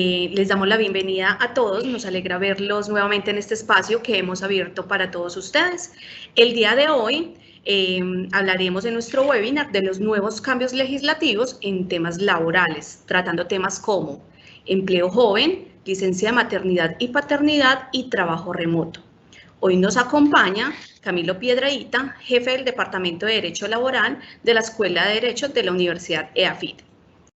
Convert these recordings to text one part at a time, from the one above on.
Les damos la bienvenida a todos, nos alegra verlos nuevamente en este espacio que hemos abierto para todos ustedes. El día de hoy hablaremos en nuestro webinar de los nuevos cambios legislativos en temas laborales, tratando temas como empleo joven, licencia de maternidad y paternidad y trabajo remoto. Hoy nos acompaña Camilo Piedrahita, jefe del Departamento de Derecho Laboral de la Escuela de Derecho de la Universidad EAFIT.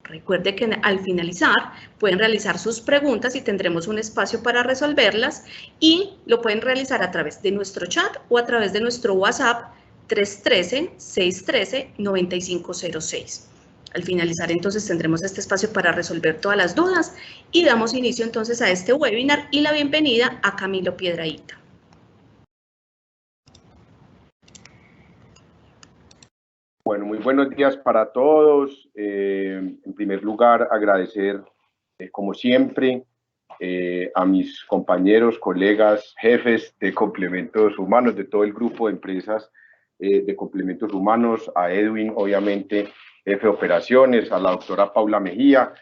Recuerde que al finalizar pueden realizar sus preguntas y tendremos un espacio para resolverlas y lo pueden realizar a través de nuestro chat o a través de nuestro WhatsApp 313-613-9506. Al finalizar entonces tendremos este espacio para resolver todas las dudas y damos inicio entonces a este webinar y la bienvenida a Camilo Piedrahita. Bueno, muy buenos días para todos. En primer lugar, agradecer, como siempre, a mis compañeros, colegas, jefes de complementos humanos, de todo el grupo de empresas de complementos humanos, a Edwin, obviamente, jefe de operaciones, a la doctora Paula Mejía,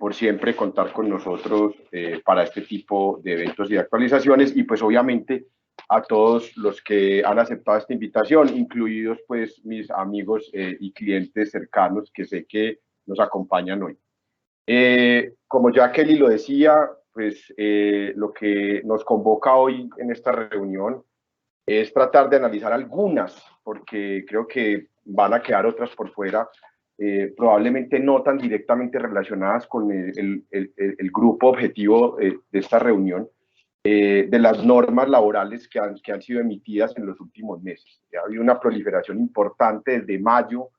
por siempre contar con nosotros para este tipo de eventos y de actualizaciones, y pues obviamente a todos los que han aceptado esta invitación, incluidos pues mis amigos y clientes cercanos que sé que nos acompañan hoy. Como ya Kelly lo decía, pues lo que nos convoca hoy en esta reunión es tratar de analizar algunas, porque creo que van a quedar otras por fuera, probablemente no tan directamente relacionadas con el grupo objetivo de esta reunión, de las normas laborales que han sido emitidas en los últimos meses. Ha habido una proliferación importante desde mayo,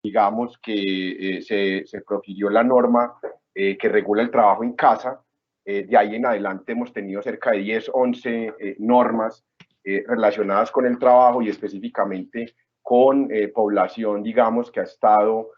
digamos que se profirió la norma que regula el trabajo en casa. De ahí en adelante hemos tenido cerca de 10, 11 normas relacionadas con el trabajo y específicamente con población, digamos, que ha estado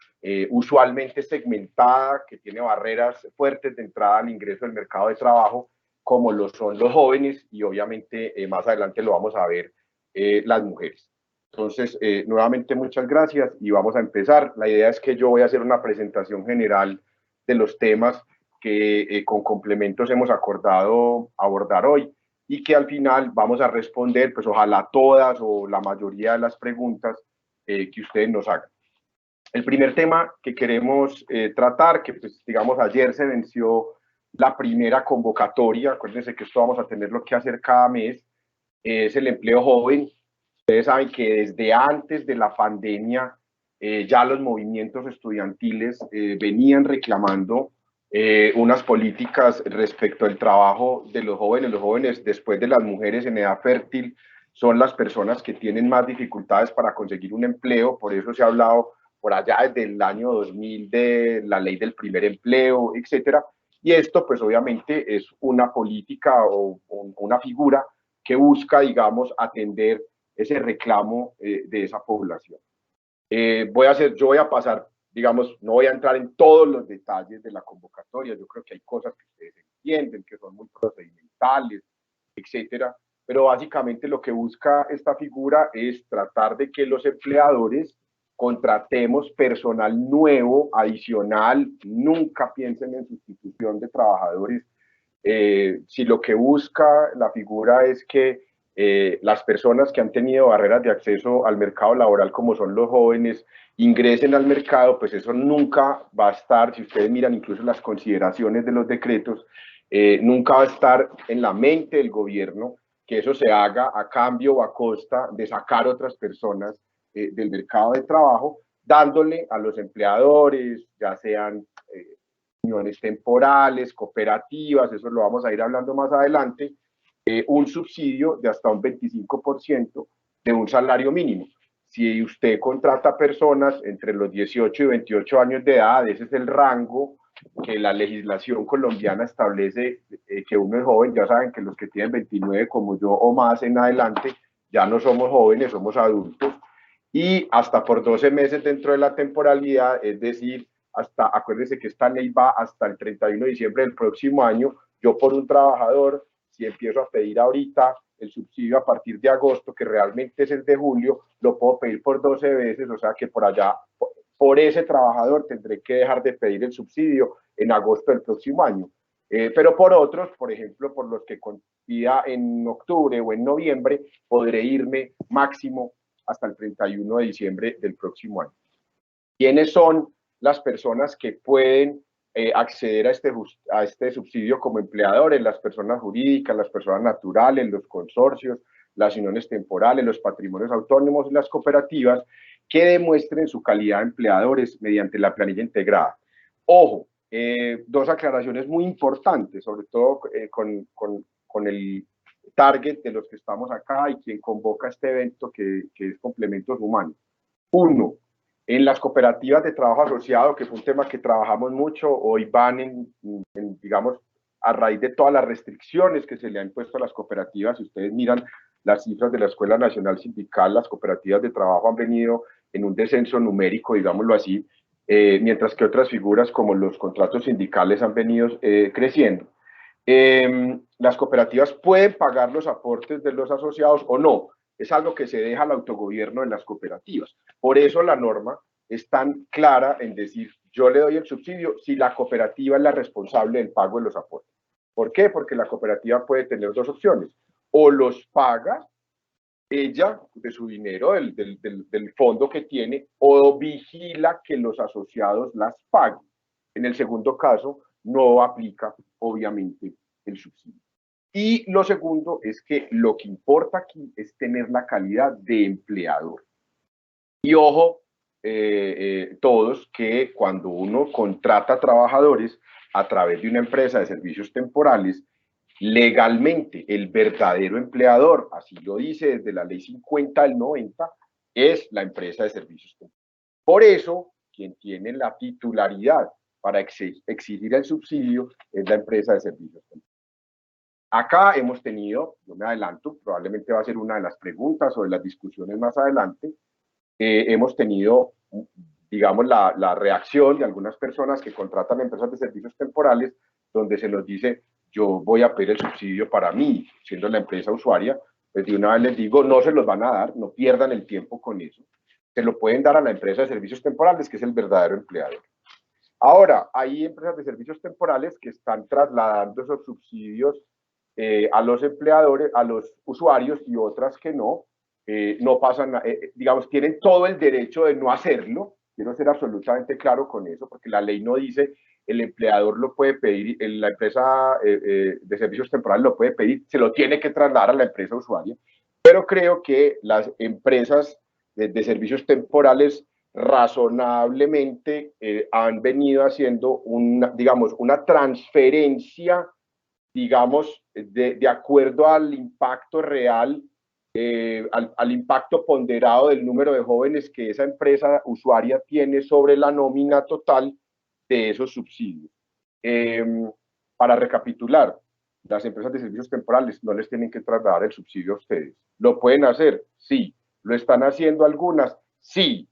usualmente segmentada, que tiene barreras fuertes de entrada al ingreso del mercado de trabajo, como lo son los jóvenes y obviamente más adelante lo vamos a ver las mujeres. Entonces, nuevamente muchas gracias y vamos a empezar. La idea es que yo voy a hacer una presentación general de los temas que con complementos hemos acordado abordar hoy y que al final vamos a responder, pues ojalá todas o la mayoría de las preguntas que ustedes nos hagan. El primer tema que queremos tratar, que pues digamos ayer se venció la primera convocatoria, acuérdense que esto vamos a tenerlo que hacer cada mes, es el empleo joven. Ustedes saben que desde antes de la pandemia ya los movimientos estudiantiles venían reclamando unas políticas respecto al trabajo de los jóvenes. Los jóvenes, después de las mujeres en edad fértil, son las personas que tienen más dificultades para conseguir un empleo, por eso se ha hablado por allá desde el año 2000 de la ley del primer empleo, etcétera. Y esto, pues obviamente, es una política o una figura que busca, digamos, atender ese reclamo de esa población. Yo voy a pasar, digamos, no voy a entrar en todos los detalles de la convocatoria, yo creo que hay cosas que ustedes entienden, que son muy procedimentales, etcétera, pero básicamente lo que busca esta figura es tratar de que los empleadores contratemos personal nuevo, adicional, nunca piensen en sustitución de trabajadores. Si lo que busca la figura es que las personas que han tenido barreras de acceso al mercado laboral, como son los jóvenes, ingresen al mercado, pues eso nunca va a estar, si ustedes miran incluso las consideraciones de los decretos, nunca va a estar en la mente del gobierno que eso se haga a cambio o a costa de sacar otras personas del mercado de trabajo, dándole a los empleadores, ya sean uniones temporales, cooperativas, eso lo vamos a ir hablando más adelante, un subsidio de hasta un 25% de un salario mínimo. Si usted contrata personas entre los 18 y 28 años de edad, ese es el rango que la legislación colombiana establece que uno es joven. Ya saben que los que tienen 29 como yo o más en adelante, ya no somos jóvenes, somos adultos. Y hasta por 12 meses dentro de la temporalidad, es decir, hasta, acuérdense que esta ley va hasta el 31 de diciembre del próximo año. Yo por un trabajador, si empiezo a pedir ahorita el subsidio a partir de agosto, que realmente es el de julio, lo puedo pedir por 12 veces, o sea que por allá, por ese trabajador tendré que dejar de pedir el subsidio en agosto del próximo año. pero por otros, por ejemplo, por los que compida en octubre o en noviembre, podré irme máximo hasta el 31 de diciembre del próximo año. ¿Quiénes son las personas que pueden acceder a este subsidio como empleadores? Las personas jurídicas, las personas naturales, los consorcios, las uniones temporales, los patrimonios autónomos y las cooperativas que demuestren su calidad de empleadores mediante la planilla integrada. Ojo, dos aclaraciones muy importantes, sobre todo con el target de los que estamos acá y quien convoca este evento que es Complementos Humanos. Uno, en las cooperativas de trabajo asociado, que fue un tema que trabajamos mucho, hoy van digamos, a raíz de todas las restricciones que se le han impuesto a las cooperativas. Si ustedes miran las cifras de la Escuela Nacional Sindical, las cooperativas de trabajo han venido en un descenso numérico, digámoslo así, mientras que otras figuras como los contratos sindicales han venido creciendo. Las cooperativas pueden pagar los aportes de los asociados o no. Es algo que se deja al autogobierno de las cooperativas. Por eso la norma es tan clara en decir, yo le doy el subsidio si la cooperativa es la responsable del pago de los aportes. ¿Por qué? Porque la cooperativa puede tener dos opciones. O los paga ella de su dinero, del fondo que tiene, o vigila que los asociados las paguen. En el segundo caso, no aplica, obviamente, el subsidio. Y lo segundo es que lo que importa aquí es tener la calidad de empleador. Y ojo, todos, que cuando uno contrata trabajadores a través de una empresa de servicios temporales, legalmente el verdadero empleador, así lo dice desde la ley 50 del 90, es la empresa de servicios temporales. Por eso, quien tiene la titularidad para exigir el subsidio es la empresa de servicios temporales. Acá hemos tenido, yo me adelanto, probablemente va a ser una de las preguntas o de las discusiones más adelante, hemos tenido, digamos, la reacción de algunas personas que contratan empresas de servicios temporales, donde se nos dice, yo voy a pedir el subsidio para mí, siendo la empresa usuaria, pues de una vez les digo, no se los van a dar, no pierdan el tiempo con eso, se lo pueden dar a la empresa de servicios temporales, que es el verdadero empleador. Ahora, hay empresas de servicios temporales que están trasladando esos subsidios a los empleadores, a los usuarios, y otras que no, no pasan, digamos, tienen todo el derecho de no hacerlo. Quiero ser absolutamente claro con eso, porque la ley no dice el empleador lo puede pedir, la empresa de servicios temporales lo puede pedir, se lo tiene que trasladar a la empresa usuaria, pero creo que las empresas de servicios temporales razonablemente han venido haciendo digamos, una transferencia, digamos, de acuerdo al impacto real, al impacto ponderado del número de jóvenes que esa empresa usuaria tiene sobre la nómina total de esos subsidios. Para recapitular, las empresas de servicios temporales no les tienen que trasladar el subsidio a ustedes. ¿Lo pueden hacer? Sí. ¿Lo están haciendo algunas? Sí.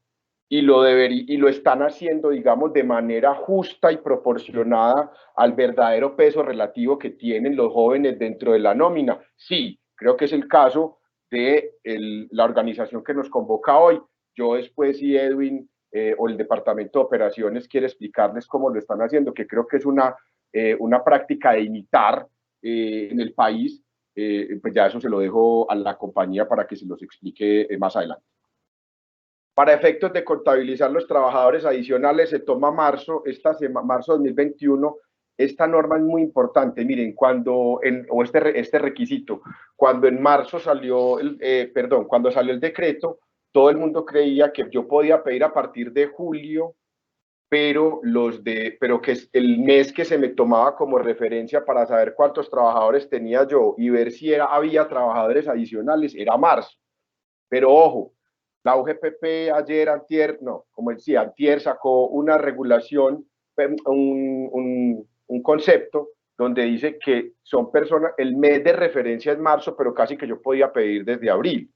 Y lo están haciendo, digamos, de manera justa y proporcionada al verdadero peso relativo que tienen los jóvenes dentro de la nómina. Sí, creo que es el caso de la organización que nos convoca hoy. Yo después, si Edwin o el Departamento de Operaciones quiere explicarles cómo lo están haciendo, que creo que es una práctica de imitar en el país, pues ya eso se lo dejo a la compañía para que se los explique más adelante. Para efectos de contabilizar los trabajadores adicionales, se toma marzo 2021. Esta norma es muy importante. Miren, este requisito, cuando en marzo salió cuando salió el decreto, todo el mundo creía que yo podía pedir a partir de julio, pero que es el mes que se me tomaba como referencia para saber cuántos trabajadores tenía yo y ver si había trabajadores adicionales, era marzo. Pero ojo, la UGPP ayer, antier, no, como decía, antier sacó una regulación, un concepto donde dice que son personas, el mes de referencia es marzo, pero casi que yo podía pedir desde abril.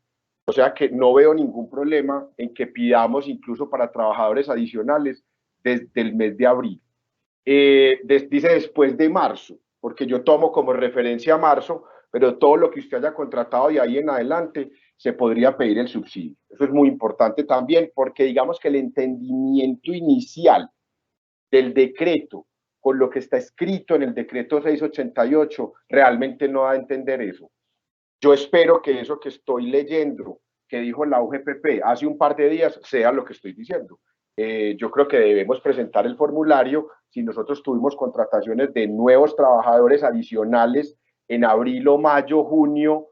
O sea que no veo ningún problema en que pidamos incluso para trabajadores adicionales desde el mes de abril. Dice después de marzo, porque yo tomo como referencia marzo, pero todo lo que usted haya contratado de ahí en adelante se podría pedir el subsidio. Eso es muy importante también, porque digamos que el entendimiento inicial del decreto con lo que está escrito en el decreto 688, realmente no da a entender eso. Yo espero que eso que estoy leyendo, que dijo la UGPP hace un par de días, sea lo que estoy diciendo. Yo creo que debemos presentar el formulario. Si nosotros tuvimos contrataciones de nuevos trabajadores adicionales en abril o mayo, junio,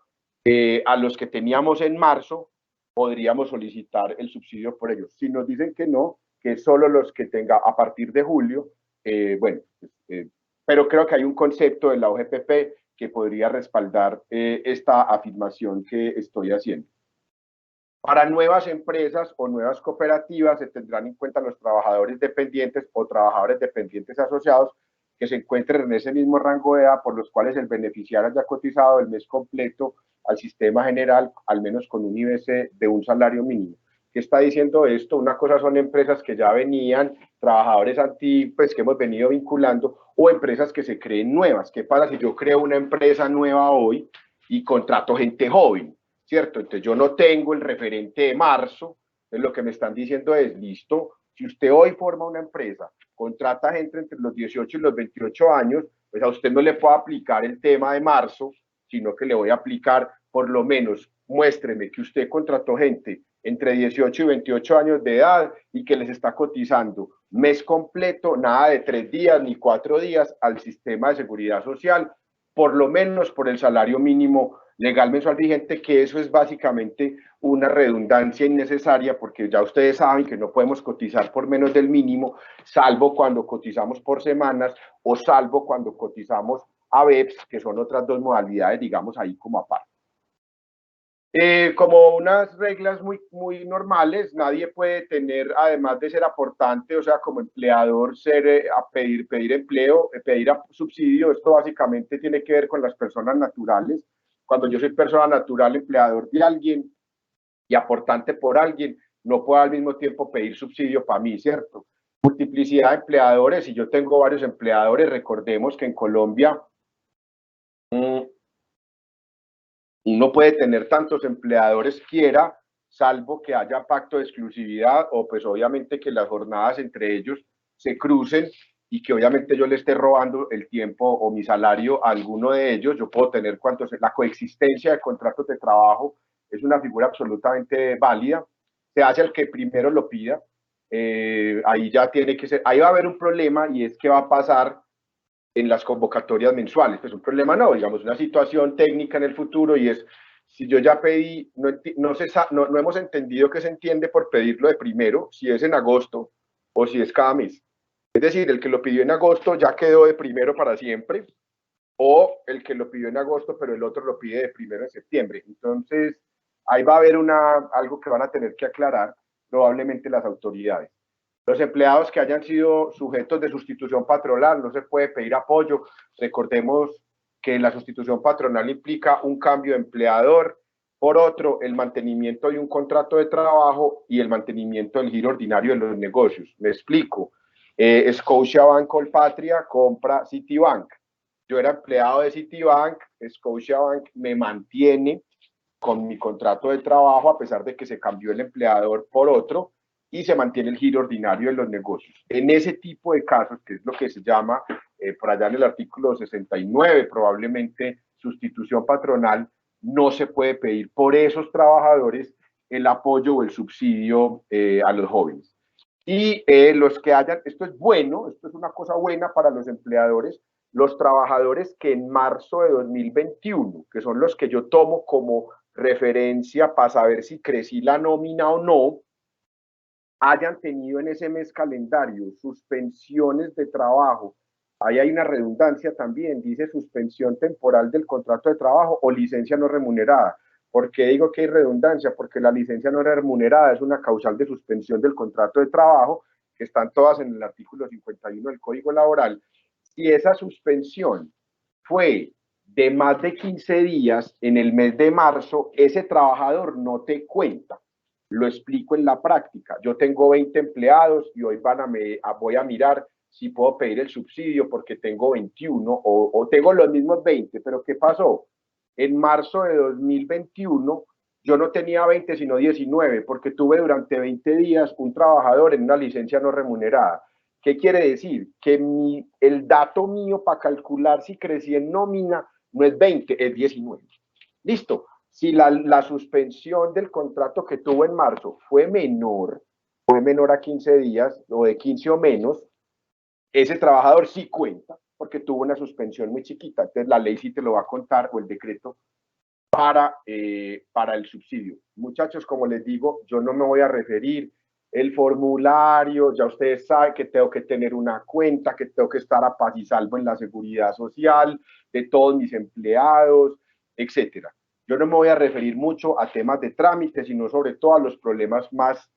a los que teníamos en marzo, podríamos solicitar el subsidio por ellos. Si nos dicen que no, que solo los que tenga a partir de julio, bueno, pero creo que hay un concepto de la OGPP que podría respaldar esta afirmación que estoy haciendo. Para nuevas empresas o nuevas cooperativas se tendrán en cuenta los trabajadores dependientes o trabajadores dependientes asociados que se encuentren en ese mismo rango de edad por los cuales el beneficiario haya cotizado el mes completo al sistema general, al menos con un IBC de un salario mínimo. ¿Qué está diciendo esto? Una cosa son empresas que ya venían, trabajadores pues que hemos venido vinculando, o empresas que se creen nuevas. ¿Qué pasa si yo creo una empresa nueva hoy y contrato gente joven? ¿Cierto? Entonces yo no tengo el referente de marzo, entonces lo que me están diciendo es, listo, si usted hoy forma una empresa, contrata gente entre los 18 y los 28 años, pues a usted no le puedo aplicar el tema de marzo, sino que le voy a aplicar, por lo menos, muéstreme que usted contrató gente entre 18 y 28 años de edad y que les está cotizando mes completo, nada de 3 días ni 4 días al sistema de seguridad social, por lo menos por el salario mínimo legal mensual vigente, que eso es básicamente una redundancia innecesaria porque ya ustedes saben que no podemos cotizar por menos del mínimo, salvo cuando cotizamos por semanas o salvo cuando cotizamos a BEPS, que son otras dos modalidades, digamos, ahí como aparte. Como unas reglas muy normales, nadie puede tener, además de ser aportante, o sea, como empleador, a pedir empleo, pedir subsidio. Esto básicamente tiene que ver con las personas naturales. Cuando yo soy persona natural, empleador de alguien y aportante por alguien, no puedo al mismo tiempo pedir subsidio para mí, ¿cierto? Multiplicidad de empleadores, y yo tengo varios empleadores. Recordemos que en Colombia uno puede tener tantos empleadores quiera, salvo que haya pacto de exclusividad o pues obviamente que las jornadas entre ellos se crucen y que obviamente yo le esté robando el tiempo o mi salario a alguno de ellos. Yo puedo tener cuantos, la coexistencia de contratos de trabajo es una figura absolutamente válida. Se hace el que primero lo pida. Ahí ya tiene que ser, ahí va a haber un problema, y es que va a pasar en las convocatorias mensuales. Pues un problema no, digamos, una situación técnica en el futuro, y es, si yo ya pedí, no hemos entendido qué se entiende por pedirlo de primero, si es en agosto o si es cada mes. Es decir, el que lo pidió en agosto ya quedó de primero para siempre, o el que lo pidió en agosto, pero el otro lo pide de primero en septiembre. Entonces, ahí va a haber algo que van a tener que aclarar probablemente las autoridades. Los empleados que hayan sido sujetos de sustitución patronal, no se puede pedir apoyo. Recordemos que la sustitución patronal implica un cambio de empleador por otro, el mantenimiento de un contrato de trabajo y el mantenimiento del giro ordinario de los negocios. Me explico. Scotiabank Colpatria compra Citibank. Yo era empleado de Citibank, Scotiabank me mantiene con mi contrato de trabajo a pesar de que se cambió el empleador por otro, y se mantiene el giro ordinario de los negocios. En ese tipo de casos, que es lo que se llama, por allá en el artículo 69, probablemente sustitución patronal, no se puede pedir por esos trabajadores el apoyo o el subsidio a los jóvenes. Y los que hayan, esto es bueno, esto es una cosa buena para los empleadores, los trabajadores que en marzo de 2021, que son los que yo tomo como referencia para saber si crecí la nómina o no, hayan tenido en ese mes calendario suspensiones de trabajo. Ahí hay una redundancia también, dice suspensión temporal del contrato de trabajo o licencia no remunerada. ¿Por qué digo que hay redundancia? Porque la licencia no remunerada es una causal de suspensión del contrato de trabajo, que están todas en el artículo 51 del Código Laboral. Si esa suspensión fue de más de 15 días en el mes de marzo, ese trabajador no te cuenta. Lo explico en la práctica. Yo tengo 20 empleados y hoy voy a mirar si puedo pedir el subsidio porque tengo 21 o tengo los mismos 20, pero ¿qué pasó? En marzo de 2021 yo no tenía 20 sino 19 porque tuve durante 20 días un trabajador en una licencia no remunerada. ¿Qué quiere decir? Que el dato mío para calcular si crecí en nómina no es 20, es 19. Listo. Si la suspensión del contrato que tuvo en marzo fue menor a 15 días o de 15 o menos, ese trabajador sí cuenta porque tuvo una suspensión muy chiquita. Entonces la ley sí te lo va a contar, o el decreto, para el subsidio. Muchachos, como les digo, yo no me voy a referir el formulario, ya ustedes saben que tengo que tener una cuenta, que tengo que estar a paz y salvo en la seguridad social de todos mis empleados, etcétera. Yo no me voy a referir mucho a temas de trámite, sino sobre todo a los problemas más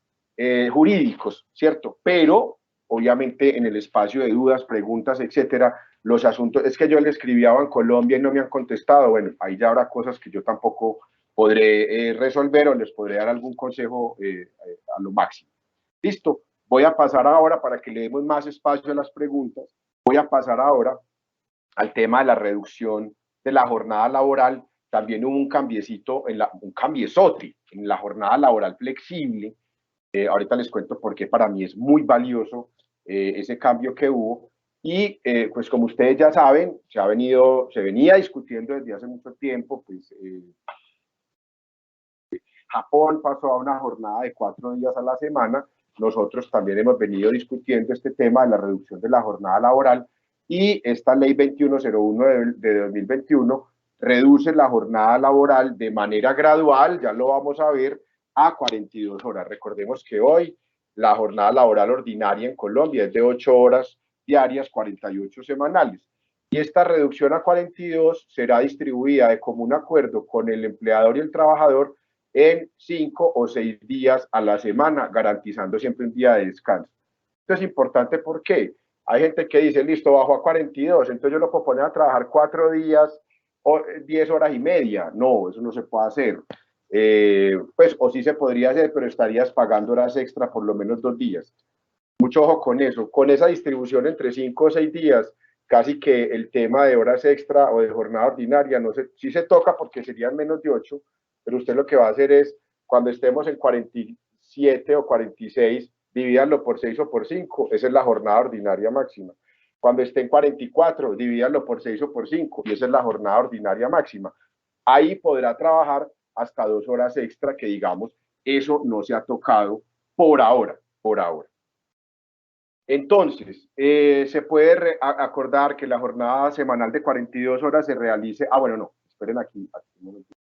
jurídicos, ¿cierto? Pero, obviamente, en el espacio de dudas, preguntas, etcétera, los asuntos, es que yo le escribía a Colombia y no me han contestado, bueno, ahí ya habrá cosas que yo tampoco podré resolver o les podré dar algún consejo a lo máximo. Listo, voy a pasar ahora, para que le demos más espacio a las preguntas, voy a pasar ahora al tema de la reducción de la jornada laboral. También hubo un cambiecito, un cambiezote en la jornada laboral flexible. Ahorita les cuento por qué para mí es muy valioso ese cambio que hubo. Y pues como ustedes ya saben, se venía discutiendo desde hace mucho tiempo, pues Japón pasó a una jornada de 4 días a la semana. Nosotros también hemos venido discutiendo este tema de la reducción de la jornada laboral, y esta ley 2101 de 2021 reduce la jornada laboral de manera gradual, ya lo vamos a ver, a 42 horas. Recordemos que hoy la jornada laboral ordinaria en Colombia es de 8 horas diarias, 48 semanales. Y esta reducción a 42 será distribuida de común acuerdo con el empleador y el trabajador en 5 o 6 días a la semana, garantizando siempre un día de descanso. Esto es importante porque hay gente que dice, listo, bajo a 42, entonces yo lo puedo poner a trabajar 4 días o 10 horas y media. No, eso no se puede hacer. Pues, o sí se podría hacer, pero estarías pagando horas extra por lo menos 2 días. Mucho ojo con eso. Con esa distribución entre 5 o 6 días, casi que el tema de horas extra o de jornada ordinaria, no sé, sí se toca porque serían menos de 8, pero usted lo que va a hacer es, cuando estemos en 47 o 46, divídanlo por 6 o por 5, esa es la jornada ordinaria máxima. Cuando esté en 44, divídanlo por 6 o por 5, y esa es la jornada ordinaria máxima. Ahí podrá trabajar hasta 2 horas extra, que digamos, eso no se ha tocado por ahora, por ahora. Entonces, se puede acordar que la jornada semanal de 42 horas se realice. Bueno, no, esperen aquí un momento.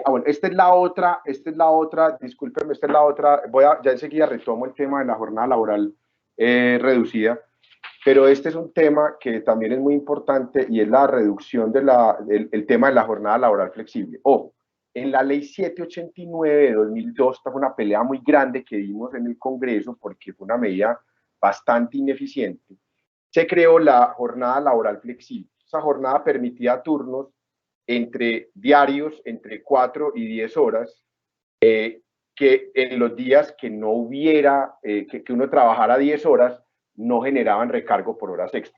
Bueno, esta es la otra, discúlpenme, esta es la otra. Ya enseguida retomo el tema de la jornada laboral reducida, pero este es un tema que también es muy importante, y es la reducción el tema de la jornada laboral flexible. Ojo, en la ley 789 de 2002, esta fue una pelea muy grande que dimos en el Congreso porque fue una medida bastante ineficiente. Se creó la jornada laboral flexible. Esa jornada permitía turnos diarios entre 4 y 10 horas, que en los días que no hubiera, que uno trabajara 10 horas, no generaban recargo por horas extra.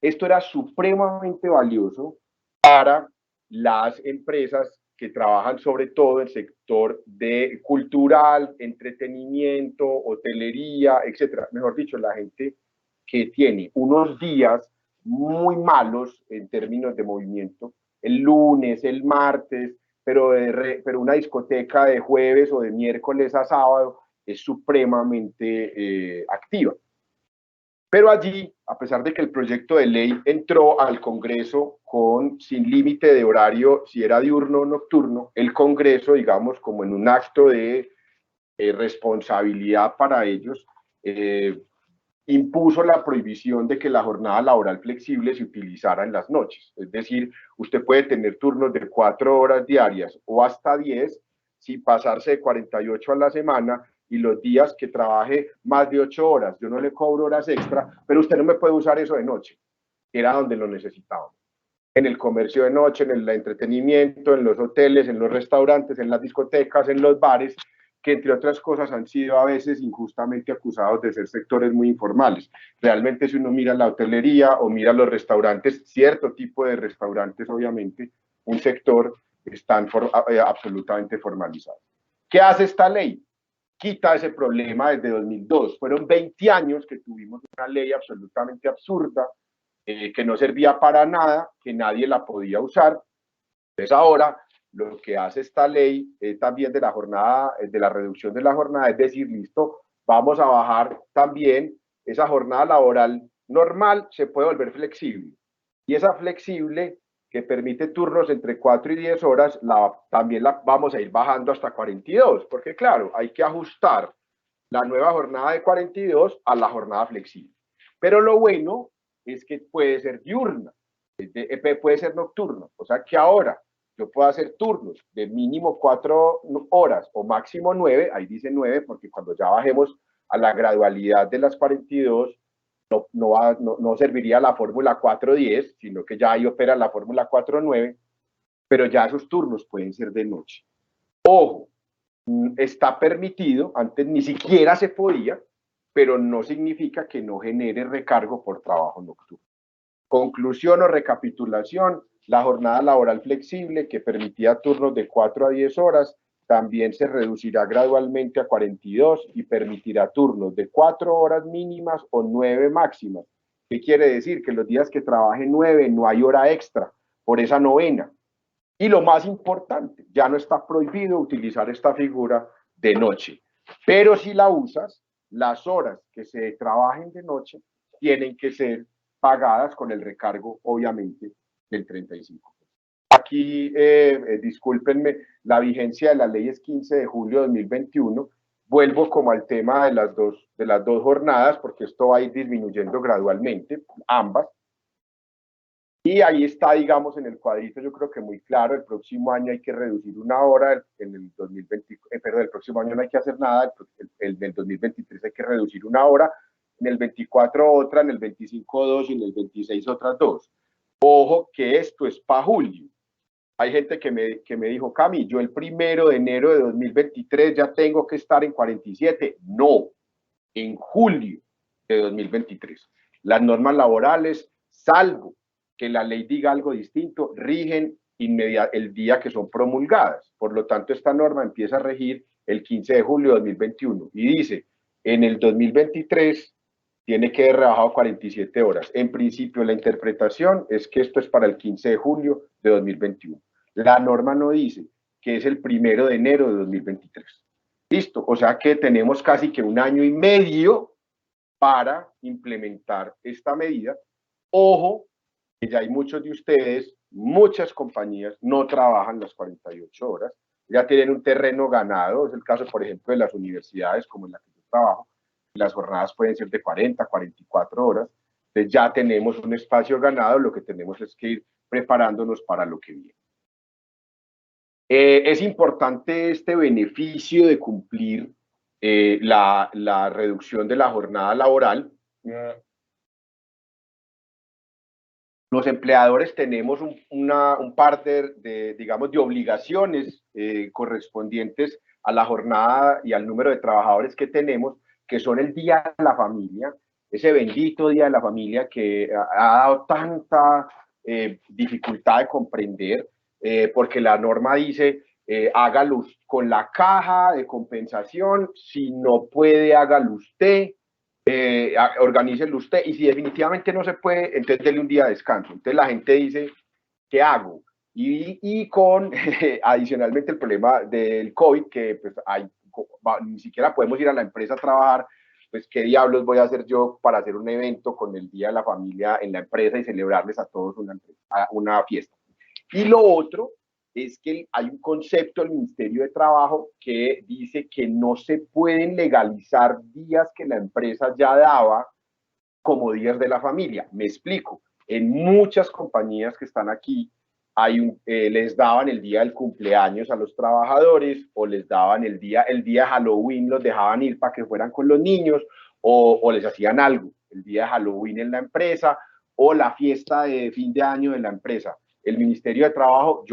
Esto era supremamente valioso para las empresas que trabajan sobre todo en el sector de cultural, entretenimiento, hotelería, etcétera. Mejor dicho, la gente que tiene unos días muy malos en términos de movimiento, el lunes, el martes, pero una discoteca de jueves o de miércoles a sábado es supremamente activa. Pero allí, a pesar de que el proyecto de ley entró al Congreso sin límite de horario, si era diurno o nocturno, el Congreso, digamos, como en un acto de responsabilidad para ellos, impuso la prohibición de que la jornada laboral flexible se utilizara en las noches. Es decir, usted puede tener turnos de 4 horas diarias o hasta 10, sin pasarse de 48 a la semana, y los días que trabaje más de 8 horas, yo no le cobro horas extra, pero usted no me puede usar eso de noche. Era donde lo necesitaban. En el comercio de noche, en el entretenimiento, en los hoteles, en los restaurantes, en las discotecas, en los bares, que entre otras cosas han sido a veces injustamente acusados de ser sectores muy informales. Realmente, si uno mira la hotelería o mira los restaurantes, cierto tipo de restaurantes, obviamente, un sector, están absolutamente formalizados. ¿Qué hace esta ley? quita ese problema desde 2002. Fueron 20 años que tuvimos una ley absolutamente absurda, que no servía para nada, que nadie la podía usar. Entonces ahora lo que hace esta ley también de la jornada, de la reducción de la jornada, es decir, listo, vamos a bajar también esa jornada laboral normal, se puede volver flexible. Y esa flexible que permite turnos entre 4 y 10 horas, también la vamos a ir bajando hasta 42, porque claro, hay que ajustar la nueva jornada de 42 a la jornada flexible. Pero lo bueno es que puede ser diurna, puede ser nocturna, o sea que ahora yo puedo hacer turnos de mínimo 4 horas o máximo 9, ahí dice 9 porque cuando ya bajemos a la gradualidad de las 42, no serviría la fórmula 4-10, sino que ya ahí opera la fórmula 4-9, pero ya esos turnos pueden ser de noche. Ojo, está permitido, antes ni siquiera se podía, pero no significa que no genere recargo por trabajo nocturno. Conclusión o recapitulación, la jornada laboral flexible que permitía turnos de 4 a 10 horas también se reducirá gradualmente a 42 y permitirá turnos de 4 horas mínimas o 9 máximas. ¿Qué quiere decir? Que los días que trabaje 9 no hay hora extra por esa novena. Y lo más importante, ya no está prohibido utilizar esta figura de noche, pero si la usas, las horas que se trabajen de noche tienen que ser pagadas con el recargo, obviamente, del 35%. Aquí, discúlpenme, la vigencia de la ley es 15 de julio de 2021. Vuelvo como al tema de las dos jornadas, porque esto va a ir disminuyendo gradualmente, ambas. Y ahí está, digamos, en el cuadrito, yo creo que muy claro, el próximo año hay que reducir una hora, en el 2020, perdón, el próximo año no hay que hacer nada, el del 2023 hay que reducir una hora, en el 24 otra, en el 25 dos y en el 26 otras dos. Ojo que esto es para julio. Hay gente que me dijo, Cami, yo el 1 de enero de 2023 ya tengo que estar en 47. No, en julio de 2023. Las normas laborales, salvo que la ley diga algo distinto, rigen el día que son promulgadas. Por lo tanto, esta norma empieza a regir el 15 de julio de 2021 y dice, en el 2023 tiene que haber rebajado 47 horas. En principio, la interpretación es que esto es para el 15 de julio de 2021. La norma no dice que es el 1 de enero de 2023. Listo, o sea que tenemos casi que un año y medio para implementar esta medida. Ojo, que ya hay muchos de ustedes, muchas compañías no trabajan las 48 horas, ya tienen un terreno ganado, es el caso, por ejemplo, de las universidades como en la que yo trabajo, las jornadas pueden ser de 40, 44 horas, entonces ya tenemos un espacio ganado, lo que tenemos es que ir preparándonos para lo que viene. Es importante este beneficio de cumplir la reducción de la jornada laboral. Los empleadores tenemos un par digamos, de obligaciones correspondientes a la jornada y al número de trabajadores que tenemos, que son el Día de la Familia, ese bendito Día de la Familia que ha dado tanta dificultad de comprender, porque la norma dice, hágalo con la caja de compensación, si no puede, hágalo usted, organícelo usted, y si definitivamente no se puede, entonces déle un día de descanso. Entonces la gente dice, ¿qué hago? Y con adicionalmente el problema del COVID, que pues ni siquiera podemos ir a la empresa a trabajar, pues qué diablos voy a hacer yo para hacer un evento con el Día de la Familia en la empresa y celebrarles a todos una fiesta. Y lo otro es que hay un concepto del Ministerio de Trabajo que dice que no se pueden legalizar días que la empresa ya daba como días de la familia. Me explico. En muchas compañías que están aquí, les daban el día del cumpleaños a los trabajadores o les daban el día de Halloween, los dejaban ir para que fueran con los niños o les hacían algo, el día de Halloween en la empresa o la fiesta de fin de año de la empresa. El Ministerio de Trabajo,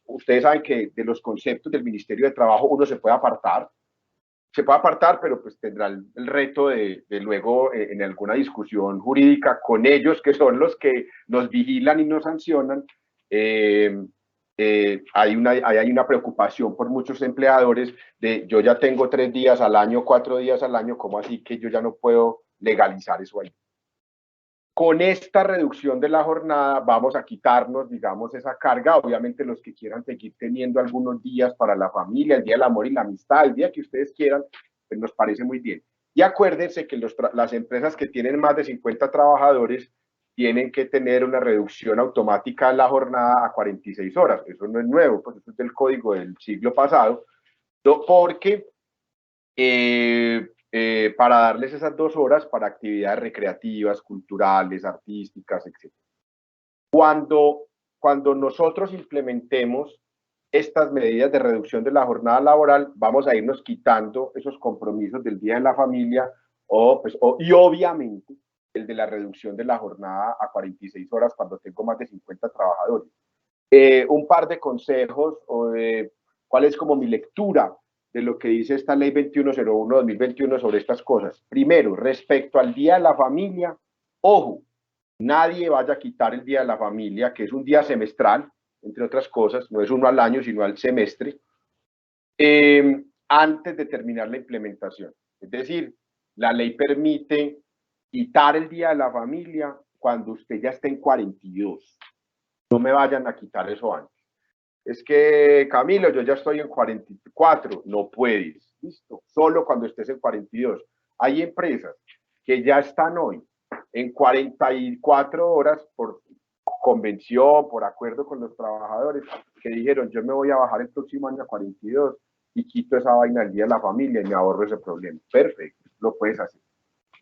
ustedes saben que de los conceptos del Ministerio de Trabajo uno se puede apartar, pero pues tendrá el reto de luego en alguna discusión jurídica con ellos, que son los que nos vigilan y nos sancionan, hay una preocupación por muchos empleadores de yo ya tengo 3 días al año, 4 días al año, ¿cómo así que yo ya no puedo legalizar eso ahí? Con esta reducción de la jornada vamos a quitarnos, digamos, esa carga. Obviamente los que quieran seguir teniendo algunos días para la familia, el día del amor y la amistad, el día que ustedes quieran, pues nos parece muy bien. Y acuérdense que las empresas que tienen más de 50 trabajadores tienen que tener una reducción automática de la jornada a 46 horas. Eso no es nuevo, pues eso es del código del siglo pasado, porque para darles esas 2 horas para actividades recreativas, culturales, artísticas, etc. Cuando nosotros implementemos estas medidas de reducción de la jornada laboral, vamos a irnos quitando esos compromisos del Día de la Familia y obviamente el de la reducción de la jornada a 46 horas cuando tengo más de 50 trabajadores. Un par de consejos o de cuál es como mi lectura de lo que dice esta ley 2101-2021 sobre estas cosas. Primero, respecto al Día de la Familia, ojo, nadie vaya a quitar el Día de la Familia, que es un día semestral, entre otras cosas, no es uno al año, sino al semestre, antes de terminar la implementación. Es decir, la ley permite quitar el Día de la Familia cuando usted ya esté en 42. No me vayan a quitar eso antes. Es que, Camilo, yo ya estoy en 44. No puedes. Listo. Solo cuando estés en 42. Hay empresas que ya están hoy en 44 horas por convención, por acuerdo con los trabajadores, que dijeron, yo me voy a bajar el próximo año a 42 y quito esa vaina del Día de la Familia y me ahorro ese problema. Perfecto, lo puedes hacer.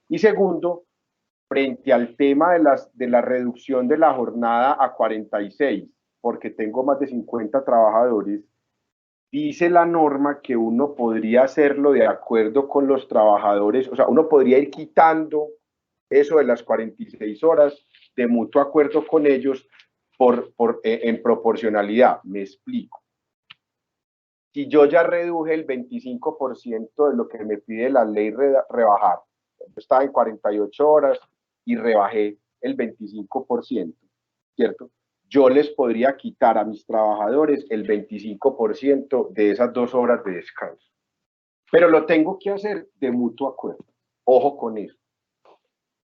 Y segundo, frente al tema de la reducción de la jornada a 46, porque tengo más de 50 trabajadores, dice la norma que uno podría hacerlo de acuerdo con los trabajadores, o sea, uno podría ir quitando eso de las 46 horas de mutuo acuerdo con ellos en proporcionalidad. Me explico. Si yo ya reduje el 25% de lo que me pide la ley rebajar, yo estaba en 48 horas y rebajé el 25%, ¿cierto? Yo les podría quitar a mis trabajadores el 25% de esas 2 horas de descanso. Pero lo tengo que hacer de mutuo acuerdo. Ojo con eso.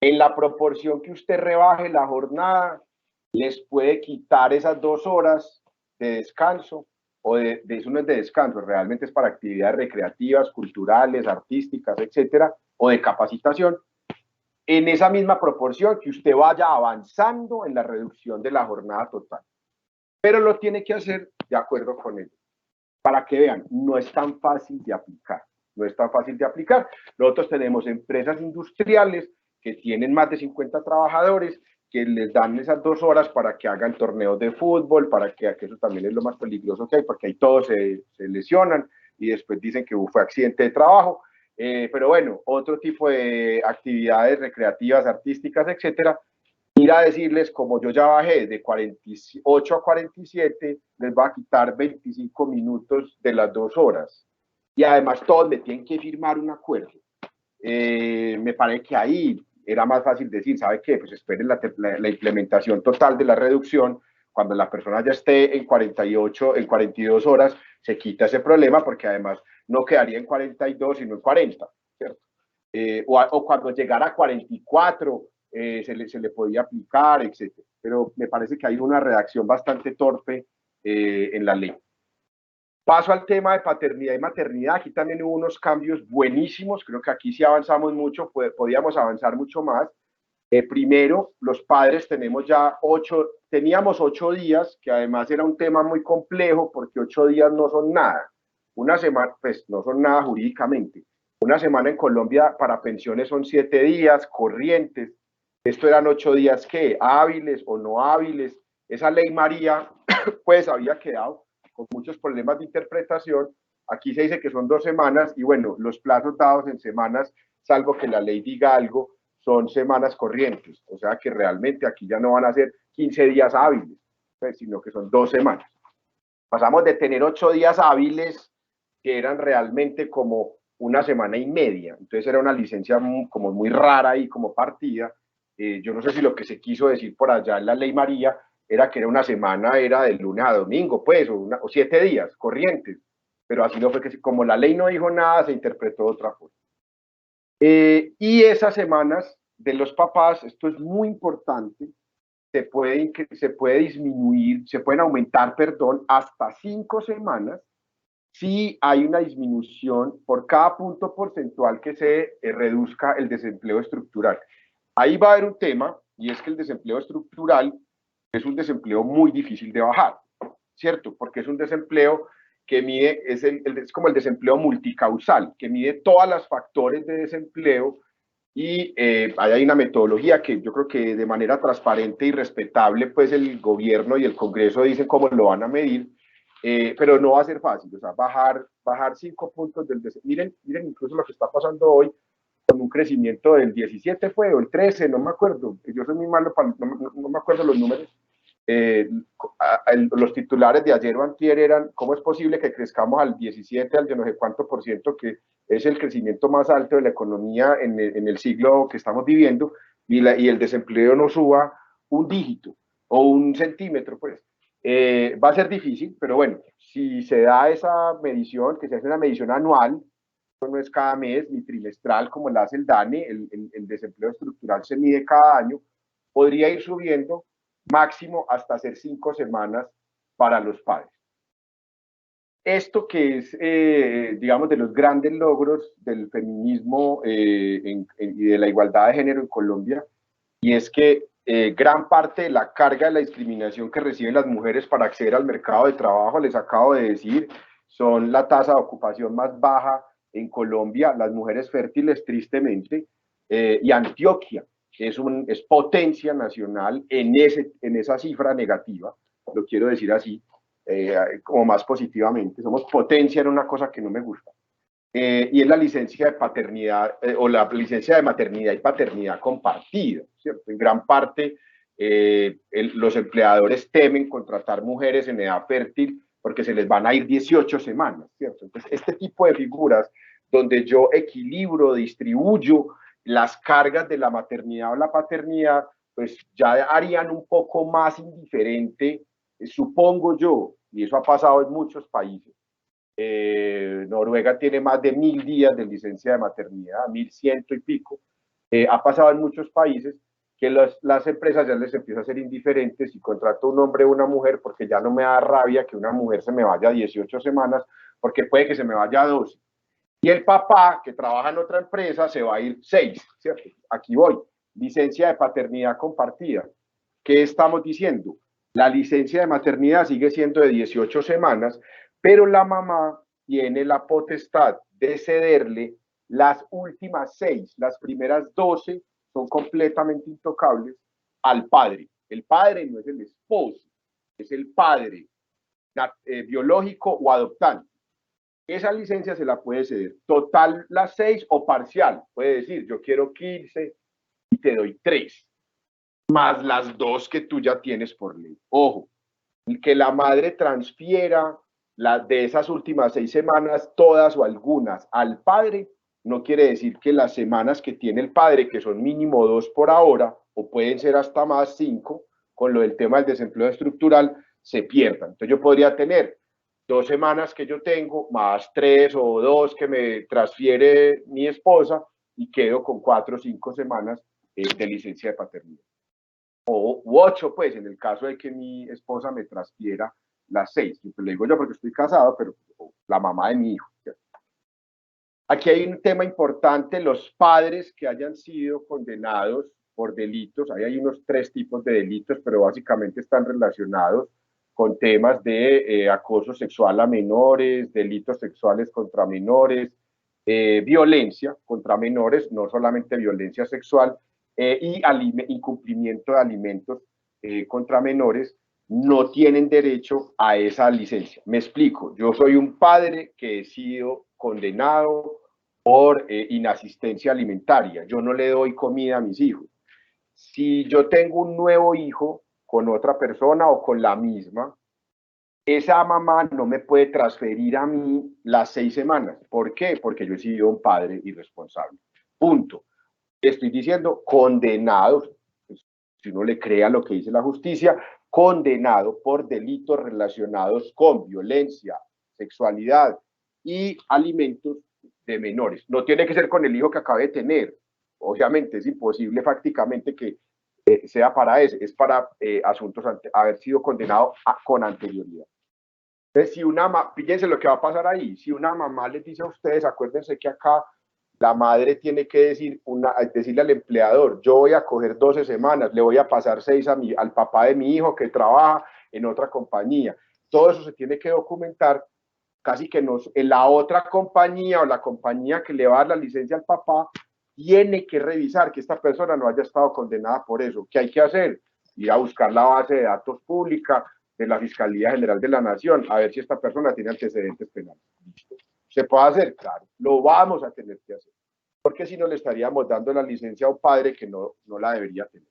En la proporción que usted rebaje la jornada, les puede quitar esas 2 horas de descanso, o de eso no es de descanso, realmente es para actividades recreativas, culturales, artísticas, etcétera, o de capacitación, en esa misma proporción que usted vaya avanzando en la reducción de la jornada total. Pero lo tiene que hacer de acuerdo con ellos. Para que vean, no es tan fácil de aplicar. No es tan fácil de aplicar. Nosotros tenemos empresas industriales que tienen más de 50 trabajadores, que les dan esas 2 horas para que hagan torneos de fútbol, para que eso también es lo más peligroso que hay, porque ahí todos se lesionan y después dicen que fue accidente de trabajo. Pero bueno, otro tipo de actividades recreativas, artísticas, etcétera, ir a decirles, como yo ya bajé de 48 a 47, les va a quitar 25 minutos de las 2 horas. Y además todos me tienen que firmar un acuerdo. Me parece que ahí era más fácil decir, ¿sabe qué? Pues esperen la implementación total de la reducción. Cuando la persona ya esté en 48, en 42 horas, se quita ese problema porque además no quedaría en 42, sino en 40, ¿cierto? O cuando llegara a 44, se le podía aplicar, etc. Pero me parece que hay una redacción bastante torpe en la ley. Paso al tema de paternidad y maternidad. Aquí también hubo unos cambios buenísimos. Creo que aquí sí avanzamos mucho, podíamos avanzar mucho más. Primero, los padres teníamos 8 días, que además era un tema muy complejo porque 8 días no son nada. Una semana, pues no son nada jurídicamente. Una semana en Colombia para pensiones son 7 días corrientes. Esto eran 8 días, ¿qué? Hábiles o no hábiles. Esa ley María, pues había quedado con muchos problemas de interpretación. Aquí se dice que son 2 semanas y bueno, los plazos dados en semanas, salvo que la ley diga algo, son semanas corrientes. O sea que realmente aquí ya no van a ser 15 días hábiles, pues, sino que son 2 semanas. Pasamos de tener 8 días hábiles, que eran realmente como una semana y media. Entonces era una licencia como muy rara y como partida. Yo no sé si lo que se quiso decir por allá en la ley María era que era una semana, era de lunes a domingo, pues, o 7 días, corrientes. Pero así no fue, que como la ley no dijo nada, se interpretó de otra forma. Y esas semanas de los papás, esto es muy importante, se puede disminuir, se pueden aumentar, perdón, hasta 5 semanas si hay una disminución por cada punto porcentual que se reduzca el desempleo estructural. Ahí va a haber un tema, y es que el desempleo estructural es un desempleo muy difícil de bajar, ¿cierto? Porque es un desempleo que mide, es como el desempleo multicausal, que mide todos los factores de desempleo, y hay una metodología que yo creo que de manera transparente y respetable, pues el gobierno y el Congreso dicen cómo lo van a medir, pero no va a ser fácil, o sea, bajar 5 puntos del desempleo. Miren incluso lo que está pasando hoy, con un crecimiento del 17 fue, o el 13, no me acuerdo, yo soy muy malo, no me acuerdo los números. Los titulares de ayer o antier eran: ¿cómo es posible que crezcamos al 17, al de no sé cuánto por ciento, que es el crecimiento más alto de la economía en el siglo que estamos viviendo, y el desempleo no suba un dígito o un centímetro? Pues va a ser difícil, pero bueno, si se da esa medición, que se hace una medición anual, no es cada mes ni trimestral como la hace el DANE, el desempleo estructural se mide cada año, podría ir subiendo máximo hasta hacer 5 semanas para los padres. Esto que es, digamos, de los grandes logros del feminismo y de la igualdad de género en Colombia, y es que gran parte de la carga de la discriminación que reciben las mujeres para acceder al mercado de trabajo, les acabo de decir, son la tasa de ocupación más baja en Colombia, las mujeres fértiles, tristemente, y Antioquia es potencia nacional en esa cifra negativa, lo quiero decir así, como más positivamente. Somos potencia en una cosa que no me gusta. Y es la licencia de paternidad o la licencia de maternidad y paternidad compartida, ¿cierto? En gran parte, los empleadores temen contratar mujeres en edad fértil porque se les van a ir 18 semanas, ¿cierto? Entonces, este tipo de figuras donde yo equilibro, distribuyo las cargas de la maternidad o la paternidad, pues ya harían un poco más indiferente, supongo yo, y eso ha pasado en muchos países. Noruega tiene más de 1000 días de licencia de maternidad, 1100 y pico. Ha pasado en muchos países que las empresas ya les empieza a ser indiferentes si contrato un hombre o una mujer, porque ya no me da rabia que una mujer se me vaya 18 semanas, porque puede que se me vaya 12. Y el papá, que trabaja en otra empresa, se va a ir 6, ¿cierto? Aquí voy. Licencia de paternidad compartida. ¿Qué estamos diciendo? La licencia de maternidad sigue siendo de 18 semanas, pero la mamá tiene la potestad de cederle las últimas 6, las primeras 12 son completamente intocables al padre. El padre no es el esposo, es el padre biológico o adoptante. Esa licencia se la puede ceder total las 6 o parcial. Puede decir: yo quiero 15 y te doy 3, más las 2 que tú ya tienes por ley. Ojo, que la madre transfiera de esas últimas 6 semanas, todas o algunas, al padre, no quiere decir que las semanas que tiene el padre, que son mínimo 2 por ahora, o pueden ser hasta más 5, con lo del tema del desempleo estructural, se pierdan. Entonces yo podría tener 2 semanas que yo tengo, más 3 o 2 que me transfiere mi esposa, y quedo con 4 o 5 semanas de licencia de paternidad. U 8, pues, en el caso de que mi esposa me transfiera las 6. Pues lo digo yo porque estoy casado, pero la mamá de mi hijo, ¿cierto? Aquí hay un tema importante: los padres que hayan sido condenados por delitos. Ahí hay unos 3 tipos de delitos, pero básicamente están relacionados con temas de acoso sexual a menores, delitos sexuales contra menores, violencia contra menores, no solamente violencia sexual, y incumplimiento de alimentos contra menores, no tienen derecho a esa licencia. Me explico: yo soy un padre que he sido condenado por inasistencia alimentaria, yo no le doy comida a mis hijos. Si yo tengo un nuevo hijo con otra persona o con la misma, esa mamá no me puede transferir a mí las 6 semanas. ¿Por qué? Porque yo he sido un padre irresponsable. Punto. Estoy diciendo condenados, si uno le crea lo que dice la justicia, condenado por delitos relacionados con violencia, sexualidad y alimentos de menores. No tiene que ser con el hijo que acabe de tener. Obviamente es imposible prácticamente que sea para ese, es para asuntos haber sido condenado con anterioridad. Entonces, si fíjense lo que va a pasar ahí, si una mamá les dice a ustedes, acuérdense que acá la madre tiene que decirle al empleador, yo voy a coger 12 semanas, le voy a pasar 6 al papá de mi hijo que trabaja en otra compañía. Todo eso se tiene que documentar, casi que en la otra compañía o la compañía que le va a dar la licencia al papá tiene que revisar que esta persona no haya estado condenada por eso. ¿Qué hay que hacer? Ir a buscar la base de datos pública de la Fiscalía General de la Nación, a ver si esta persona tiene antecedentes penales. ¿Se puede hacer? Claro, lo vamos a tener que hacer, porque si no le estaríamos dando la licencia a un padre que no la debería tener.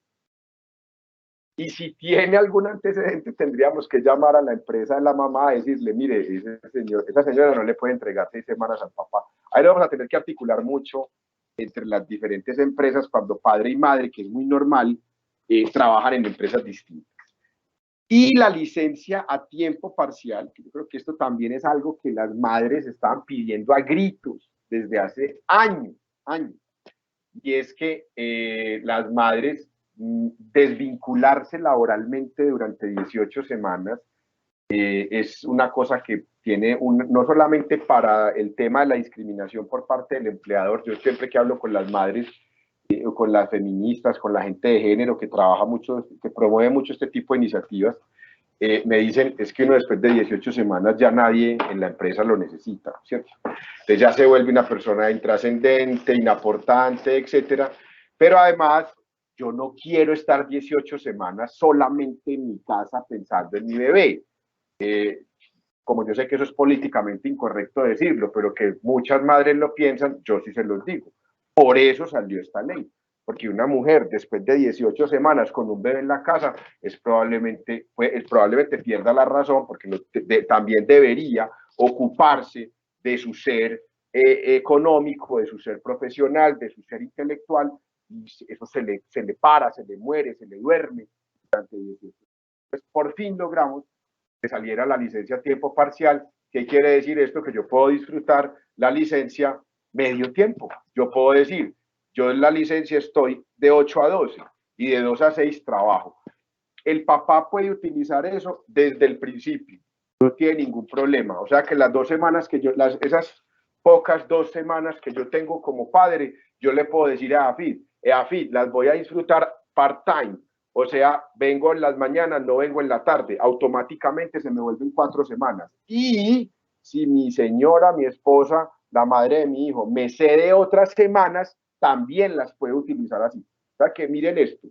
Y si tiene algún antecedente, tendríamos que llamar a la empresa de la mamá a decirle, mire, esa señora no le puede entregar 6 semanas al papá. Ahí lo vamos a tener que articular mucho entre las diferentes empresas cuando padre y madre, que es muy normal, trabajan en empresas distintas. Y la licencia a tiempo parcial, que yo creo que esto también es algo que las madres estaban pidiendo a gritos desde hace años. Y es que las madres desvincularse laboralmente durante 18 semanas es una cosa que tiene no solamente para el tema de la discriminación por parte del empleador. Yo siempre que hablo con las madres, con las feministas, con la gente de género que trabaja mucho, que promueve mucho este tipo de iniciativas, me dicen, es que uno después de 18 semanas ya nadie en la empresa lo necesita, ¿cierto? Entonces ya se vuelve una persona intrascendente, inaportante, etcétera. Pero además, yo no quiero estar 18 semanas solamente en mi casa pensando en mi bebé. Como yo sé que eso es políticamente incorrecto decirlo, pero que muchas madres lo piensan, yo sí se los digo. Por eso salió esta ley, porque una mujer después de 18 semanas con un bebé en la casa probablemente pierda la razón, porque también debería ocuparse de su ser económico, de su ser profesional, de su ser intelectual, y eso se le para, se le muere, se le duerme durante 18. Entonces, por fin logramos que saliera la licencia a tiempo parcial. ¿Qué quiere decir esto? Que yo puedo disfrutar la licencia medio tiempo. Yo puedo decir, yo en la licencia estoy de 8 a 12 y de 2 a 6 trabajo. El papá puede utilizar eso desde el principio, no tiene ningún problema. O sea que las 2 semanas que esas pocas 2 semanas que yo tengo como padre, yo le puedo decir a Afid, las voy a disfrutar part-time. O sea, vengo en las mañanas, no vengo en la tarde. Automáticamente se me vuelven 4 semanas. Y si mi señora, mi esposa, la madre de mi hijo, me cede otras semanas, también las puedo utilizar así. O sea que miren esto.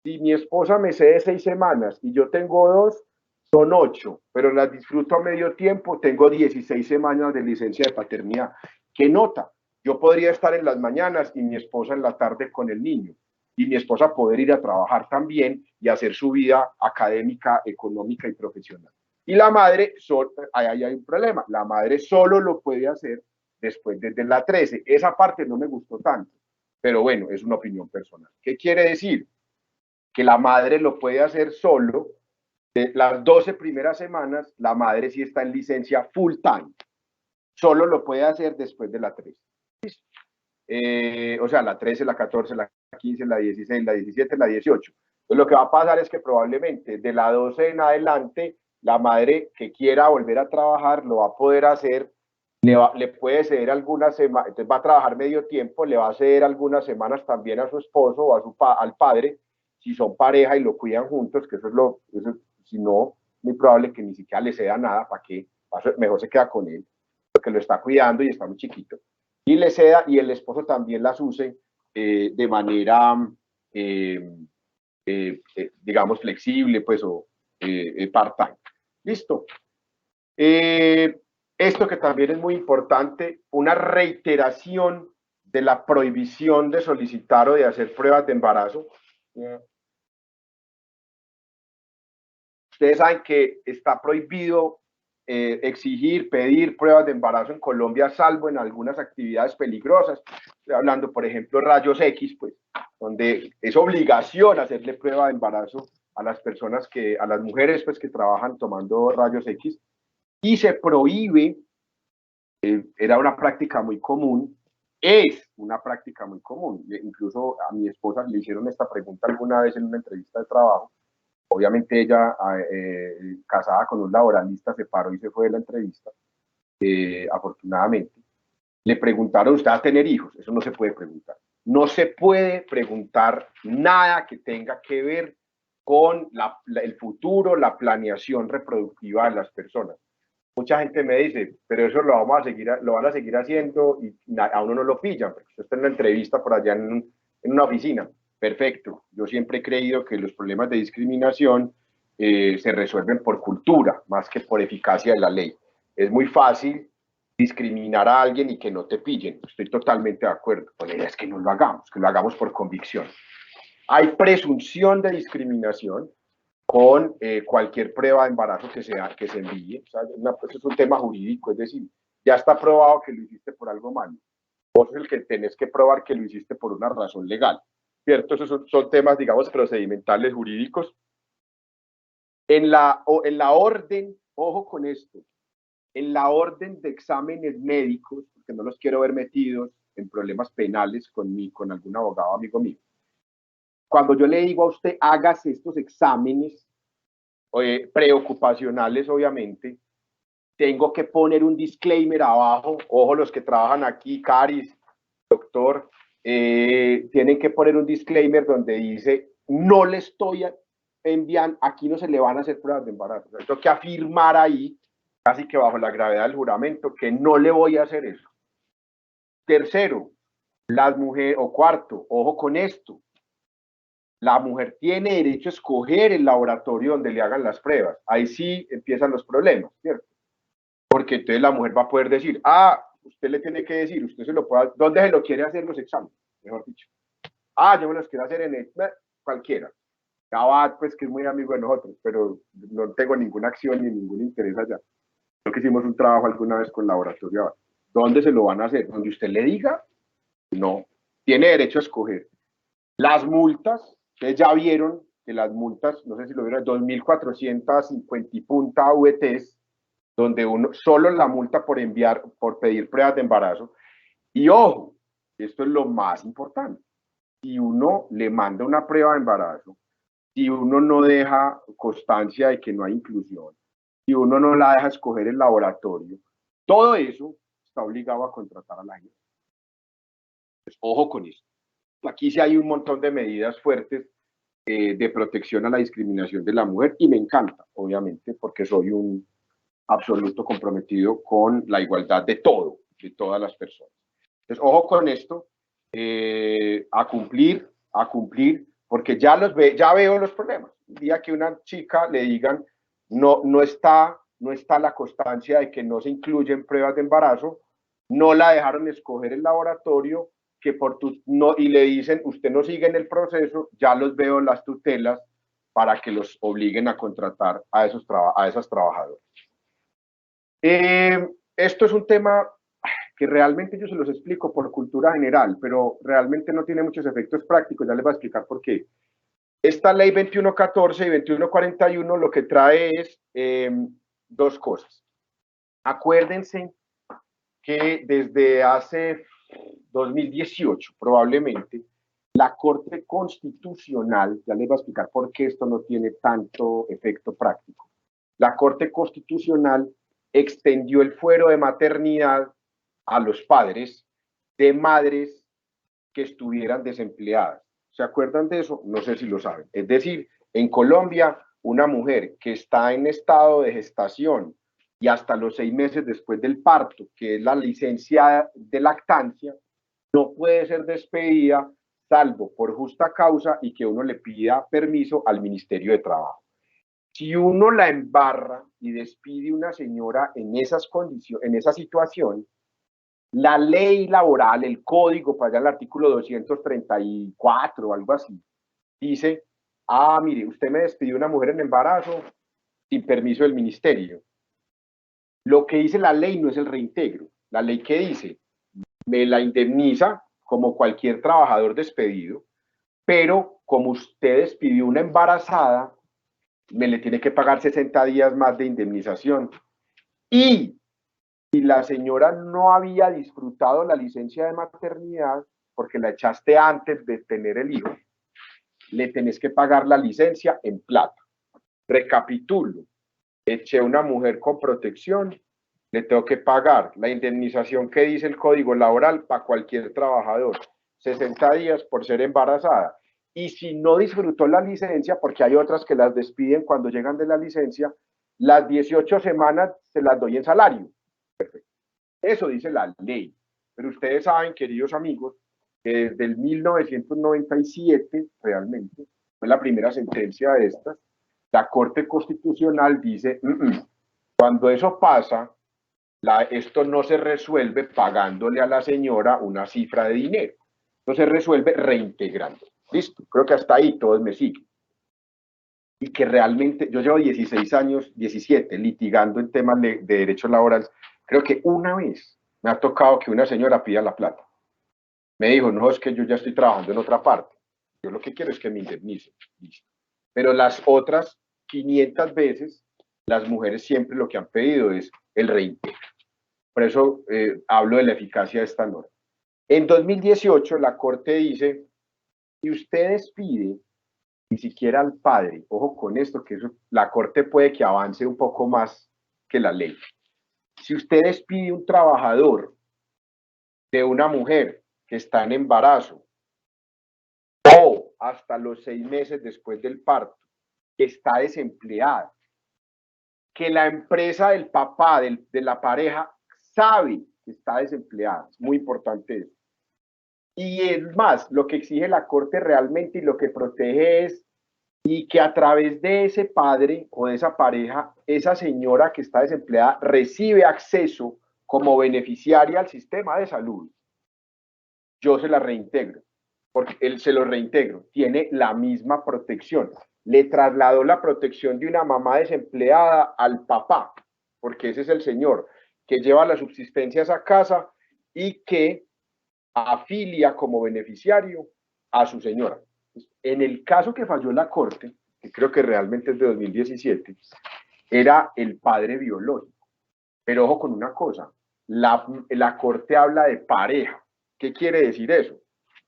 Si mi esposa me cede 6 semanas y yo tengo 2, son 8, pero las disfruto a medio tiempo, tengo 16 semanas de licencia de paternidad. ¿Qué nota? Yo podría estar en las mañanas y mi esposa en la tarde con el niño. Y mi esposa poder ir a trabajar también y hacer su vida académica, económica y profesional. Y la madre, ahí hay un problema, la madre solo lo puede hacer después desde la 13. Esa parte no me gustó tanto, pero bueno, es una opinión personal. ¿Qué quiere decir? Que la madre lo puede hacer solo. De las 12 primeras semanas, la madre sí está en licencia full time. Solo lo puede hacer después de la 13. O sea, la 13, la 14, la 15, la 16, la 17, la 18. Entonces, lo que va a pasar es que probablemente de la 12 en adelante, la madre que quiera volver a trabajar lo va a poder hacer, le puede ceder algunas semanas, entonces va a trabajar medio tiempo, le va a ceder algunas semanas también a su esposo o al padre, si son pareja y lo cuidan juntos, que eso, si no, muy probable que ni siquiera le ceda nada, ¿para qué? Mejor se queda con él, porque lo está cuidando y está muy chiquito. Y le ceda, y el esposo también las use de manera, digamos, flexible, pues, o part-time. Listo. Esto que también es muy importante, una reiteración de la prohibición de solicitar o de hacer pruebas de embarazo. Ustedes saben que está prohibido exigir, pedir pruebas de embarazo en Colombia, salvo en algunas actividades peligrosas. Estoy hablando, por ejemplo, rayos X, pues, donde es obligación hacerle prueba de embarazo a las personas a las mujeres pues que trabajan tomando rayos X, y se prohíbe, era una práctica muy común, es una práctica muy común. Incluso a mi esposa le hicieron esta pregunta alguna vez en una entrevista de trabajo. Obviamente ella, casada con un laboralista, se paró y se fue de la entrevista, afortunadamente. Le preguntaron, ¿usted va a tener hijos? Eso no se puede preguntar. No se puede preguntar nada que tenga que ver con el futuro, la planeación reproductiva de las personas. Mucha gente me dice, pero eso lo van a seguir haciendo y a uno no lo pillan, porque usted está en una entrevista por allá en una oficina. Perfecto. Yo siempre he creído que los problemas de discriminación se resuelven por cultura, más que por eficacia de la ley. Es muy fácil discriminar a alguien y que no te pillen. Estoy totalmente de acuerdo. Pues la idea es que no lo hagamos, que lo hagamos por convicción. Hay presunción de discriminación con cualquier prueba de embarazo que se envíe. O sea, eso es un tema jurídico, es decir, ya está probado que lo hiciste por algo malo. Vos es el que tenés que probar que lo hiciste por una razón legal, ¿cierto? Esos son temas, digamos, procedimentales jurídicos. En la orden, ojo con esto, en la orden de exámenes médicos, porque no los quiero ver metidos en problemas penales con algún abogado amigo mío. Cuando yo le digo a usted, hágase estos exámenes preocupacionales, obviamente, tengo que poner un disclaimer abajo. Ojo, los que trabajan aquí, Caris, doctor, tienen que poner un disclaimer donde dice, no le estoy enviando, aquí no se le van a hacer pruebas de embarazo. Tengo que afirmar ahí, casi que bajo la gravedad del juramento, que no le voy a hacer eso. Tercero, las mujeres, o cuarto, ojo con esto, la mujer tiene derecho a escoger el laboratorio donde le hagan las pruebas. Ahí sí empiezan los problemas, ¿cierto? Porque entonces la mujer va a poder decir, usted le tiene que decir, usted se lo puede, ¿dónde se lo quiere hacer los exámenes? Mejor dicho. Yo me los quiero hacer en cualquiera. Cabat, pues que es muy amigo de nosotros, pero no tengo ninguna acción ni ningún interés allá. Creo que hicimos un trabajo alguna vez con laboratorio. ¿Dónde se lo van a hacer? ¿Donde usted le diga? No. Tiene derecho a escoger. Las multas, ustedes ya vieron que las multas, no sé si lo vieron, 2.450 y punta VTs, donde solo la multa por pedir pruebas de embarazo. Y ojo, esto es lo más importante. Si uno le manda una prueba de embarazo, si uno no deja constancia de que no hay inclusión, si uno no la deja escoger el laboratorio, todo eso está obligado a contratar a la gente. Pues, ojo con esto. Aquí sí hay un montón de medidas fuertes de protección a la discriminación de la mujer y me encanta, obviamente, porque soy un absoluto comprometido con la igualdad de todas las personas. Entonces, ojo con esto, a cumplir, porque ya veo los problemas. El día que una chica le digan, no está la constancia de que no se incluyen pruebas de embarazo, no la dejaron escoger el laboratorio, y le dicen, usted no sigue en el proceso, ya los veo las tutelas para que los obliguen a contratar a esas trabajadoras. Esto es un tema que realmente yo se los explico por cultura general, pero realmente no tiene muchos efectos prácticos, ya les voy a explicar por qué. Esta ley 2114 y 2141 lo que trae es dos cosas. Acuérdense que desde hace 2018 probablemente la Corte Constitucional, ya les voy a explicar por qué esto no tiene tanto efecto práctico, la Corte Constitucional extendió el fuero de maternidad a los padres de madres que estuvieran desempleadas. ¿Se acuerdan de eso? No sé si lo saben. Es decir, en Colombia, una mujer que está en estado de gestación y hasta los 6 meses después del parto, que es la licencia de lactancia, no puede ser despedida salvo por justa causa y que uno le pida permiso al Ministerio de Trabajo. Si uno la embarra y despide a una señora en esas condiciones, en esa situación, la ley laboral, el código, para allá el artículo 234 o algo así, dice, mire, usted me despidió una mujer en embarazo sin permiso del ministerio. Lo que dice la ley no es el reintegro. La ley que dice, me la indemniza como cualquier trabajador despedido, pero como usted despidió una embarazada, me le tiene que pagar 60 días más de indemnización. Y si la señora no había disfrutado la licencia de maternidad, porque la echaste antes de tener el hijo, le tenés que pagar la licencia en plata. Recapitulo, eché una mujer con protección, le tengo que pagar la indemnización que dice el Código Laboral para cualquier trabajador, 60 días por ser embarazada. Y si no disfrutó la licencia, porque hay otras que las despiden cuando llegan de la licencia, las 18 semanas se las doy en salario. Perfecto. Eso dice la ley. Pero ustedes saben, queridos amigos, que desde el 1997, realmente, fue la primera sentencia de estas, la Corte Constitucional dice, cuando eso pasa, esto no se resuelve pagándole a la señora una cifra de dinero, no se resuelve reintegrando. Listo, creo que hasta ahí todos me siguen. Y que realmente, yo llevo 16 años, 17, litigando en temas de derechos laborales, creo que una vez me ha tocado que una señora pida la plata. Me dijo, no, es que yo ya estoy trabajando en otra parte, yo lo que quiero es que me indemnice. Listo. Pero las otras 500 veces, las mujeres siempre lo que han pedido es el reintegro. Por eso hablo de la eficacia de esta norma. En 2018, la Corte dice, si usted despide ni siquiera al padre, ojo con esto, que eso, la Corte puede que avance un poco más que la ley. Si usted despide un trabajador de una mujer que está en embarazo o hasta los 6 meses después del parto, que está desempleada, que la empresa del papá, de la pareja, sabe que está desempleada, es muy importante eso. Y es más, lo que exige la Corte realmente y lo que protege es y que a través de ese padre o de esa pareja, esa señora que está desempleada recibe acceso como beneficiaria al sistema de salud. Yo se la reintegro, porque él se lo reintegro, tiene la misma protección. Le trasladó la protección de una mamá desempleada al papá, porque ese es el señor que lleva la subsistencia a esa casa y que afilia como beneficiario a su señora. En el caso que falló la Corte, que creo que realmente es de 2017, era el padre biológico. Pero ojo con una cosa, la Corte habla de pareja. ¿Qué quiere decir eso?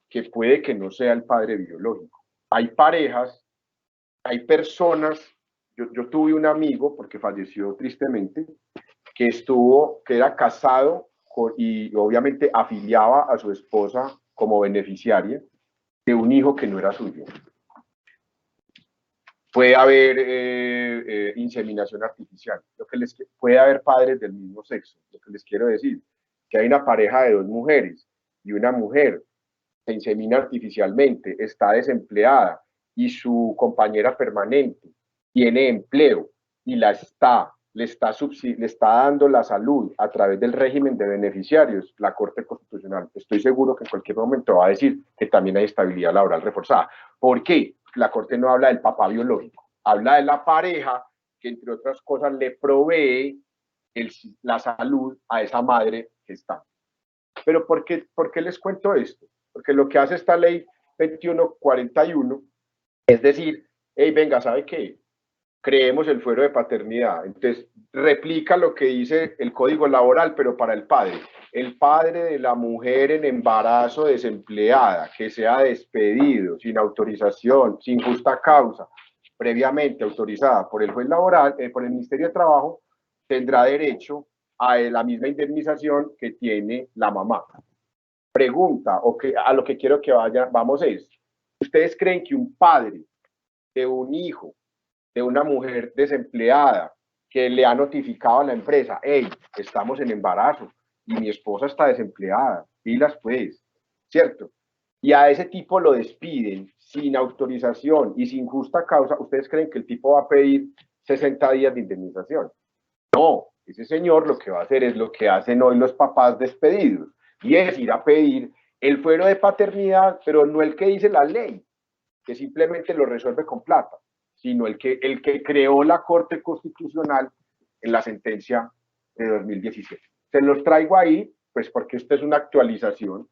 Que puede que no sea el padre biológico. Hay parejas, hay personas, yo tuve un amigo, porque falleció tristemente, que era casado y obviamente afiliaba a su esposa como beneficiaria de un hijo que no era suyo. Puede haber inseminación artificial, puede haber padres del mismo sexo. Lo que les quiero decir, que hay una pareja de 2 mujeres y una mujer se insemina artificialmente, está desempleada y su compañera permanente tiene empleo y le está dando la salud a través del régimen de beneficiarios, la Corte Constitucional, estoy seguro que en cualquier momento va a decir que también hay estabilidad laboral reforzada. ¿Por qué? La Corte no habla del papá biológico, habla de la pareja que, entre otras cosas, le provee la salud a esa madre que está. Pero ¿por qué les cuento esto? Porque lo que hace esta ley 2141 es decir, hey, venga, ¿sabe qué? Creemos el fuero de paternidad. Entonces, replica lo que dice el Código Laboral, pero para el padre. El padre de la mujer en embarazo desempleada, que sea despedido sin autorización, sin justa causa, previamente autorizada por el juez laboral, por el Ministerio de Trabajo, tendrá derecho a la misma indemnización que tiene la mamá. Pregunta, o que a lo que quiero que vamos es, ¿ustedes creen que un padre de un hijo, de una mujer desempleada, que le ha notificado a la empresa, hey, estamos en embarazo y mi esposa está desempleada, pilas pues, ¿cierto? Y a ese tipo lo despiden sin autorización y sin justa causa, ¿ustedes creen que el tipo va a pedir 60 días de indemnización? No, ese señor lo que va a hacer es lo que hacen hoy los papás despedidos, y es ir a pedir el fuero de paternidad, pero no el que dice la ley, que simplemente lo resuelve con plata, sino el que creó la Corte Constitucional en la sentencia de 2017. Se los traigo ahí, pues porque esta es una actualización,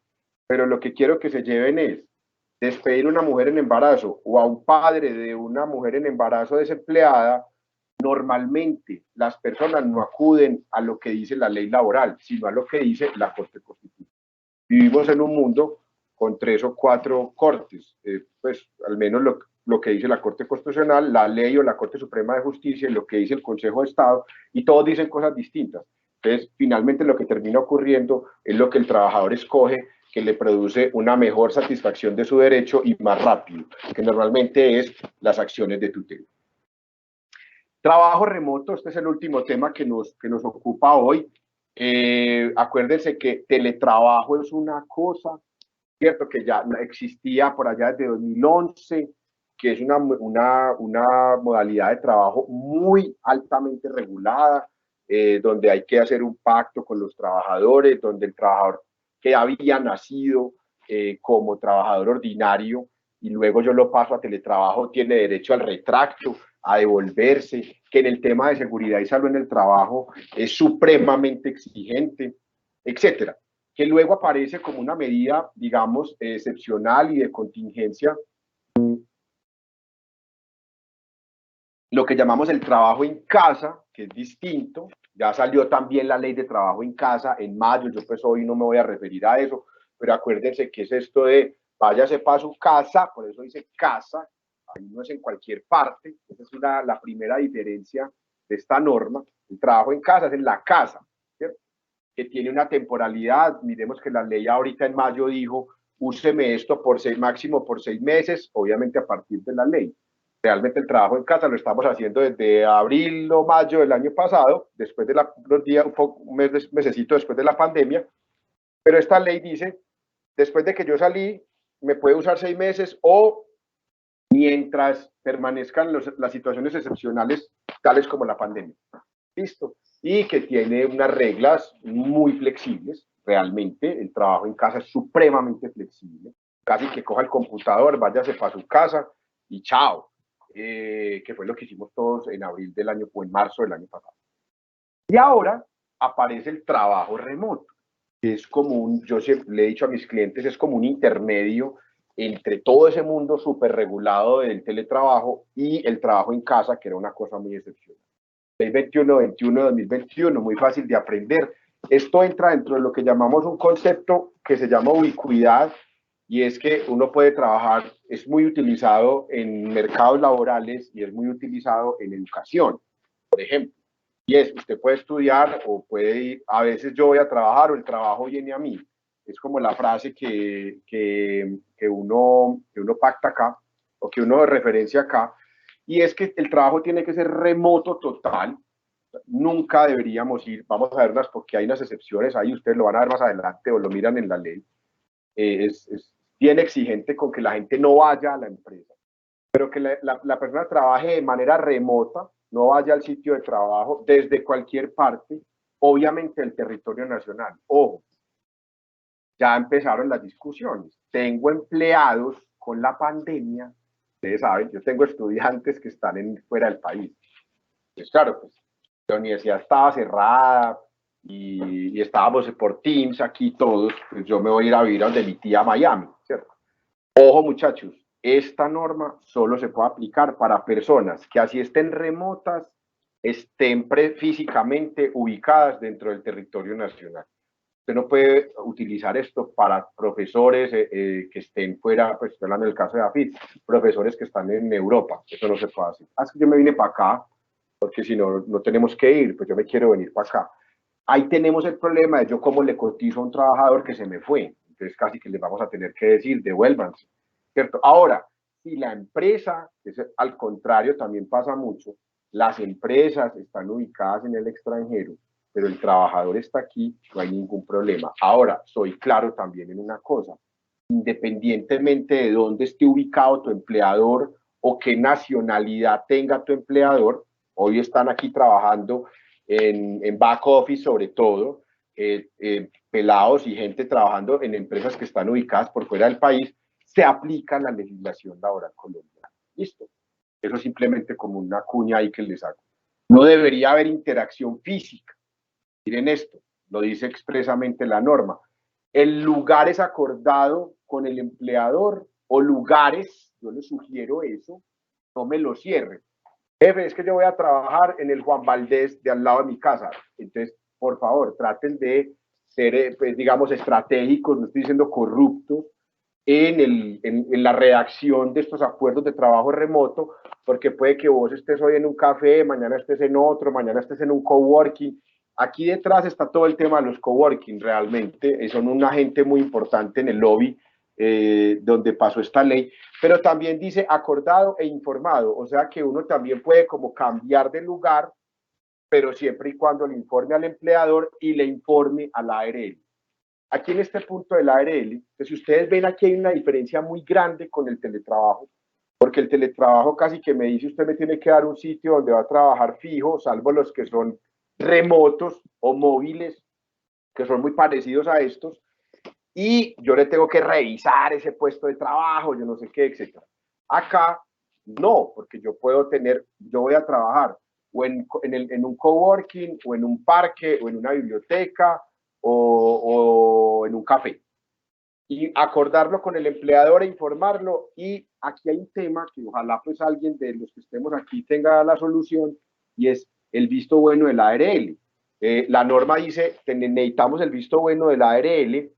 pero lo que quiero que se lleven es, despedir a una mujer en embarazo o a un padre de una mujer en embarazo desempleada, normalmente las personas no acuden a lo que dice la ley laboral, sino a lo que dice la Corte Constitucional. Vivimos en un mundo con 3 o 4 cortes, pues al menos lo que dice la Corte Constitucional, la ley o la Corte Suprema de Justicia y lo que dice el Consejo de Estado, y todos dicen cosas distintas. Entonces, finalmente lo que termina ocurriendo es lo que el trabajador escoge, que le produce una mejor satisfacción de su derecho y más rápido, que normalmente es las acciones de tutela. Trabajo remoto, este es el último tema que nos ocupa hoy. Acuérdense que teletrabajo es una cosa, cierto, que ya existía por allá desde 2011, que es una modalidad de trabajo muy altamente regulada, donde hay que hacer un pacto con los trabajadores, donde el trabajador que había nacido como trabajador ordinario y luego yo lo paso a teletrabajo, tiene derecho al retracto, a devolverse, que en el tema de seguridad y salud en el trabajo es supremamente exigente, etcétera. Que luego aparece como una medida, digamos, excepcional y de contingencia, lo que llamamos el trabajo en casa, que es distinto. Ya salió también la ley de trabajo en casa en mayo, yo pues hoy no me voy a referir a eso, pero acuérdense que es esto de váyase para su casa, por eso dice casa, ahí no es en cualquier parte, esa es la primera diferencia de esta norma. El trabajo en casa es en la casa, ¿cierto? Que tiene una temporalidad. Miremos que la ley ahorita en mayo dijo, úseme esto máximo por 6 meses, obviamente a partir de la ley. Realmente el trabajo en casa lo estamos haciendo desde abril o mayo del año pasado, después de los días, un mesecito después de la pandemia, pero esta ley dice, después de que yo salí, me puede usar 6 meses o mientras permanezcan las situaciones excepcionales, tales como la pandemia. Listo. Y que tiene unas reglas muy flexibles. Realmente el trabajo en casa es supremamente flexible. Casi que coja el computador, váyase para su casa y chao. Que fue lo que hicimos todos en abril del año o en marzo del año pasado. Y ahora aparece el trabajo remoto, que es como yo siempre le he dicho a mis clientes, es como un intermedio entre todo ese mundo súper regulado del teletrabajo y el trabajo en casa, que era una cosa muy excepcional. 2021, muy fácil de aprender. Esto entra dentro de lo que llamamos un concepto que se llama ubicuidad, y es que uno puede trabajar, es muy utilizado en mercados laborales y es muy utilizado en educación, por ejemplo. Y es, usted puede estudiar o puede ir, a veces yo voy a trabajar o el trabajo viene a mí. Es como la frase que uno pacta acá o que uno referencia acá. Y es que el trabajo tiene que ser remoto total. Nunca deberíamos ir, vamos a verlas porque hay unas excepciones, ahí ustedes lo van a ver más adelante o lo miran en la ley. Es bien exigente con que la gente no vaya a la empresa, pero que la persona trabaje de manera remota, no vaya al sitio de trabajo desde cualquier parte, obviamente el territorio nacional. Ojo, ya empezaron las discusiones. Tengo empleados con la pandemia, ustedes saben, yo tengo estudiantes que están fuera del país. Pues claro, pues la universidad estaba cerrada y estábamos por Teams aquí todos, pues yo me voy a ir a vivir a donde mi tía Miami, ¿cierto? Ojo muchachos, esta norma solo se puede aplicar para personas que así estén remotas, estén físicamente ubicadas dentro del territorio nacional. Usted no puede utilizar esto para profesores que estén fuera, pues estoy hablando del caso de AFIT, profesores que están en Europa, eso no se puede hacer. Es que yo me vine para acá, porque si no, no tenemos que ir, pues yo me quiero venir para acá. Ahí tenemos el problema de yo cómo le cotizo a un trabajador que se me fue, entonces casi que les vamos a tener que decir, devuélvanse, ¿cierto? Ahora, si la empresa, al contrario, también pasa mucho, las empresas están ubicadas en el extranjero, pero el trabajador está aquí, no hay ningún problema. Ahora, soy claro también en una cosa, independientemente de dónde esté ubicado tu empleador o qué nacionalidad tenga tu empleador, hoy están aquí trabajando en back office sobre todo, pelados y gente trabajando en empresas que están ubicadas por fuera del país, se aplica la legislación laboral colombiana. Listo. Eso simplemente como una cuña ahí que les hago. No debería haber interacción física. Miren esto, lo dice expresamente la norma. El lugar es acordado con el empleador o lugares, yo les sugiero eso, no me lo cierren. Jefe, es que yo voy a trabajar en el Juan Valdés de al lado de mi casa. Entonces, por favor, traten de ser, pues, digamos, estratégicos, no estoy diciendo corruptos, en la redacción de estos acuerdos de trabajo remoto, porque puede que vos estés hoy en un café, mañana estés en otro, mañana estés en un coworking. Aquí detrás está todo el tema de los coworking, realmente, son un agente muy importante en el lobby donde pasó esta ley, pero también dice acordado e informado, o sea que uno también puede como cambiar de lugar, pero siempre y cuando le informe al empleador y le informe a la ARL. Aquí en este punto del ARL, pues si ustedes ven, aquí hay una diferencia muy grande con el teletrabajo, porque el teletrabajo casi que me dice usted me tiene que dar un sitio donde va a trabajar fijo, salvo los que son remotos o móviles, que son muy parecidos a estos, y yo le tengo que revisar ese puesto de trabajo, yo no sé qué, etc. Acá no, porque yo puedo tener, yo voy a trabajar o en un coworking, o en un parque, o en una biblioteca, o en un café. Y acordarlo con el empleador e informarlo. Y aquí hay un tema que ojalá pues alguien de los que estemos aquí tenga la solución, y es el visto bueno del ARL. La norma dice, necesitamos el visto bueno del ARL,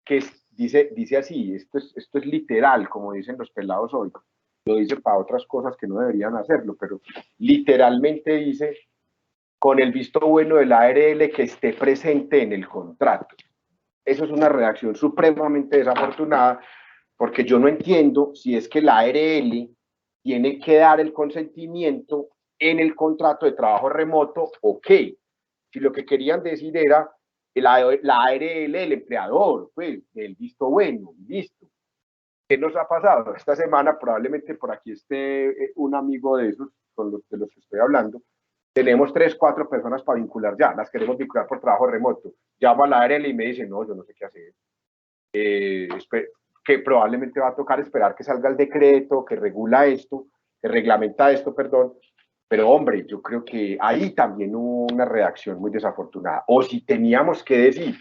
que dice así, esto es literal, como dicen los pelados hoy, lo dice para otras cosas que no deberían hacerlo, pero literalmente dice, con el visto bueno del ARL que esté presente en el contrato. Eso es una redacción supremamente desafortunada, porque yo no entiendo si es que la ARL tiene que dar el consentimiento en el contrato de trabajo remoto o qué. Si lo que querían decir era la ARL, el empleador, pues, del visto bueno, listo. ¿Qué nos ha pasado? Esta semana probablemente por aquí esté un amigo de esos, de los que estoy hablando. Tenemos 3, 4 personas para vincular ya, las queremos vincular por trabajo remoto. Llamo a la ARL y me dicen, no, yo no sé qué hacer. Que probablemente va a tocar esperar que salga el decreto que regula esto, que reglamenta esto, perdón. Pero hombre, yo creo que ahí también hubo una redacción muy desafortunada. O si teníamos que decir,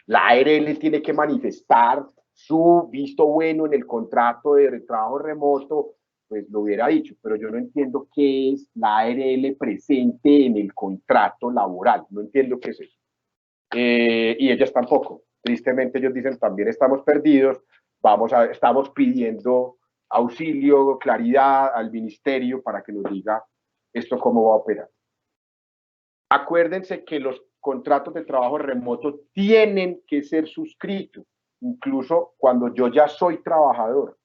la ARL tiene que manifestar su visto bueno en el contrato de trabajo remoto, pues lo hubiera dicho, pero yo no entiendo qué es la ARL presente en el contrato laboral, no entiendo qué es eso. Y ellas tampoco. Tristemente ellos dicen, también estamos perdidos, estamos pidiendo auxilio, claridad al ministerio para que nos diga esto cómo va a operar. Acuérdense que los contratos de trabajo remoto tienen que ser suscritos, incluso cuando yo ya soy trabajador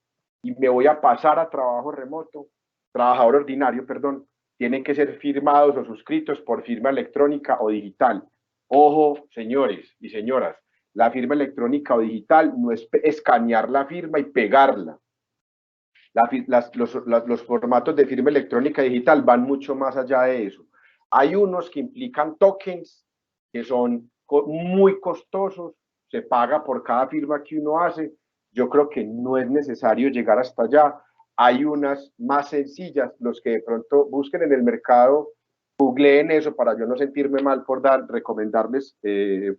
y me voy a pasar a trabajo remoto, trabajador ordinario, perdón, tienen que ser firmados o suscritos por firma electrónica o digital. Ojo, señores y señoras, la firma electrónica o digital no es escanear la firma y pegarla. Los formatos de firma electrónica digital van mucho más allá de eso. Hay unos que implican tokens, que son muy costosos, se paga por cada firma que uno hace. Yo creo que no es necesario llegar hasta allá. Hay unas más sencillas, los que de pronto busquen en el mercado, googleen eso para yo no sentirme mal por recomendarles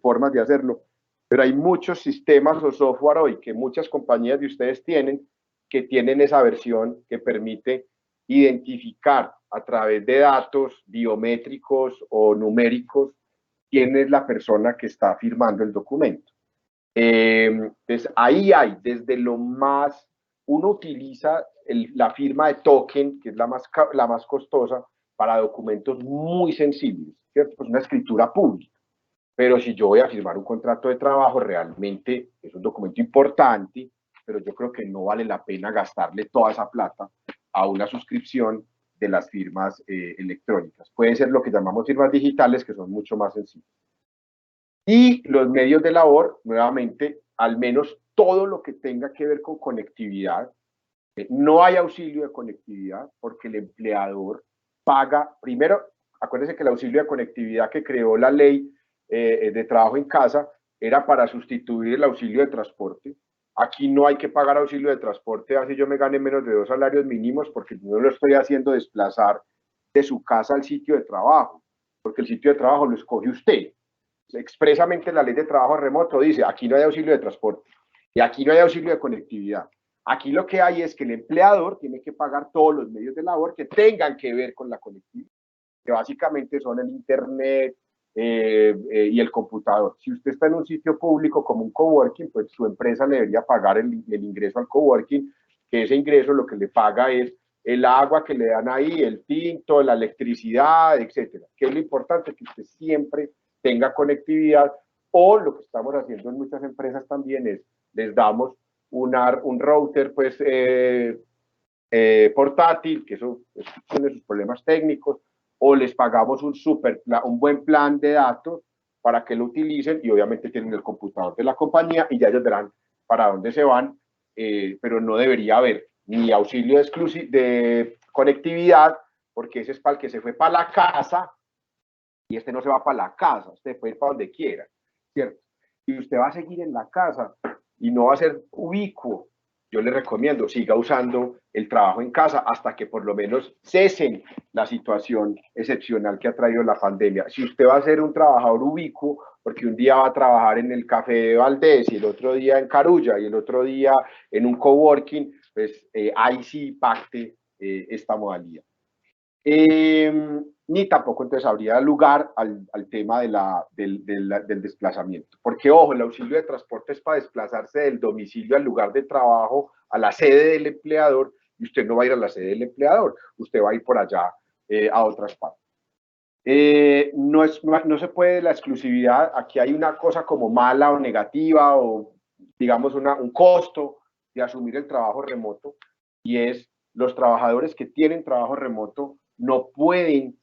formas de hacerlo. Pero hay muchos sistemas o software hoy que muchas compañías de ustedes tienen, que tienen esa versión que permite identificar a través de datos biométricos o numéricos quién es la persona que está firmando el documento. Entonces ahí hay desde lo más, uno utiliza la firma de token, que es la más costosa, para documentos muy sensibles, ¿cierto? Pues una escritura pública. Pero si yo voy a firmar un contrato de trabajo, realmente es un documento importante, pero yo creo que no vale la pena gastarle toda esa plata a una suscripción de las firmas electrónicas. Pueden ser lo que llamamos firmas digitales, que son mucho más sencillas. Y los medios de labor, nuevamente, al menos todo lo que tenga que ver con conectividad, no hay auxilio de conectividad porque el empleador paga, primero, acuérdense que el auxilio de conectividad que creó la ley de trabajo en casa era para sustituir el auxilio de transporte. Aquí no hay que pagar auxilio de transporte, así yo me gane menos de 2 salarios mínimos, porque no lo estoy haciendo desplazar de su casa al sitio de trabajo, porque el sitio de trabajo lo escoge usted. Expresamente la ley de trabajo remoto dice, aquí no hay auxilio de transporte y aquí no hay auxilio de conectividad. Aquí lo que hay es que el empleador tiene que pagar todos los medios de labor que tengan que ver con la conectividad, que básicamente son el internet y el computador. Si usted está en un sitio público como un coworking, pues su empresa le debería pagar el ingreso al coworking, que ese ingreso lo que le paga es el agua que le dan ahí, el tinto, la electricidad, etcétera. Que es lo importante, que usted siempre tenga conectividad, o lo que estamos haciendo en muchas empresas también es, les damos un router pues portátil, que eso tiene sus problemas técnicos, o les pagamos un buen plan de datos para que lo utilicen, y obviamente tienen el computador de la compañía y ya ellos verán para dónde se van, pero no debería haber ni auxilio de conectividad, porque ese es para el que se fue para la casa, y este no se va para la casa, usted puede ir para donde quiera, ¿cierto? Y usted va a seguir en la casa y no va a ser ubicuo, yo le recomiendo, siga usando el trabajo en casa hasta que por lo menos cesen la situación excepcional que ha traído la pandemia. Si usted va a ser un trabajador ubicuo, porque un día va a trabajar en el Café de Valdés y el otro día en Carulla y el otro día en un coworking, pues ahí sí pacte esta modalidad. Ni tampoco entonces habría lugar al tema del desplazamiento. Porque, ojo, el auxilio de transporte es para desplazarse del domicilio al lugar de trabajo, a la sede del empleador, y usted no va a ir a la sede del empleador, usted va a ir por allá a otras partes. No se puede la exclusividad, aquí hay una cosa como mala o negativa, o digamos un costo de asumir el trabajo remoto, y es los trabajadores que tienen trabajo remoto no pueden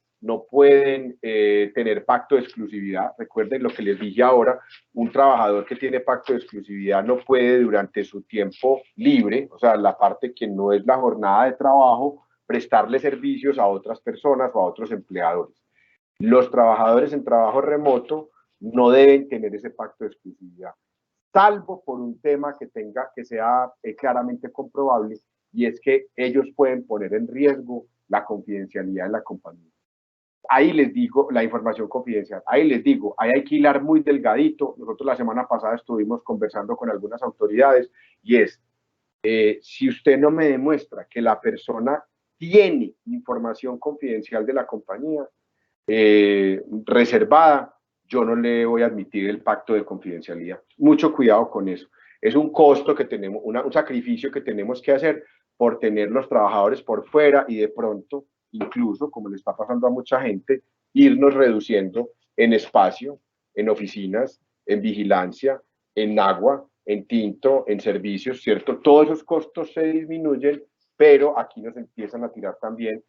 tener pacto de exclusividad. Recuerden lo que les dije ahora, un trabajador que tiene pacto de exclusividad no puede durante su tiempo libre, o sea, la parte que no es la jornada de trabajo, prestarle servicios a otras personas o a otros empleadores. Los trabajadores en trabajo remoto no deben tener ese pacto de exclusividad, salvo por un tema que sea claramente comprobable, y es que ellos pueden poner en riesgo la confidencialidad de la compañía. Ahí les digo, la información confidencial, ahí les digo, ahí hay que hilar muy delgadito. Nosotros la semana pasada estuvimos conversando con algunas autoridades, y es, si usted no me demuestra que la persona tiene información confidencial de la compañía reservada, yo no le voy a admitir el pacto de confidencialidad. Mucho cuidado con eso. Es un costo que tenemos, un sacrificio que tenemos que hacer por tener los trabajadores por fuera, y de pronto, incluso, como le está pasando a mucha gente, irnos reduciendo en espacio, en oficinas, en vigilancia, en agua, en tinto, en servicios, ¿cierto? Todos esos costos se disminuyen, pero aquí nos empiezan a tirar también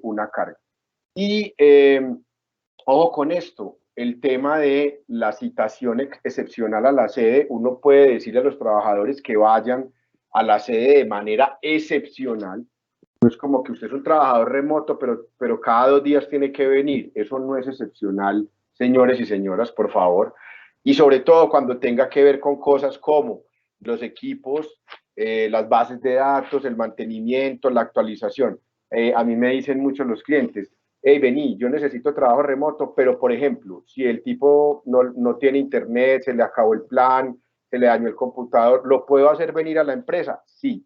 una carga. Y ojo con esto, el tema de la citación excepcional a la sede, uno puede decirle a los trabajadores que vayan a la sede de manera excepcional. No es como que usted es un trabajador remoto, pero cada 2 días tiene que venir. Eso no es excepcional, señores y señoras, por favor. Y sobre todo cuando tenga que ver con cosas como los equipos, las bases de datos, el mantenimiento, la actualización. A mí me dicen muchos los clientes, hey, vení, yo necesito trabajo remoto, pero por ejemplo, si el tipo no tiene internet, se le acabó el plan, se le dañó el computador, ¿lo puedo hacer venir a la empresa? Sí,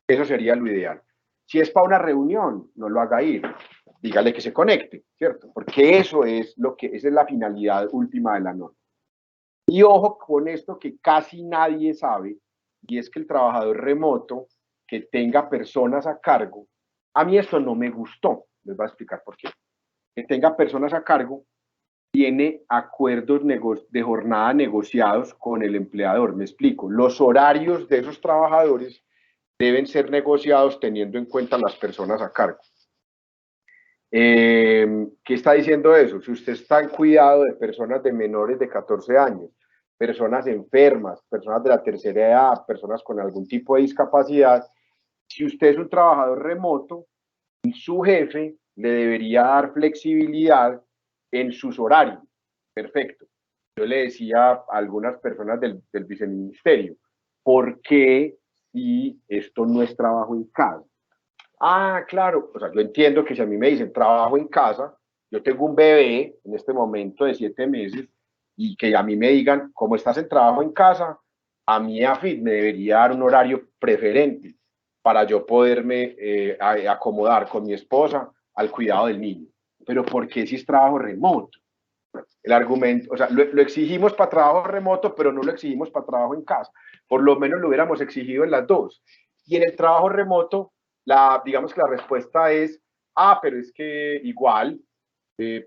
eso sería lo ideal. Si es para una reunión, no lo haga ir, dígale que se conecte, ¿cierto? Porque esa es la finalidad última de la norma. Y ojo con esto que casi nadie sabe, y es que el trabajador remoto que tenga personas a cargo, a mí esto no me gustó, les voy a explicar por qué. Que tenga personas a cargo tiene acuerdos de jornada negociados con el empleador. Me explico, los horarios de esos trabajadores deben ser negociados teniendo en cuenta las personas a cargo. ¿Qué está diciendo eso? Si usted está en cuidado de personas de menores de 14 años, personas enfermas, personas de la tercera edad, personas con algún tipo de discapacidad, si usted es un trabajador remoto, su jefe le debería dar flexibilidad en sus horarios. Perfecto. Yo le decía a algunas personas del viceministerio, ¿por qué si esto no es trabajo en casa? Ah, claro, o sea, yo entiendo que si a mí me dicen trabajo en casa, yo tengo un bebé en este momento de 7 meses, y que a mí me digan, ¿cómo estás en trabajo en casa? a mi AFID me debería dar un horario preferente para yo poderme acomodar con mi esposa al cuidado del niño. Pero ¿por qué si es trabajo remoto? El argumento, o sea, lo exigimos para trabajo remoto, pero no lo exigimos para trabajo en casa. Por lo menos lo hubiéramos exigido en las dos. Y en el trabajo remoto, digamos que la respuesta es, pero es que igual,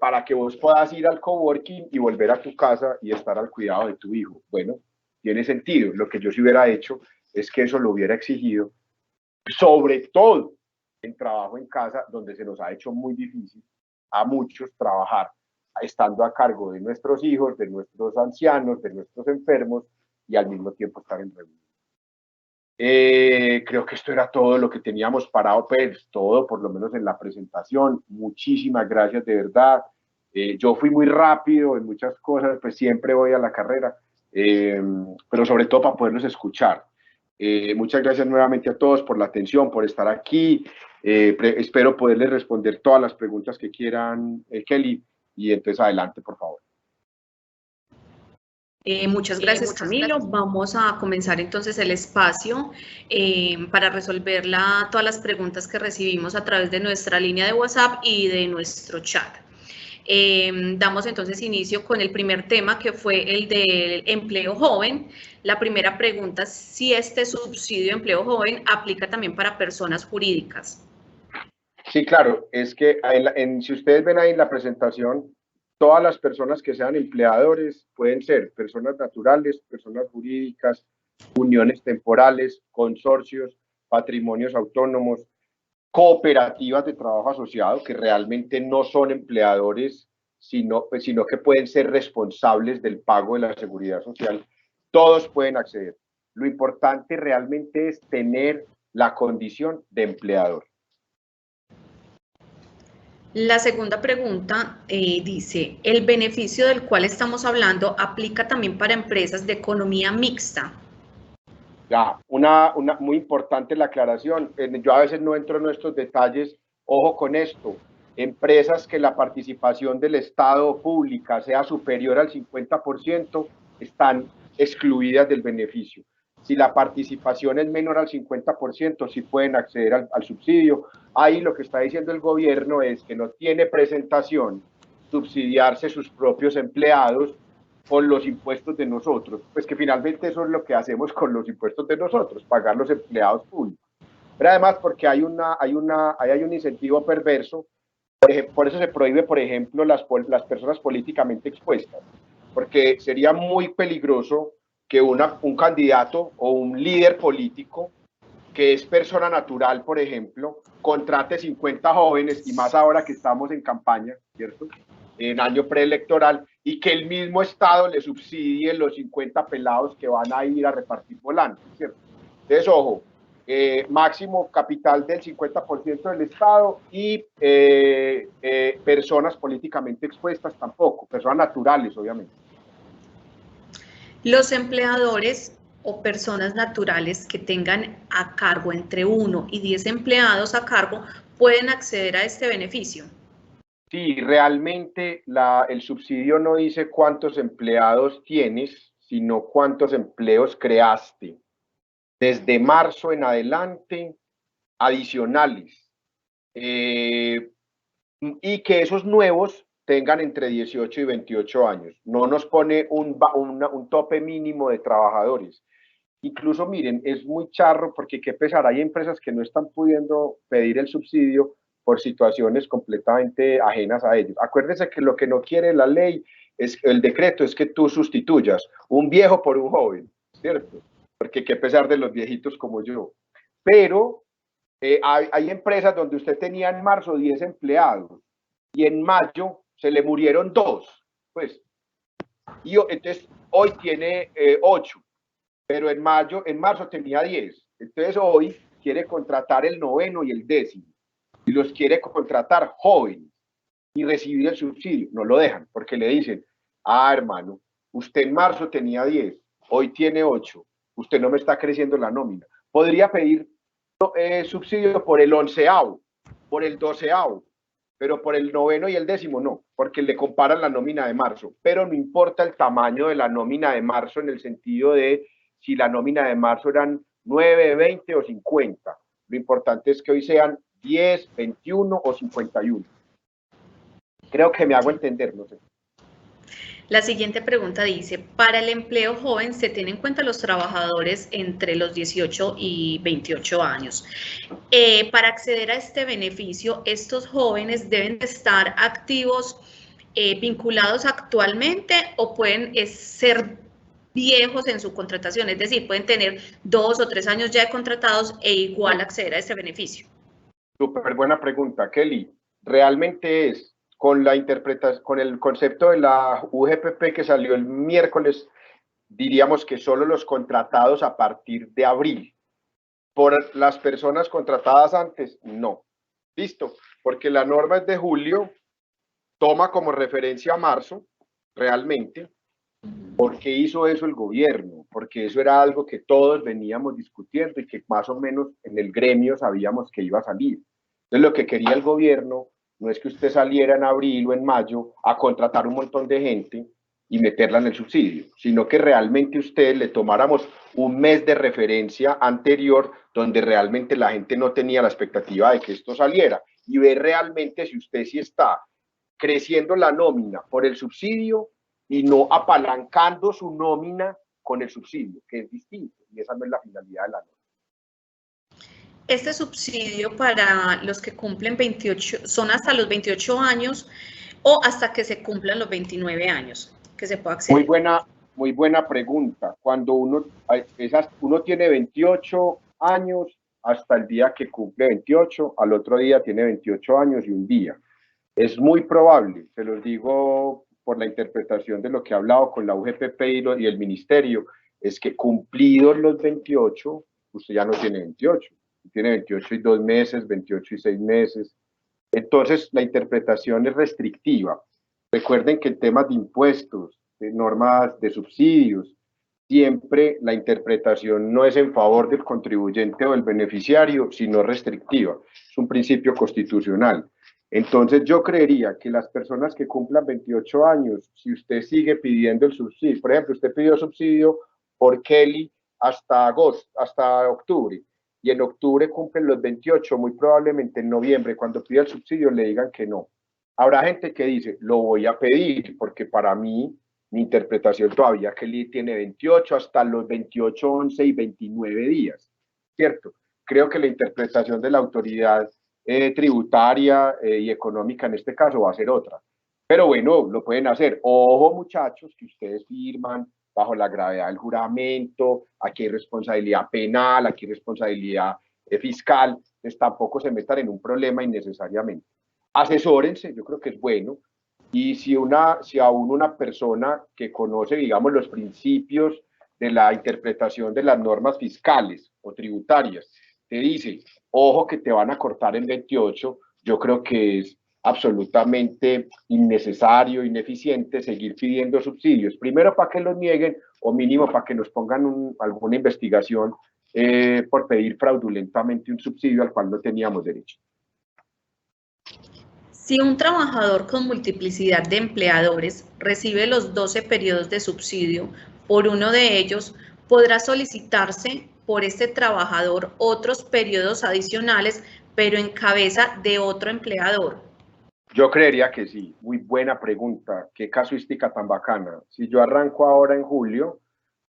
para que vos puedas ir al coworking y volver a tu casa y estar al cuidado de tu hijo. Bueno, tiene sentido. Lo que yo sí hubiera hecho es que eso lo hubiera exigido, sobre todo en trabajo en casa, donde se nos ha hecho muy difícil a muchos trabajar estando a cargo de nuestros hijos, de nuestros ancianos, de nuestros enfermos y al mismo tiempo estar en reunión. Creo que esto era todo lo que teníamos parado, pues todo, por lo menos en la presentación. Muchísimas gracias, de verdad. Yo fui muy rápido en muchas cosas, pues siempre voy a la carrera, pero sobre todo para poderlos escuchar. Muchas gracias nuevamente a todos por la atención, por estar aquí. Espero poderles responder todas las preguntas que quieran, Kelly, y entonces adelante, por favor. Muchas gracias, Camilo. Vamos a comenzar entonces el espacio para resolver todas las preguntas que recibimos a través de nuestra línea de WhatsApp y de nuestro chat. Damos entonces inicio con el primer tema, que fue el del empleo joven. La primera pregunta es si este subsidio de empleo joven aplica también para personas jurídicas. Sí, claro, es que si ustedes ven ahí en la presentación, todas las personas que sean empleadores pueden ser personas naturales, personas jurídicas, uniones temporales, consorcios, patrimonios autónomos, cooperativas de trabajo asociado, que realmente no son empleadores, sino que pueden ser responsables del pago de la seguridad social. Todos pueden acceder. Lo importante realmente es tener la condición de empleador. La segunda pregunta dice, ¿el beneficio del cual estamos hablando aplica también para empresas de economía mixta? Ya, muy importante la aclaración. Yo a veces no entro en estos detalles. Ojo con esto. Empresas que la participación del Estado pública sea superior al 50% están excluidas del beneficio. Si la participación es menor al 50%, sí pueden acceder al subsidio. Ahí lo que está diciendo el gobierno es que no tiene presentación subsidiarse sus propios empleados con los impuestos de nosotros, pues que finalmente eso es lo que hacemos con los impuestos de nosotros, pagar los empleados públicos. Pero además porque hay un incentivo perverso, por eso se prohíbe, por ejemplo, las personas políticamente expuestas, porque sería muy peligroso que un candidato o un líder político que es persona natural, por ejemplo, contrate 50 jóvenes, y más ahora que estamos en campaña, ¿cierto?, en año preelectoral, y que el mismo Estado le subsidie los 50 pelados que van a ir a repartir volantes, ¿cierto? Entonces, ojo, máximo capital del 50% del Estado y personas políticamente expuestas tampoco, personas naturales, obviamente. Los empleadores o personas naturales que tengan a cargo entre 1 y 10 empleados a cargo pueden acceder a este beneficio. Sí, realmente el subsidio no dice cuántos empleados tienes, sino cuántos empleos creaste desde marzo en adelante, adicionales, y que esos nuevos tengan entre 18 y 28 años. No nos pone un tope mínimo de trabajadores. Incluso, miren, es muy charro porque qué pesar, hay empresas que no están pudiendo pedir el subsidio por situaciones completamente ajenas a ellos. Acuérdense que lo que no quiere la ley, el decreto, es que tú sustituyas un viejo por un joven, ¿cierto? Porque qué pesar de los viejitos como yo. Pero hay empresas donde usted tenía en marzo 10 empleados y en mayo se le murieron 2, pues, y entonces hoy tiene 8. Pero en marzo tenía 10. Entonces hoy quiere contratar el 9º y el 10º. Y los quiere contratar jóvenes y recibir el subsidio. No lo dejan porque le dicen, hermano, usted en marzo tenía 10, hoy tiene 8. Usted no me está creciendo la nómina. Podría pedir subsidio por el 11º, por el 12º, pero por el 9º y el 10º no, porque le comparan la nómina de marzo. Pero no importa el tamaño de la nómina de marzo en el sentido de si la nómina de marzo eran 9, 20 o 50. Lo importante es que hoy sean 10, 21 o 51. Creo que me hago entender, no sé. La siguiente pregunta dice, para el empleo joven se tienen en cuenta los trabajadores entre los 18 y 28 años. Para acceder a este beneficio, estos jóvenes deben estar activos, vinculados actualmente, o pueden ser viejos en su contratación, es decir, pueden tener 2 o 3 años ya de contratados e igual acceder a este beneficio. Súper buena pregunta, Kelly. Realmente es con la interpretación, con el concepto de la UGPP que salió el miércoles, diríamos que solo los contratados a partir de abril. Por las personas contratadas antes, no. Listo, porque la norma es de julio, toma como referencia a marzo, realmente. ¿Por qué hizo eso el gobierno? Porque eso era algo que todos veníamos discutiendo y que más o menos en el gremio sabíamos que iba a salir. Entonces, lo que quería el gobierno no es que usted saliera en abril o en mayo a contratar un montón de gente y meterla en el subsidio, sino que realmente usted le tomáramos un mes de referencia anterior donde realmente la gente no tenía la expectativa de que esto saliera y ver realmente si usted sí está creciendo la nómina por el subsidio y no apalancando su nómina con el subsidio, que es distinto, y esa no es la finalidad de la norma. Este subsidio para los que cumplen 28, son hasta los 28 años o hasta que se cumplan los 29 años, que se pueda acceder. Muy buena pregunta. Cuando uno tiene 28 años hasta el día que cumple 28, al otro día tiene 28 años y un día. Es muy probable, se los digo por la interpretación de lo que he hablado con la UGPP y el ministerio, es que cumplidos los 28, usted ya no tiene 28, tiene 28 y 2 meses, 28 y 6 meses. Entonces, la interpretación es restrictiva. Recuerden que en temas de impuestos, de normas de subsidios, siempre la interpretación no es en favor del contribuyente o del beneficiario, sino restrictiva. Es un principio constitucional. Entonces yo creería que las personas que cumplan 28 años, si usted sigue pidiendo el subsidio, por ejemplo, usted pidió subsidio por Kelly hasta agosto, hasta octubre, y en octubre cumplen los 28, muy probablemente en noviembre, cuando pida el subsidio, le digan que no. Habrá gente que dice, lo voy a pedir, porque para mí, mi interpretación todavía, Kelly tiene 28 hasta los 28, 11 y 29 días, ¿cierto? Creo que la interpretación de la autoridad tributaria y económica en este caso va a ser otra. Pero bueno, lo pueden hacer. Ojo, muchachos, que ustedes firman bajo la gravedad del juramento, aquí hay responsabilidad penal, aquí hay responsabilidad fiscal, pues tampoco se metan en un problema innecesariamente. Asesórense, yo creo que es bueno. Y si aún una persona que conoce, digamos, los principios de la interpretación de las normas fiscales o tributarias, te dice, ojo que te van a cortar en 28, yo creo que es absolutamente innecesario, ineficiente seguir pidiendo subsidios. Primero para que los nieguen o mínimo para que nos pongan alguna investigación por pedir fraudulentamente un subsidio al cual no teníamos derecho. Si un trabajador con multiplicidad de empleadores recibe los 12 periodos de subsidio por uno de ellos, podrá solicitarse por este trabajador otros periodos adicionales, pero en cabeza de otro empleador. Yo creería que sí. Muy buena pregunta. Qué casuística tan bacana. Si yo arranco ahora en julio,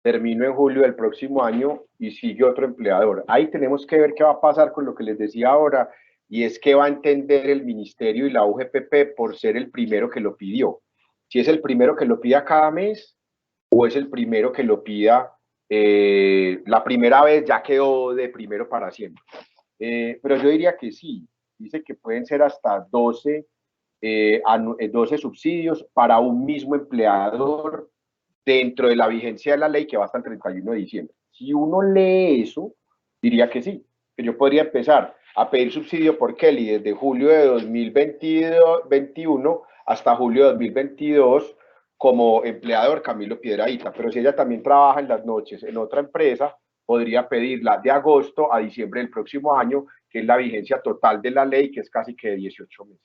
termino en julio del próximo año y sigue otro empleador. Ahí tenemos que ver qué va a pasar con lo que les decía ahora, y es que va a entender el ministerio y la UGPP por ser el primero que lo pidió. Si es el primero que lo pida cada mes o es el primero que lo pida la primera vez, ya quedó de primero para siempre. Pero yo diría que sí. Dice que pueden ser hasta 12 subsidios para un mismo empleador dentro de la vigencia de la ley que va hasta el 31 de diciembre. Si uno lee eso, diría que sí, que yo podría empezar a pedir subsidio por Kelly desde julio de 2021 hasta julio de 2022 como empleador Camilo Piedrahita, pero si ella también trabaja en las noches en otra empresa, podría pedirla de agosto a diciembre del próximo año, que es la vigencia total de la ley, que es casi que de 18 meses.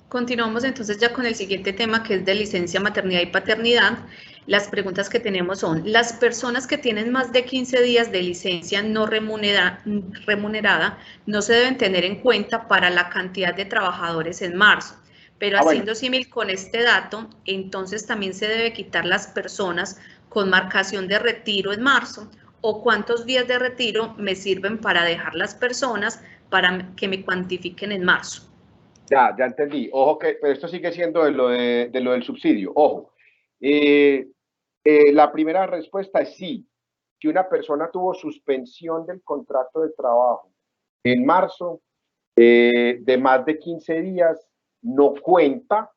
Continuamos entonces ya con el siguiente tema, que es de licencia maternidad y paternidad. Las preguntas que tenemos son, las personas que tienen más de 15 días de licencia no remunerada no se deben tener en cuenta para la cantidad de trabajadores en marzo, pero Bueno, haciendo símil con este dato, entonces también se debe quitar las personas con marcación de retiro en marzo, o cuántos días de retiro me sirven para dejar las personas para que me cuantifiquen en marzo. ya entendí. Ojo que, pero esto sigue siendo de lo del subsidio. Ojo. La primera respuesta es sí. Si una persona tuvo suspensión del contrato de trabajo en marzo, de más de 15 días, no cuenta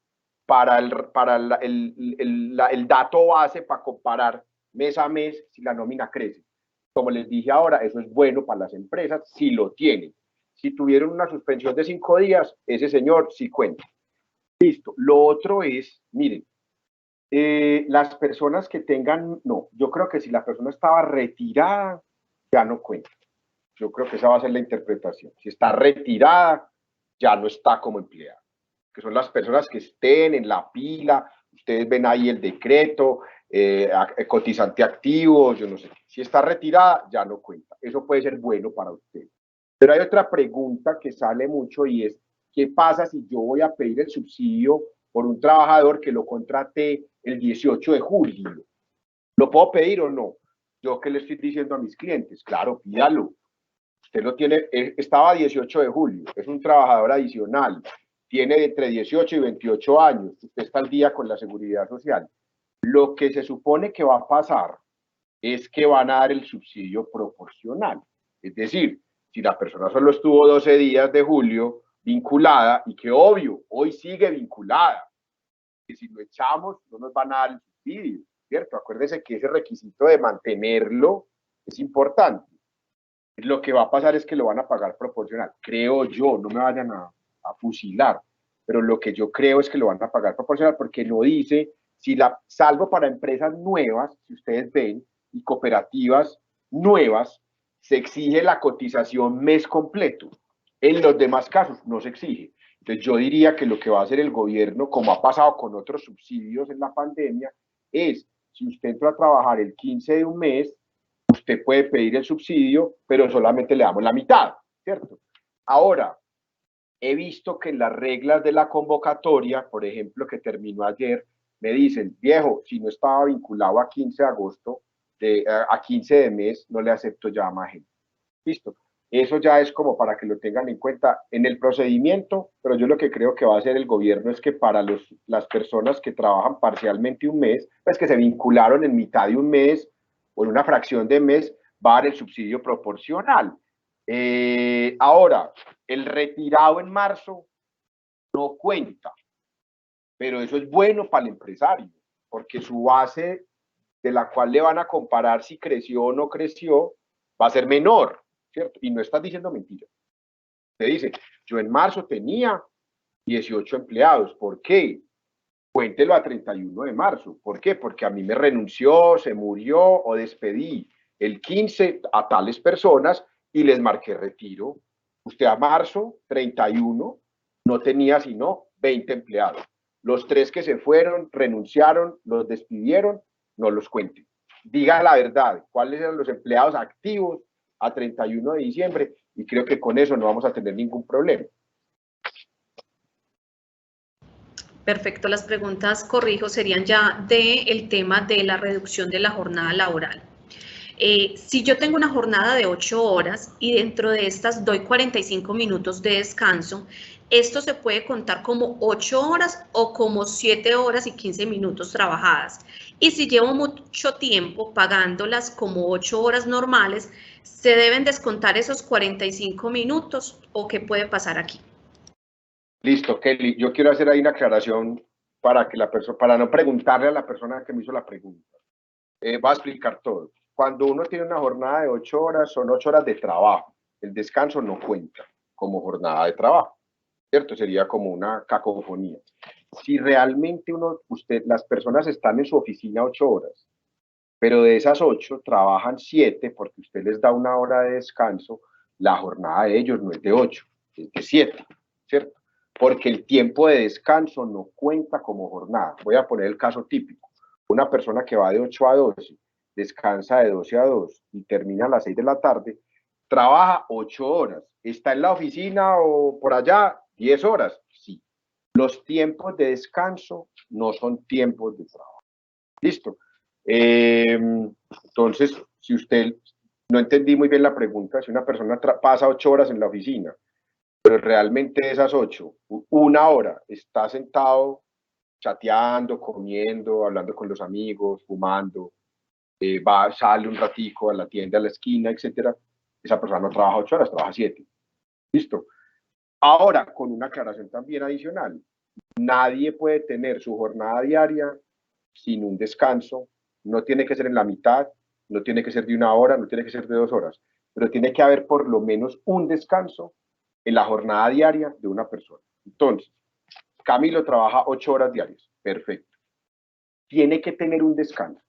para el dato base para comparar mes a mes si la nómina crece. Como les dije ahora, eso es bueno para las empresas si lo tienen. Si tuvieron una suspensión de 5 días, ese señor sí cuenta. Listo. Lo otro es, miren, las personas que tengan, no, yo creo que si la persona estaba retirada, ya no cuenta. Yo creo que esa va a ser la interpretación. Si está retirada, ya no está como empleada. Que son las personas que estén en la pila, ustedes ven ahí el decreto, cotizante activo, yo no sé. Si está retirada, ya no cuenta. Eso puede ser bueno para usted. Pero hay otra pregunta que sale mucho y es, ¿qué pasa si yo voy a pedir el subsidio por un trabajador que lo contraté el 18 de julio? ¿Lo puedo pedir o no? Yo qué le estoy diciendo a mis clientes, claro, pídalo. Usted lo tiene, estaba 18 de julio, es un trabajador adicional, tiene entre 18 y 28 años, usted está al día con la seguridad social. Lo que se supone que va a pasar es que van a dar el subsidio proporcional. Es decir, si la persona solo estuvo 12 días de julio vinculada, y que obvio, hoy sigue vinculada, que si lo echamos no nos van a dar el subsidio, ¿cierto? Acuérdese que ese requisito de mantenerlo es importante. Lo que va a pasar es que lo van a pagar proporcional, creo yo, no me vayan a fusilar, pero lo que yo creo es que lo van a pagar proporcional porque no dice, si la salvo para empresas nuevas, si ustedes ven, y cooperativas nuevas, se exige la cotización mes completo. En los demás casos no se exige. Entonces yo diría que lo que va a hacer el gobierno, como ha pasado con otros subsidios en la pandemia, es, si usted entró a trabajar el 15 de un mes, usted puede pedir el subsidio, pero solamente le damos la mitad, ¿cierto? Ahora, he visto que en las reglas de la convocatoria, por ejemplo, que terminó ayer, me dicen, viejo, si no estaba vinculado a 15 de agosto, a 15 de mes, no le acepto ya más gente. Listo. Eso ya es como para que lo tengan en cuenta en el procedimiento, pero yo lo que creo que va a hacer el gobierno es que para las personas que trabajan parcialmente un mes, pues que se vincularon en mitad de un mes o en una fracción de mes, va a dar el subsidio proporcional. Ahora, el retirado en marzo no cuenta, pero eso es bueno para el empresario, porque su base de la cual le van a comparar si creció o no creció va a ser menor, ¿cierto? Y no estás diciendo mentira. Te dice, yo en marzo tenía 18 empleados, ¿por qué? Cuéntelo a 31 de marzo. ¿Por qué? Porque a mí me renunció, se murió o despedí el 15 a tales personas y les marqué retiro. Usted a marzo 31 no tenía sino 20 empleados. Los 3 que se fueron, renunciaron, los despidieron, no los cuente. Diga la verdad, cuáles eran los empleados activos a 31 de diciembre y creo que con eso no vamos a tener ningún problema. Perfecto, las preguntas, corrijo, serían ya del tema de la reducción de la jornada laboral. Si yo tengo una jornada de 8 horas y dentro de estas doy 45 minutos de descanso, ¿esto se puede contar como 8 horas o como 7 horas y 15 minutos trabajadas? Y si llevo mucho tiempo pagándolas como 8 horas normales, ¿se deben descontar esos 45 minutos o qué puede pasar aquí? Listo, Kelly. Yo quiero hacer ahí una aclaración para que para no preguntarle a la persona que me hizo la pregunta. Va a explicar todo. Cuando uno tiene una jornada de 8 horas, son 8 horas de trabajo. El descanso no cuenta como jornada de trabajo, ¿cierto? Sería como una cacofonía. Si realmente las personas están en su oficina 8 horas, pero de esas 8 trabajan 7 porque usted les da una hora de descanso, la jornada de ellos no es de 8, es de 7, ¿cierto? Porque el tiempo de descanso no cuenta como jornada. Voy a poner el caso típico. Una persona que va de 8 a 12, descansa de 12 a 2 y termina a las 6 de la tarde, trabaja 8 horas. ¿Está en la oficina o por allá 10 horas? Sí. Los tiempos de descanso no son tiempos de trabajo. Listo. Entonces, si usted, no entendí muy bien la pregunta, si una persona pasa 8 horas en la oficina, pero realmente de esas 8, 1 hora está sentado chateando, comiendo, hablando con los amigos, fumando, sale un ratico a la tienda, a la esquina, etcétera, esa persona no trabaja 8 horas, trabaja 7. Listo. Ahora, con una aclaración también adicional, nadie puede tener su jornada diaria sin un descanso, no tiene que ser en la mitad, no tiene que ser de 1 hora, no tiene que ser de 2 horas, pero tiene que haber por lo menos un descanso en la jornada diaria de una persona. Entonces, Camilo trabaja 8 horas diarias, perfecto. Tiene que tener un descanso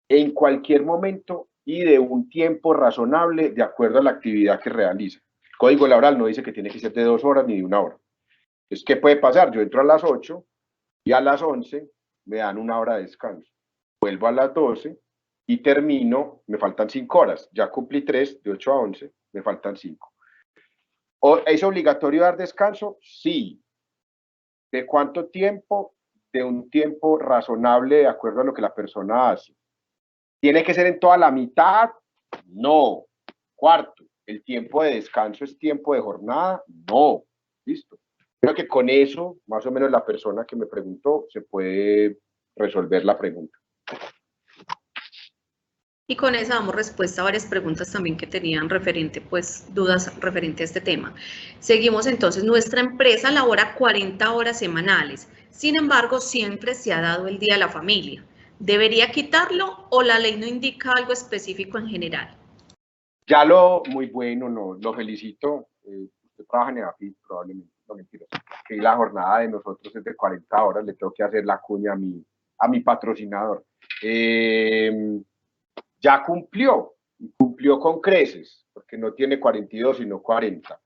en cualquier momento y de un tiempo razonable de acuerdo a la actividad que realiza. El código laboral no dice que tiene que ser de 2 horas ni de 1 hora. Entonces, ¿qué puede pasar? Yo entro a las 8 y a las 11 me dan 1 hora de descanso. Vuelvo a las 12 y termino, me faltan 5 horas. Ya cumplí 3, de 8 a 11, me faltan 5. ¿Es obligatorio dar descanso? Sí. ¿De cuánto tiempo? De un tiempo razonable de acuerdo a lo que la persona hace. ¿Tiene que ser en toda la mitad? No. Cuarto, ¿el tiempo de descanso es tiempo de jornada? No. Listo. Creo que con eso, más o menos, la persona que me preguntó se puede resolver la pregunta. Y con eso damos respuesta a varias preguntas también que tenían referente, pues, dudas referente a este tema. Seguimos entonces, nuestra empresa labora 40 horas semanales, sin embargo, siempre se ha dado el día a la familia. ¿Debería quitarlo o la ley no indica algo específico en general? Ya muy bueno, no, lo felicito. Usted trabaja en EAFIT, probablemente, no mentiras. Que la jornada de nosotros es de 40 horas, le tengo que hacer la cuña a mi patrocinador. Ya cumplió con creces, porque no tiene 42, sino 40.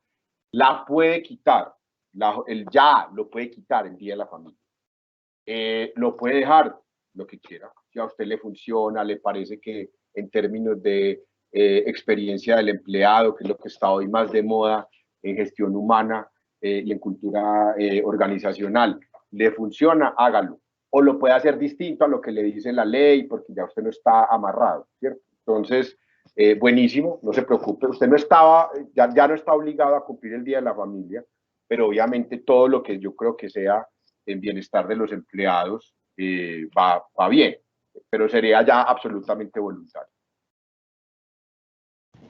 La puede quitar, ya lo puede quitar el Día de la Familia. Lo puede dejar lo que quiera. Si a usted le funciona, le parece que en términos de experiencia del empleado, que es lo que está hoy más de moda en gestión humana y en cultura organizacional, le funciona, hágalo. O lo puede hacer distinto a lo que le dice la ley, porque ya usted no está amarrado, ¿cierto? Entonces, buenísimo, no se preocupe, usted no estaba, ya no está obligado a cumplir el Día de la Familia, pero obviamente todo lo que yo creo que sea en bienestar de los empleados va bien, pero sería ya absolutamente voluntario.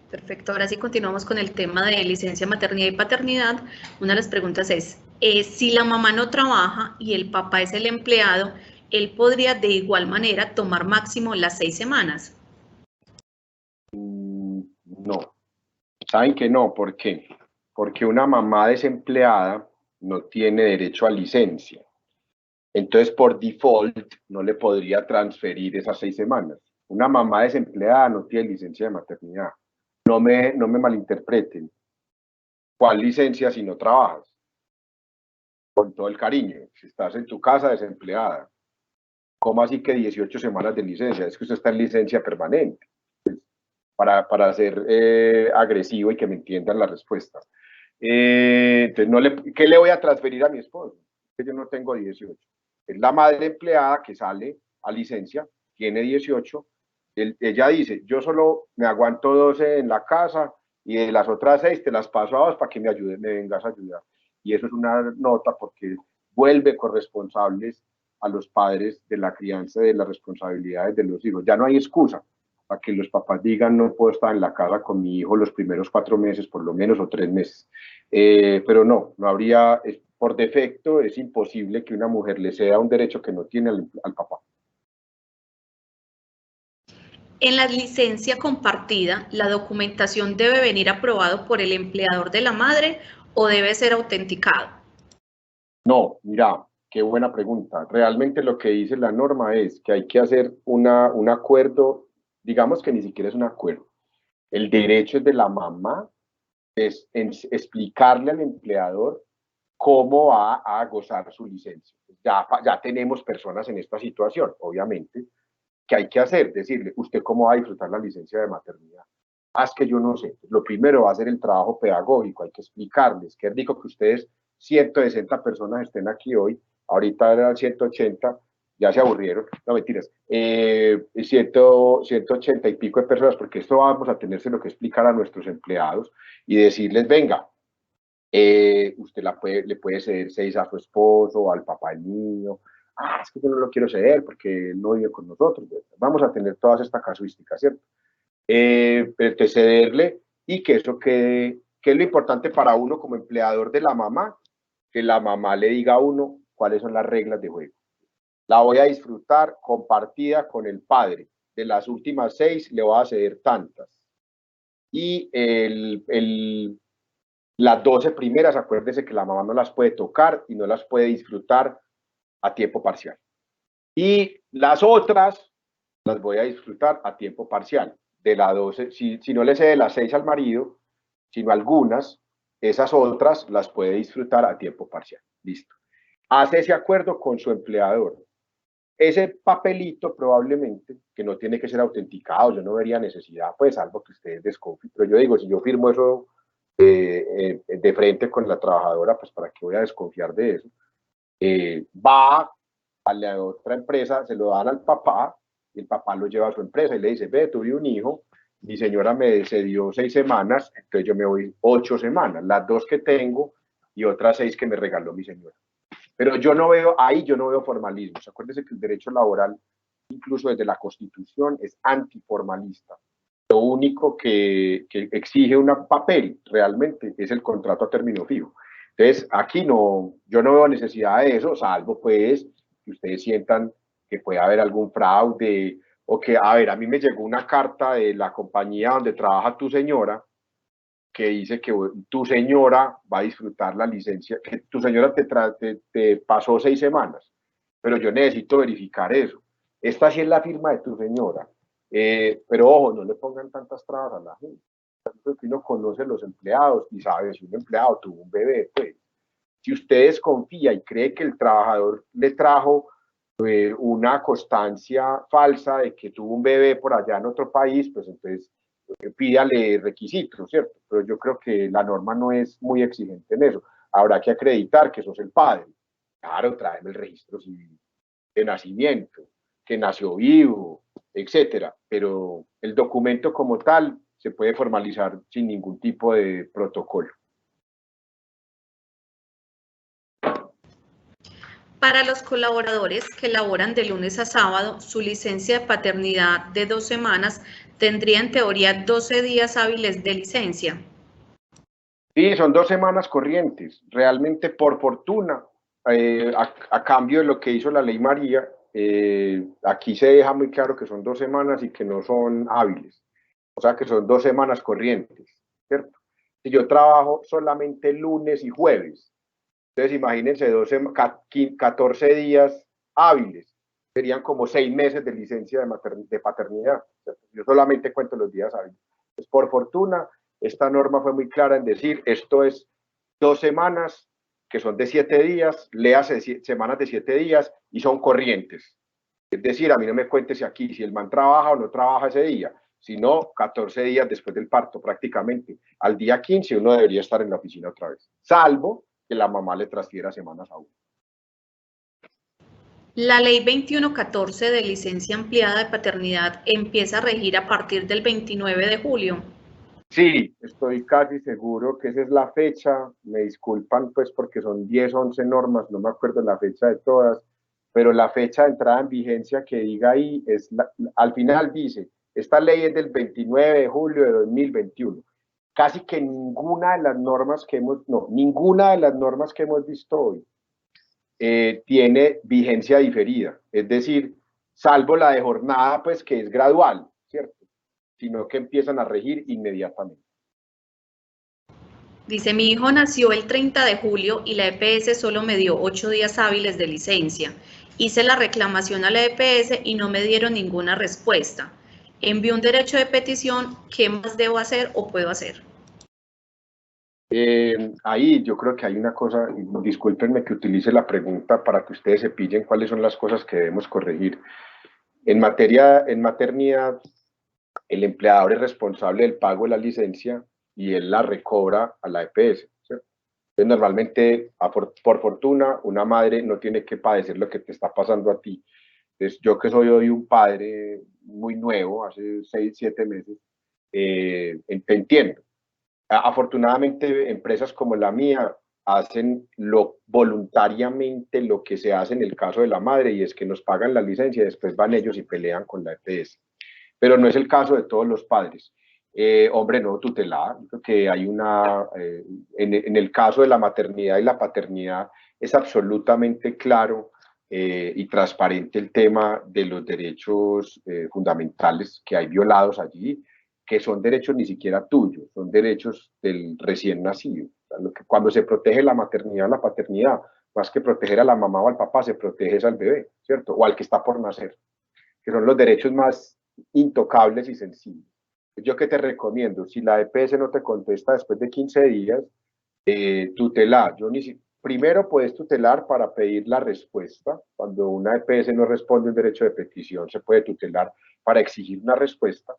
Perfecto, ahora sí continuamos con el tema de licencia maternidad y paternidad. Una de las preguntas es, si la mamá no trabaja y el papá es el empleado, ¿él podría de igual manera tomar máximo las 6 semanas? No, ¿saben que no? ¿Por qué? Porque una mamá desempleada no tiene derecho a licencia. Entonces, por default, no le podría transferir esas 6 semanas. Una mamá desempleada no tiene licencia de maternidad. No me malinterpreten. ¿Cuál licencia si no trabajas? Con todo el cariño. Si estás en tu casa desempleada, ¿cómo así que 18 semanas de licencia? Es que usted está en licencia permanente. Para ser agresivo y que me entiendan la respuesta. Entonces, ¿qué le voy a transferir a mi esposo? Yo no tengo 18. Es la madre empleada que sale a licencia, tiene 18. Ella dice, yo solo me aguanto 12 en la casa y de las otras 6 te las paso a 2 para que me vengas a ayudar. Y eso es una nota porque vuelve corresponsables a los padres de la crianza y de las responsabilidades de los hijos. Ya no hay excusa para que los papás digan no puedo estar en la casa con mi hijo los primeros 4 meses por lo menos o 3 meses. Pero no habría, por defecto es imposible que una mujer le ceda un derecho que no tiene al papá. En la licencia compartida, ¿la documentación debe venir aprobado por el empleador de la madre o debe ser autenticado? No, mira, qué buena pregunta. Realmente lo que dice la norma es que hay que hacer un acuerdo, digamos que ni siquiera es un acuerdo. El derecho es de la mamá, es explicarle al empleador cómo va a gozar su licencia. Ya tenemos personas en esta situación, obviamente. ¿qué hay que hacer? Decirle, ¿usted cómo va a disfrutar la licencia de maternidad? Es que yo no sé. Lo primero va a ser el trabajo pedagógico, hay que explicarles. Qué rico que ustedes, 160 personas estén aquí hoy, ahorita eran 180, ya se aburrieron, no mentiras, 180 y pico de personas, porque esto vamos a tenérselo que explicar a nuestros empleados y decirles, venga, usted le puede ceder 6 a su esposo o al papá del niño. Es que yo no lo quiero ceder porque él no vive con nosotros. Vamos a tener todas estas casuísticas, ¿cierto? De cederle y que eso quede, que es lo importante para uno como empleador de la mamá, que la mamá le diga a uno cuáles son las reglas de juego. La voy a disfrutar compartida con el padre. De las últimas 6 le voy a ceder tantas. Y las 12 primeras, acuérdese que la mamá no las puede tocar y no las puede disfrutar a tiempo parcial. Y las otras las voy a disfrutar a tiempo parcial. De las 12, si no le cede las 6 al marido, sino algunas, esas otras las puede disfrutar a tiempo parcial. Listo. Hace ese acuerdo con su empleador. Ese papelito probablemente, que no tiene que ser autenticado, yo no vería necesidad, pues salvo que ustedes desconfíen, pero yo digo, si yo firmo eso de frente con la trabajadora, pues para qué voy a desconfiar de eso. Va a la otra empresa, se lo dan al papá, y el papá lo lleva a su empresa y le dice, ve, tuve un hijo, mi señora me cedió 6 semanas, entonces yo me voy 8 semanas, las 2 que tengo y otras 6 que me regaló mi señora. Pero yo no veo, ahí yo no veo formalismos. Acuérdense que el derecho laboral, incluso desde la Constitución, es antiformalista. Lo único que exige un papel realmente es el contrato a término fijo. Entonces, aquí no, yo no veo necesidad de eso, salvo pues que ustedes sientan que puede haber algún fraude o que, a ver, a mí me llegó una carta de la compañía donde trabaja tu señora que dice que tu señora va a disfrutar la licencia, que tu señora te pasó 6 semanas, pero yo necesito verificar eso. Esta sí es la firma de tu señora, pero ojo, no le pongan tantas trabas a la gente. Uno conoce los empleados y sabe si un empleado tuvo un bebé, pues. Si usted desconfía y cree que el trabajador le trajo una constancia falsa de que tuvo un bebé por allá en otro país, pues entonces pídale requisitos, ¿cierto? Pero yo creo que la norma no es muy exigente en eso. Habrá que acreditar que sos el padre. Claro, tráeme el registro civil de nacimiento, que nació vivo, etcétera. Pero el documento como tal se puede formalizar sin ningún tipo de protocolo. Para los colaboradores que laboran de lunes a sábado, su licencia de paternidad de 2 semanas tendría en teoría 12 días hábiles de licencia. Sí, son 2 semanas corrientes. Realmente, por fortuna, a cambio de lo que hizo la ley María, aquí se deja muy claro que son 2 semanas y que no son hábiles. O sea, que son 2 semanas corrientes, ¿cierto? Si yo trabajo solamente lunes y jueves, entonces imagínense 14 días hábiles, serían como 6 meses de licencia de paternidad. ¿Cierto? Yo solamente cuento los días hábiles. Pues por fortuna, esta norma fue muy clara en decir, esto es 2 semanas, que son de 7 días, léase semanas de 7 días y son corrientes. Es decir, a mí no me cuente si aquí, si el man trabaja o no trabaja ese día, sino 14 días después del parto prácticamente. Al día 15 uno debería estar en la oficina otra vez, salvo que la mamá le transfiera semanas a uno. La ley 2114 de licencia ampliada de paternidad empieza a regir a partir del 29 de julio. Sí, estoy casi seguro que esa es la fecha. Me disculpan pues porque son 10, 11 normas, no me acuerdo la fecha de todas, pero la fecha de entrada en vigencia que diga ahí es, al final dice, esta ley es del 29 de julio de 2021. Casi que ninguna de las normas que hemos, no, ninguna de las normas que hemos visto hoy tiene vigencia diferida, es decir, salvo la de jornada, pues que es gradual, ¿cierto? Sino que empiezan a regir inmediatamente. Dice, mi hijo nació el 30 de julio y la EPS solo me dio 8 días hábiles de licencia. Hice la reclamación a la EPS y no me dieron ninguna respuesta. Envié un derecho de petición, ¿qué más debo hacer o puedo hacer? Ahí yo creo que hay una cosa, discúlpenme que utilice la pregunta para que ustedes se pillen cuáles son las cosas que debemos corregir. En maternidad, el empleador es responsable del pago de la licencia y él la recobra a la EPS. ¿Cierto? Entonces, normalmente, por fortuna, una madre no tiene que padecer lo que te está pasando a ti. Entonces, yo que soy hoy un padre muy nuevo, hace 6, 7 meses, te entiendo. Afortunadamente, empresas como la mía hacen voluntariamente lo que se hace en el caso de la madre, y es que nos pagan la licencia y después van ellos y pelean con la EPS. Pero no es el caso de todos los padres. Hombre, no tutelar, que hay en el caso de la maternidad y la paternidad es absolutamente claro y transparente el tema de los derechos fundamentales que hay violados allí, que son derechos ni siquiera tuyos, son derechos del recién nacido. O sea, cuando se protege la maternidad o la paternidad, más que proteger a la mamá o al papá, se protege al bebé, ¿cierto? O al que está por nacer, que son los derechos más intocables y sensibles. Yo que te recomiendo, si la EPS no te contesta después de 15 días, tutelar. Primero puedes tutelar para pedir la respuesta. Cuando una EPS no responde un derecho de petición, se puede tutelar para exigir una respuesta.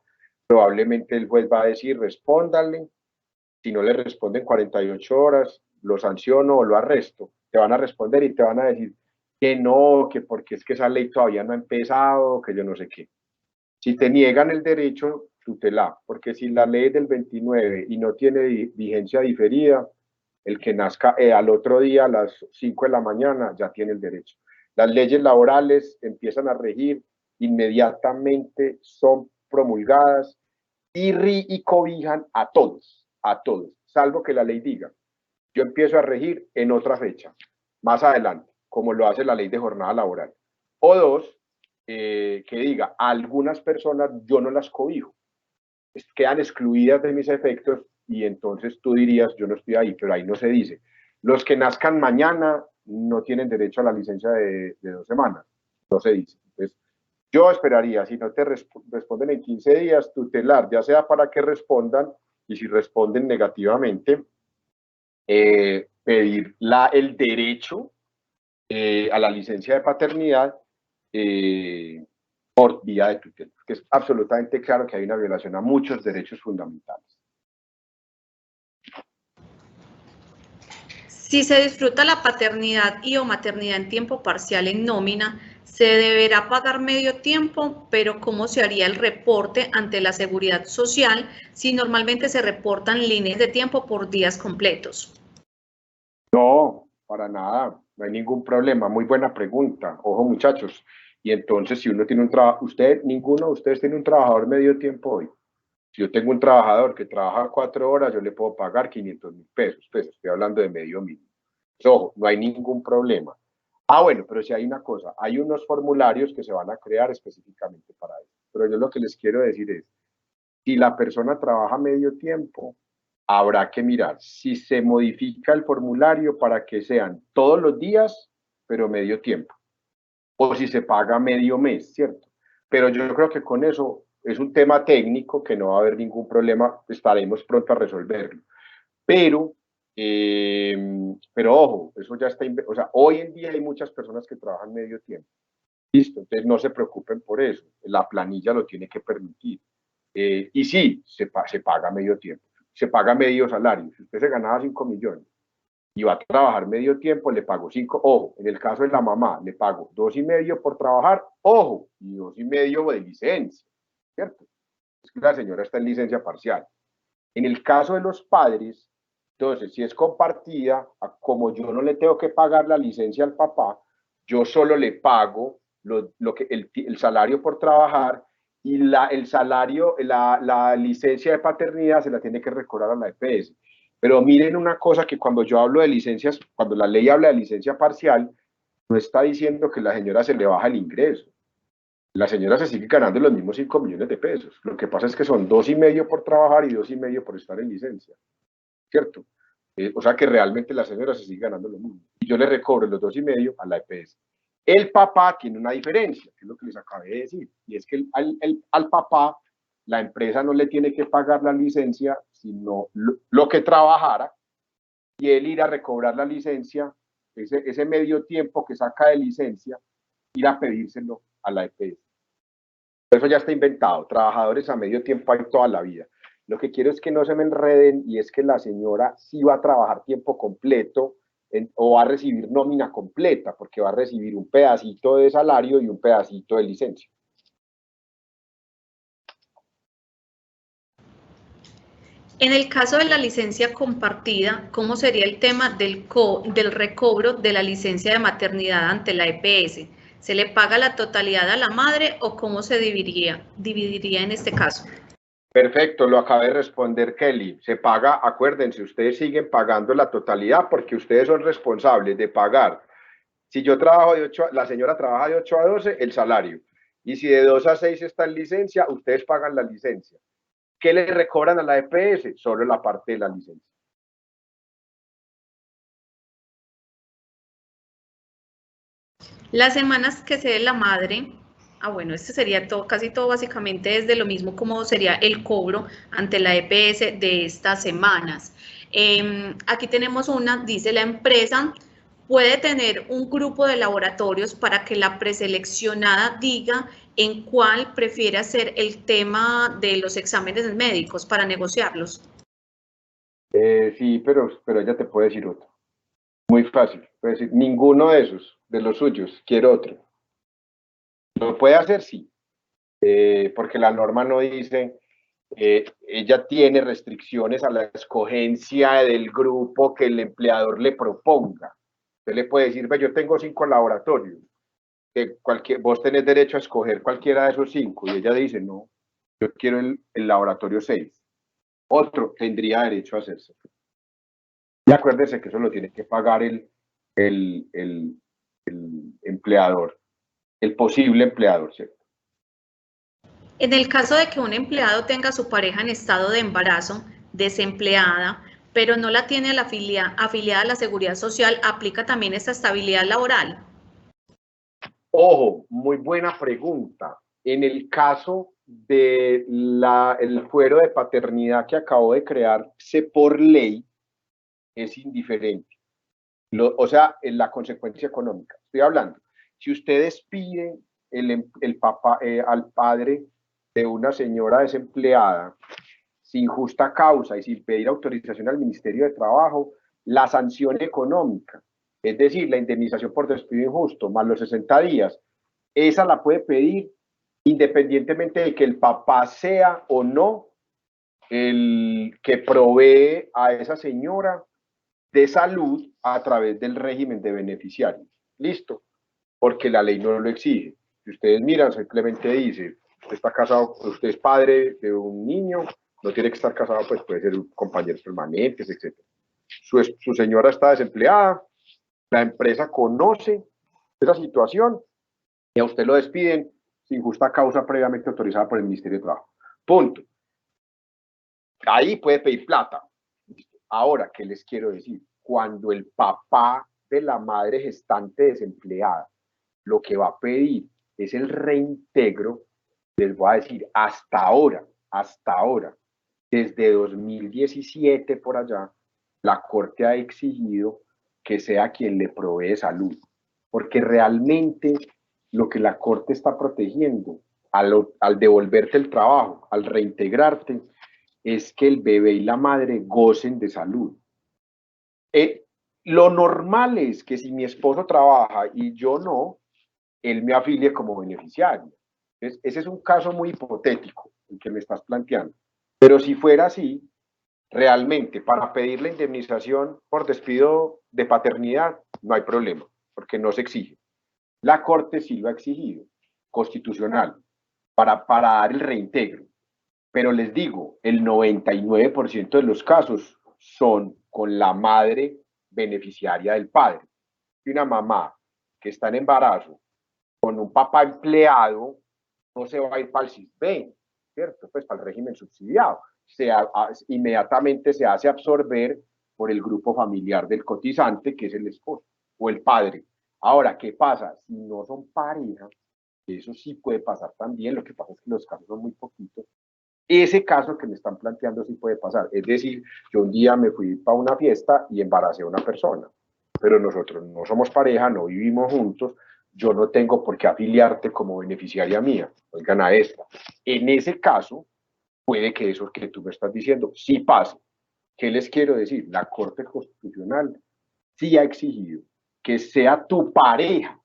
Probablemente el juez va a decir, respóndale. Si no le responden 48 horas, lo sanciono o lo arresto. Te van a responder y te van a decir que no, que porque es que esa ley todavía no ha empezado, que yo no sé qué. Si te niegan el derecho, tutela, porque si la ley es del 29 y no tiene vigencia diferida, el que nazca al otro día a las 5 de la mañana ya tiene el derecho. Las leyes laborales empiezan a regir, inmediatamente son promulgadas y cobijan a todos, salvo que la ley diga, yo empiezo a regir en otra fecha, más adelante, como lo hace la ley de jornada laboral. O dos, que diga, a algunas personas yo no las cobijo, quedan excluidas de mis efectos, y entonces tú dirías, yo no estoy ahí, pero ahí no se dice. Los que nazcan mañana no tienen derecho a la licencia de 2 semanas, no se dice. Entonces, yo esperaría, si no te responden en 15 días, tutelar, ya sea para que respondan, y si responden negativamente, pedir el derecho a la licencia de paternidad por vía de tutela, que es absolutamente claro que hay una violación a muchos derechos fundamentales. Si se disfruta la paternidad y o maternidad en tiempo parcial en nómina, se deberá pagar medio tiempo, pero ¿cómo se haría el reporte ante la Seguridad Social si normalmente se reportan líneas de tiempo por días completos? No, para nada, no hay ningún problema. Muy buena pregunta. Ojo, muchachos. Y entonces, si uno tiene un trabajo, ninguno de ustedes tiene un trabajador medio tiempo hoy. Si yo tengo un trabajador que trabaja 4 horas, yo le puedo pagar 500.000 pesos. Pues estoy hablando de medio mínimo. Ojo, no hay ningún problema. Bueno, pero si hay una cosa, hay unos formularios que se van a crear específicamente para eso. Pero yo lo que les quiero decir es, si la persona trabaja medio tiempo, habrá que mirar si se modifica el formulario para que sean todos los días, pero medio tiempo, o si se paga medio mes, ¿cierto? Pero yo creo que con eso es un tema técnico que no va a haber ningún problema, estaremos pronto a resolverlo. Pero ojo, eso ya está, o sea, hoy en día hay muchas personas que trabajan medio tiempo. Listo, entonces no se preocupen por eso, la planilla lo tiene que permitir. Y sí, se paga medio tiempo, se paga medio salario. Si usted se ganaba 5 millones y va a trabajar medio tiempo, le pago 5, ojo, en el caso de la mamá, le pago 2,5 por trabajar, ojo, y 2,5 de licencia, ¿cierto? Es que la señora está en licencia parcial. En el caso de los padres, entonces, si es compartida, como yo no le tengo que pagar la licencia al papá, yo solo le pago el salario por trabajar, y el salario, la licencia de paternidad se la tiene que recobrar a la EPS. Pero miren una cosa, que cuando yo hablo de licencias, cuando la ley habla de licencia parcial, no está diciendo que la señora se le baja el ingreso. La señora se sigue ganando los mismos 5 millones de pesos. Lo que pasa es que son 2,5 por trabajar y 2,5 por estar en licencia, ¿cierto? O sea que realmente la señora se sigue ganando lo mismo. Y yo le recobro los 2,5 a la EPS. El papá tiene una diferencia, que es lo que les acabé de decir, y es que al papá la empresa no le tiene que pagar la licencia, sino lo que trabajara, y él ir a recobrar la licencia, ese medio tiempo que saca de licencia, ir a pedírselo a la EPS. Eso ya está inventado. Trabajadores a medio tiempo hay toda la vida. Lo que quiero es que no se me enreden y es que la señora sí va a trabajar tiempo completo o va a recibir nómina completa, porque va a recibir un pedacito de salario y un pedacito de licencia. En el caso de la licencia compartida, ¿cómo sería el tema del recobro de la licencia de maternidad ante la EPS? ¿Se le paga la totalidad a la madre o cómo se dividiría en este caso? Perfecto, lo acaba de responder Kelly. Se paga, acuérdense, ustedes siguen pagando la totalidad porque ustedes son responsables de pagar. Si yo trabajo de 8, la señora trabaja de 8 a 12, el salario. Y si de 2 a 6 está en licencia, ustedes pagan la licencia. ¿Qué le recobran a la EPS? Solo la parte de la licencia. Las semanas que se dé la madre, bueno, este sería todo, casi todo básicamente es de lo mismo como sería el cobro ante la EPS de estas semanas. Aquí tenemos una, dice la empresa, puede tener un grupo de laboratorios para que la preseleccionada diga en cuál prefiere hacer el tema de los exámenes médicos para negociarlos. Sí, pero ella te puede decir otro. Muy fácil. Puede decir, ninguno de esos, de los suyos, quiero otro. ¿Lo puede hacer? Sí. Porque la norma no dice, ella tiene restricciones a la escogencia del grupo que el empleador le proponga. Usted le puede decir, yo tengo 5 laboratorios, vos tenés derecho a escoger cualquiera de esos 5, y ella dice, no, yo quiero el laboratorio 6. Otro tendría derecho a hacerse. Y acuérdese que eso lo tiene que pagar el, el, el empleador, el posible empleador, ¿cierto? En el caso de que un empleado tenga a su pareja en estado de embarazo, desempleada, pero no la tiene afiliada a la Seguridad Social, ¿aplica también esta estabilidad laboral? Ojo, muy buena pregunta. En el caso del fuero de paternidad que acabo de crearse por ley, es indiferente. O sea, en la consecuencia económica. Estoy hablando, si ustedes piden al padre de una señora desempleada sin justa causa y sin pedir autorización al Ministerio de Trabajo, la sanción económica, es decir, la indemnización por despido injusto, más los 60 días, esa la puede pedir independientemente de que el papá sea o no el que provee a esa señora de salud a través del régimen de beneficiarios. Listo, porque la ley no lo exige. Si ustedes miran, simplemente dice, usted está casado, usted es padre de un niño, no tiene que estar casado, pues puede ser compañeros permanentes, etc. Su señora está desempleada, la empresa conoce esa situación y a usted lo despiden sin justa causa previamente autorizada por el Ministerio de Trabajo. Punto. Ahí puede pedir plata. Ahora, ¿qué les quiero decir? Cuando el papá de la madre gestante desempleada lo que va a pedir es el reintegro, les voy a decir, hasta ahora, desde 2017 por allá, la Corte ha exigido que sea quien le provee salud, porque realmente lo que la Corte está protegiendo al devolverte el trabajo, al reintegrarte, es que el bebé y la madre gocen de salud. Lo normal es que si mi esposo trabaja y yo no, él me afilie como beneficiario. Entonces, ese es un caso muy hipotético el que me estás planteando. Pero si fuera así, realmente para pedir la indemnización por despido de paternidad no hay problema, porque no se exige. La Corte sí lo ha exigido, constitucional, para dar el reintegro. Pero les digo, el 99% de los casos son con la madre beneficiaria del padre. Y una mamá que está en embarazo con un papá empleado no se va a ir para el CISBEN, ¿cierto? Pues para el régimen subsidiado. Inmediatamente se hace absorber por el grupo familiar del cotizante, que es el esposo o el padre. Ahora, ¿qué pasa? Si no son pareja, eso sí puede pasar también, lo que pasa es que los casos son muy poquitos. Ese caso que me están planteando sí puede pasar. Es decir, yo un día me fui para una fiesta y embaracé a una persona, pero nosotros no somos pareja, no vivimos juntos, yo no tengo por qué afiliarte como beneficiaria mía, oigan a esta. En ese caso, puede que eso que tú me estás diciendo sí pase. ¿Qué les quiero decir? La Corte Constitucional sí ha exigido que sea tu pareja,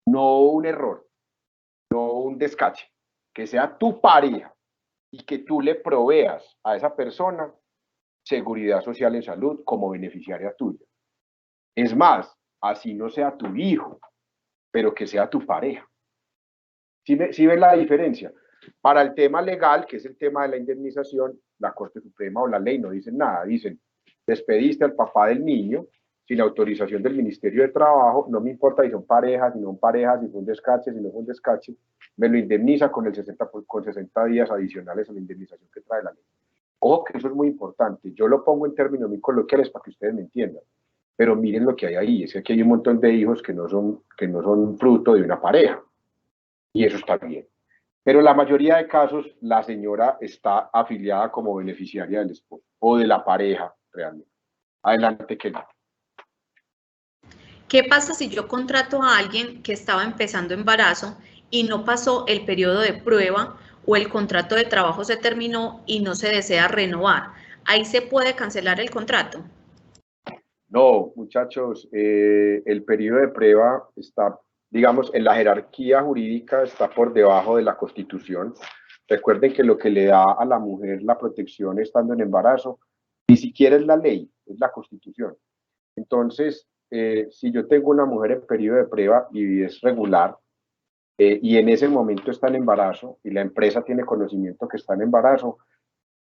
no un error, no un descache, que sea tu pareja y que tú le proveas a esa persona seguridad social en salud como beneficiaria tuya. Es más, así no sea tu hijo, pero que sea tu pareja. ¿Sí ven la diferencia? Para el tema legal, que es el tema de la indemnización, la Corte Suprema o la ley no dicen nada. Dicen, despediste al papá del niño sin autorización del Ministerio de Trabajo, no me importa si son parejas, si no son parejas, si fue un descache, si no fue un descache, me lo indemniza con 60 días adicionales a la indemnización que trae la ley. Ojo que eso es muy importante. Yo lo pongo en términos muy coloquiales para que ustedes me entiendan. Pero miren lo que hay ahí. Es que aquí hay un montón de hijos que no son fruto de una pareja. Y eso está bien. Pero en la mayoría de casos, la señora está afiliada como beneficiaria del esposo o de la pareja realmente. Adelante, Kelly. ¿Qué pasa si yo contrato a alguien que estaba empezando embarazo y no pasó el periodo de prueba o el contrato de trabajo se terminó y no se desea renovar? ¿Ahí se puede cancelar el contrato? No, muchachos, el periodo de prueba está, digamos, en la jerarquía jurídica está por debajo de la Constitución. Recuerden que lo que le da a la mujer la protección estando en embarazo, ni siquiera es la ley, es la Constitución. Entonces, si yo tengo una mujer en periodo de prueba y es regular, y en ese momento está en embarazo y la empresa tiene conocimiento que está en embarazo,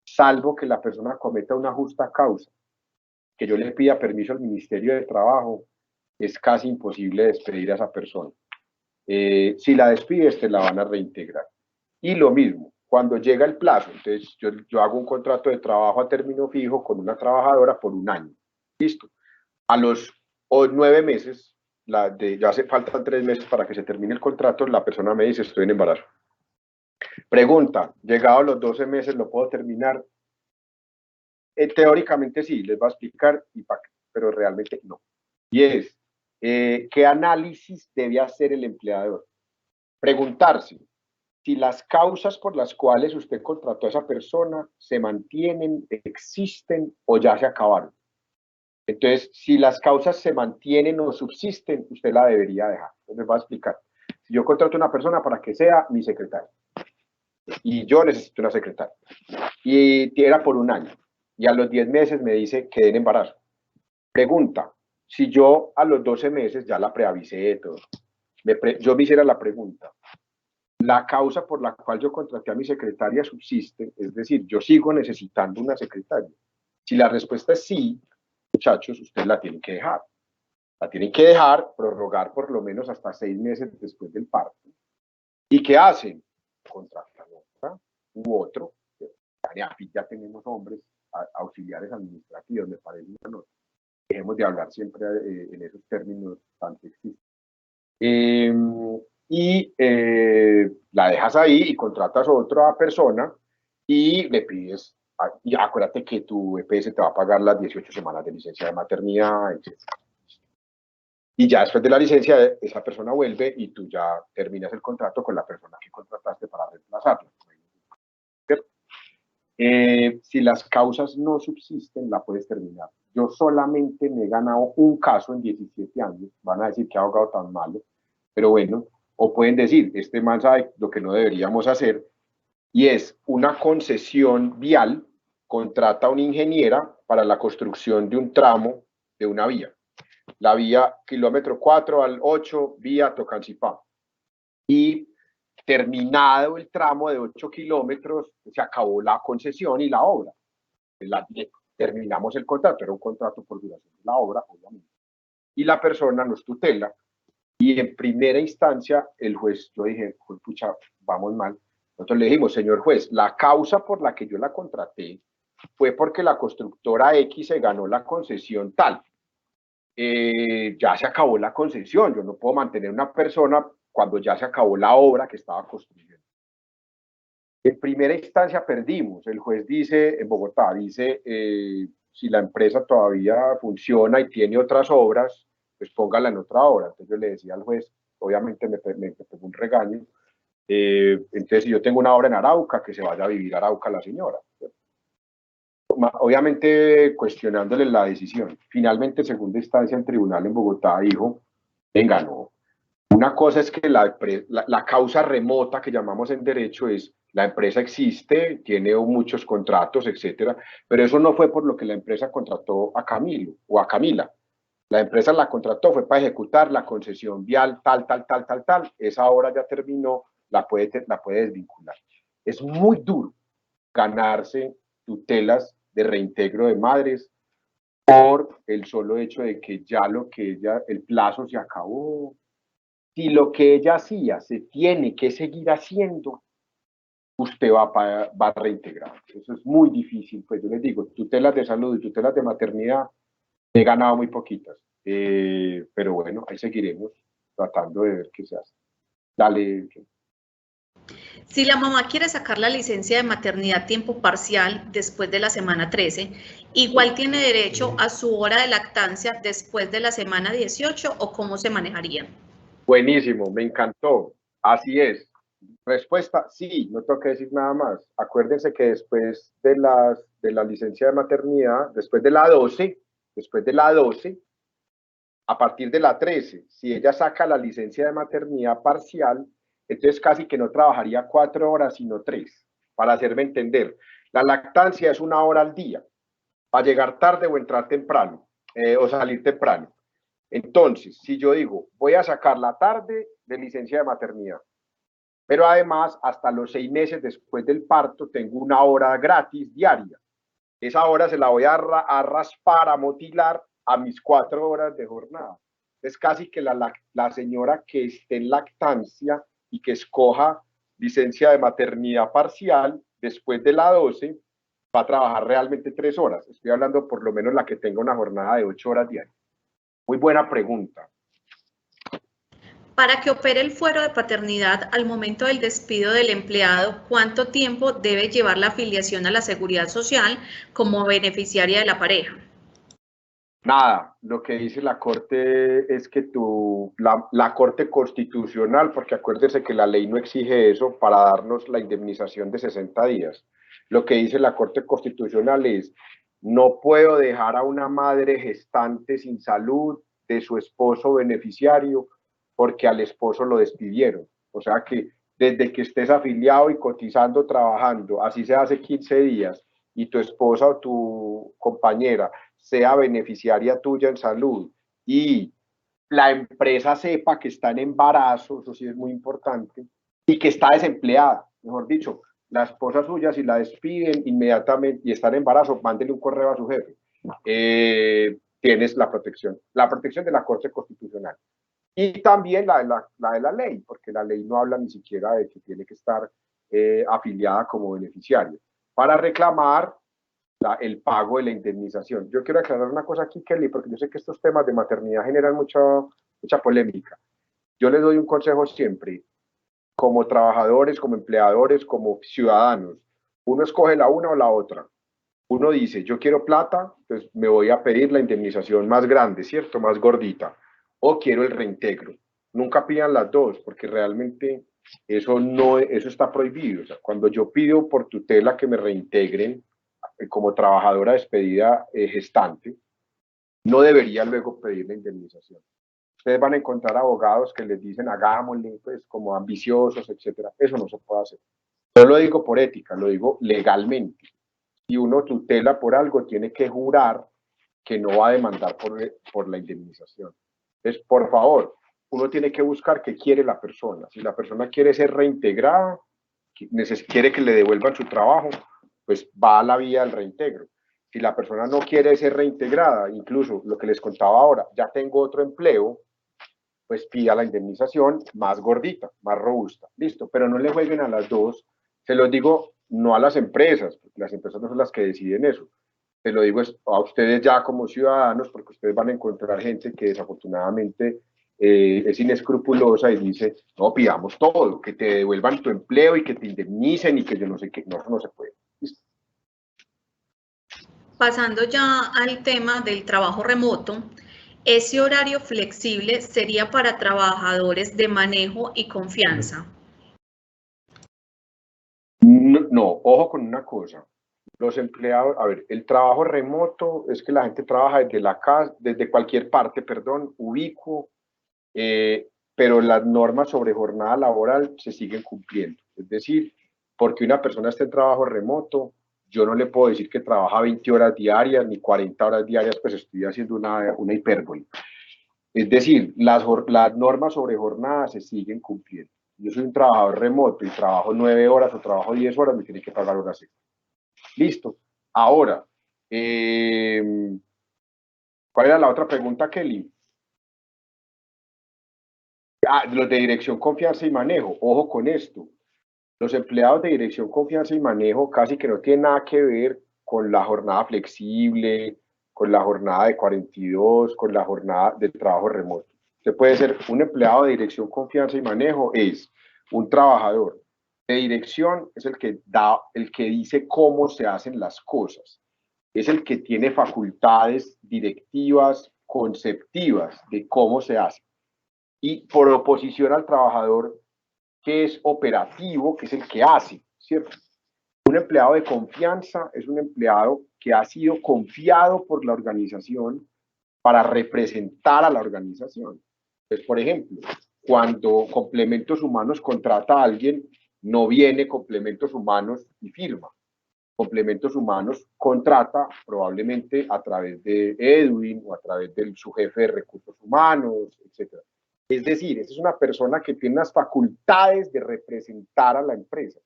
salvo que la persona cometa una justa causa, que yo le pida permiso al Ministerio de Trabajo, es casi imposible despedir a esa persona. Si la despides, te la van a reintegrar. Y lo mismo, cuando llega el plazo, entonces yo hago un contrato de trabajo a término fijo con una trabajadora por un año. Listo. A los 9 meses, ya hace faltan 3 meses para que se termine el contrato, la persona me dice, estoy en embarazo. Pregunta, llegado los 12 meses, ¿lo puedo terminar? Teóricamente sí, les va a explicar, pero realmente no. Y es, ¿qué análisis debe hacer el empleador? Preguntarse si las causas por las cuales usted contrató a esa persona se mantienen, existen o ya se acabaron. Entonces, si las causas se mantienen o subsisten, usted la debería dejar. Entonces, va a explicar. Si yo contrato a una persona para que sea mi secretaria, y yo necesito una secretaria, y era por un año, y a los 10 meses me dice que den embarazo. Pregunta, si yo a los 12 meses ya la preavisé todo, yo me hiciera la pregunta, ¿la causa por la cual yo contraté a mi secretaria subsiste? Es decir, yo sigo necesitando una secretaria. Si la respuesta es sí, muchachos, ustedes la tienen que dejar. La tienen que dejar, prorrogar por lo menos hasta 6 meses después del parto. ¿Y qué hacen? Contratan otra u otro. Ya tenemos hombres auxiliares administrativos, me parece una nota. Dejemos de hablar siempre en esos términos tan sexistas. La dejas ahí y contratas a otra persona y le pides, y acuérdate que tu EPS te va a pagar las 18 semanas de licencia de maternidad, etc. Y ya después de la licencia, esa persona vuelve y tú ya terminas el contrato con la persona que contrataste para reemplazarla. Si las causas no subsisten, la puedes terminar. Yo solamente me he ganado un caso en 17 años. Van a decir que abogado tan malo, pero bueno, o pueden decir, este man sabe lo que no deberíamos hacer, y es una concesión vial, contrata a una ingeniera para la construcción de un tramo de una vía. La vía kilómetro 4 al 8, vía Tocancipá. Y terminado el tramo de 8 kilómetros, se acabó la concesión y la obra. Terminamos el contrato, era un contrato por duración de la obra, obviamente. Y la persona nos tutela. Y en primera instancia, el juez, yo dije, pucha, vamos mal. Nosotros le dijimos, señor juez, la causa por la que yo la contraté fue porque la constructora X se ganó la concesión tal. Ya se acabó la concesión, yo no puedo mantener una persona cuando ya se acabó la obra que estaba construyendo. En primera instancia perdimos, el juez dice, en Bogotá, dice, si la empresa todavía funciona y tiene otras obras, pues póngala en otra obra. Entonces yo le decía al juez, obviamente me pegó un regaño. Entonces, si yo tengo una obra en Arauca, que se vaya a vivir a Arauca la señora. Obviamente cuestionándole la decisión. Finalmente, segunda instancia en tribunal en Bogotá dijo, venga, no. Una cosa es que la causa remota que llamamos en derecho es la empresa existe, tiene muchos contratos, etcétera, pero eso no fue por lo que la empresa contrató a Camilo o a Camila. La empresa la contrató, fue para ejecutar la concesión vial, tal. Esa obra ya terminó, la puede desvincular. Es muy duro ganarse tutelas de reintegro de madres por el solo hecho de que ya el plazo se acabó. Si lo que ella hacía se tiene que seguir haciendo, usted va a reintegrar. Eso es muy difícil, pues yo les digo, tutelas de salud y tutelas de maternidad, he ganado muy poquitas, pero bueno, ahí seguiremos tratando de ver qué se hace. Dale. Si la mamá quiere sacar la licencia de maternidad tiempo parcial después de la semana 13, ¿igual tiene derecho a su hora de lactancia después de la semana 18 o cómo se manejaría? Buenísimo, me encantó. Así es. Respuesta, sí, no tengo que decir nada más. Acuérdense que después de la licencia de maternidad, después de la 12, a partir de la 13, si ella saca la licencia de maternidad parcial, entonces casi que no trabajaría 4 horas, sino 3, para hacerme entender. La lactancia es 1 hora al día, para llegar tarde o entrar temprano, o salir temprano. Entonces, si yo digo, voy a sacar la tarde de licencia de maternidad, pero además hasta los 6 meses después del parto tengo 1 hora gratis diaria. Esa hora se la voy a raspar, a motilar a mis 4 horas de jornada. Es casi que la señora que esté en lactancia y que escoja licencia de maternidad parcial después de la 12 va a trabajar realmente 3 horas. Estoy hablando por lo menos la que tenga una jornada de 8 horas diarias. Muy buena pregunta. Para que opere el fuero de paternidad al momento del despido del empleado, ¿cuánto tiempo debe llevar la afiliación a la Seguridad Social como beneficiaria de la pareja? Nada, lo que dice la Corte es que la Corte Constitucional, porque acuérdese que la ley no exige eso para darnos la indemnización de 60 días. Lo que dice la Corte Constitucional es, no puedo dejar a una madre gestante sin salud de su esposo beneficiario porque al esposo lo despidieron. O sea que desde que estés afiliado y cotizando, trabajando, así se hace 15 días, y tu esposa o tu compañera sea beneficiaria tuya en salud y la empresa sepa que está en embarazo, eso sí es muy importante, y que está desempleada, mejor dicho, la esposa suya, si la despiden inmediatamente y está en embarazo, mándele un correo a su jefe. Tienes la protección de la Corte Constitucional. Y también la de la ley, porque la ley no habla ni siquiera de que tiene que estar afiliada como beneficiario. Para reclamar el pago de la indemnización. Yo quiero aclarar una cosa aquí, Kelly, porque yo sé que estos temas de maternidad generan mucha polémica. Yo les doy un consejo siempre, como trabajadores, como empleadores, como ciudadanos. Uno escoge la una o la otra. Uno dice, yo quiero plata, pues me voy a pedir la indemnización más grande, ¿cierto? Más gordita. O quiero el reintegro. Nunca pidan las dos, porque realmente eso está prohibido. O sea, cuando yo pido por tutela que me reintegren como trabajadora despedida gestante, no debería luego pedir la indemnización. Ustedes van a encontrar abogados que les dicen hagámosle, pues como ambiciosos, etcétera. Eso no se puede hacer. No lo digo por ética, lo digo legalmente. Si uno tutela por algo, tiene que jurar que no va a demandar por la indemnización. Entonces, por favor, uno tiene que buscar qué quiere la persona. Si la persona quiere ser reintegrada, quiere que le devuelvan su trabajo, pues va a la vía del reintegro. Si la persona no quiere ser reintegrada, incluso lo que les contaba ahora, ya tengo otro empleo, pues pida la indemnización más gordita, más robusta. Listo, pero no le jueguen a las dos. Se los digo no a las empresas, porque las empresas no son las que deciden eso. Se lo digo a ustedes ya como ciudadanos, porque ustedes van a encontrar gente que desafortunadamente es inescrupulosa y dice, no, pidamos todo, que te devuelvan tu empleo y que te indemnicen y que yo no sé qué, no, eso no se puede. ¿Listo? Pasando ya al tema del trabajo remoto, ¿Ese horario flexible sería para trabajadores de manejo y confianza? No, ojo con una cosa. Los empleados, a ver, el trabajo remoto es que la gente trabaja desde la casa, desde cualquier parte, perdón, ubicuo, pero las normas sobre jornada laboral se siguen cumpliendo. Es decir, porque una persona esté en trabajo remoto, yo no le puedo decir que trabaja 20 horas diarias ni 40 horas diarias, pues estoy haciendo una hipérbole. Es decir, las normas sobre jornada se siguen cumpliendo. Yo soy un trabajador remoto y trabajo 9 horas o trabajo 10 horas, me tienen que pagar horas extras. Listo. Ahora, ¿cuál era la otra pregunta, Kelly? Los de dirección, confianza y manejo. Ojo con esto. Los empleados de dirección, confianza y manejo casi que no tienen nada que ver con la jornada flexible, con la jornada de 42, con la jornada de trabajo remoto. Usted puede ser un empleado de dirección, confianza y manejo, es un trabajador de dirección, es el que el que dice cómo se hacen las cosas, es el que tiene facultades directivas, conceptivas de cómo se hace. Y por oposición al trabajador que es operativo, que es el que hace, ¿cierto? Un empleado de confianza es un empleado que ha sido confiado por la organización para representar a la organización. Entonces, por ejemplo, cuando Complementos Humanos contrata a alguien, no viene Complementos Humanos y firma. Complementos Humanos contrata probablemente a través de Edwin o a través de su jefe de recursos humanos, etc. Es decir, esa es una persona que tiene unas facultades de representar a la empresa.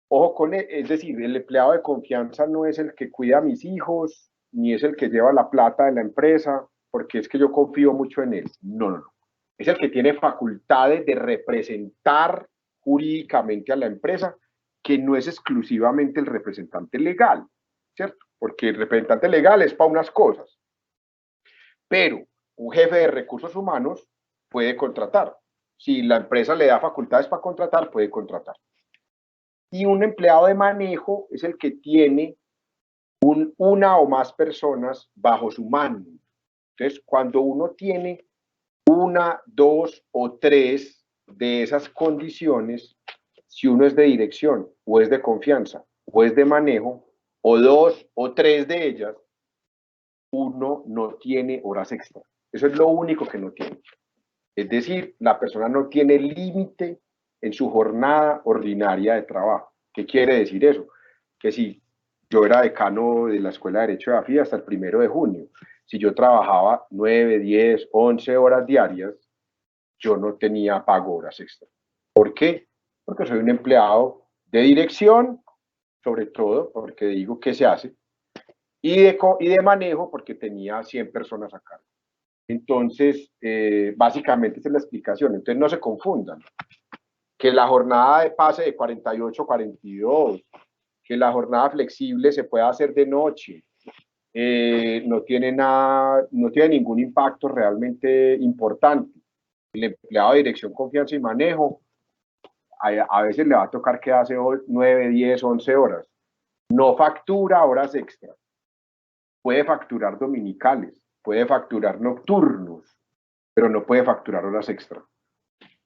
Ojo con él, es decir, el empleado de confianza no es el que cuida a mis hijos, ni es el que lleva la plata de la empresa, porque es que yo confío mucho en él. No, no, no. Es el que tiene facultades de representar jurídicamente a la empresa, que no es exclusivamente el representante legal, ¿cierto? Porque el representante legal es para unas cosas, pero un jefe de recursos humanos puede contratar. Si la empresa le da facultades para contratar, puede contratar. Y un empleado de manejo es el que tiene una o más personas bajo su mando. Entonces, cuando uno tiene una, dos o tres de esas condiciones, si uno es de dirección o es de confianza o es de manejo, o dos o tres de ellas, uno no tiene horas extra. Eso es lo único que no tiene. Es decir, la persona no tiene límite en su jornada ordinaria de trabajo. ¿Qué quiere decir eso? Que si yo era decano de la Escuela de Derecho de AFI hasta el 1 de junio, si yo trabajaba 9, 10, 11 horas diarias, yo no tenía pago horas extra. ¿Por qué? Porque soy un empleado de dirección, sobre todo, porque digo qué se hace, y de manejo, porque tenía 100 personas a cargo. Entonces, básicamente esa es la explicación. Entonces, no se confundan. Que la jornada de pase de 48 a 42, que la jornada flexible se pueda hacer de noche, no tiene nada, no tiene ningún impacto realmente importante. El empleado de dirección, confianza y manejo, a veces le va a tocar quedarse 9, 10, 11 horas. No factura horas extra. Puede facturar dominicales, puede facturar nocturnos, pero no puede facturar horas extra.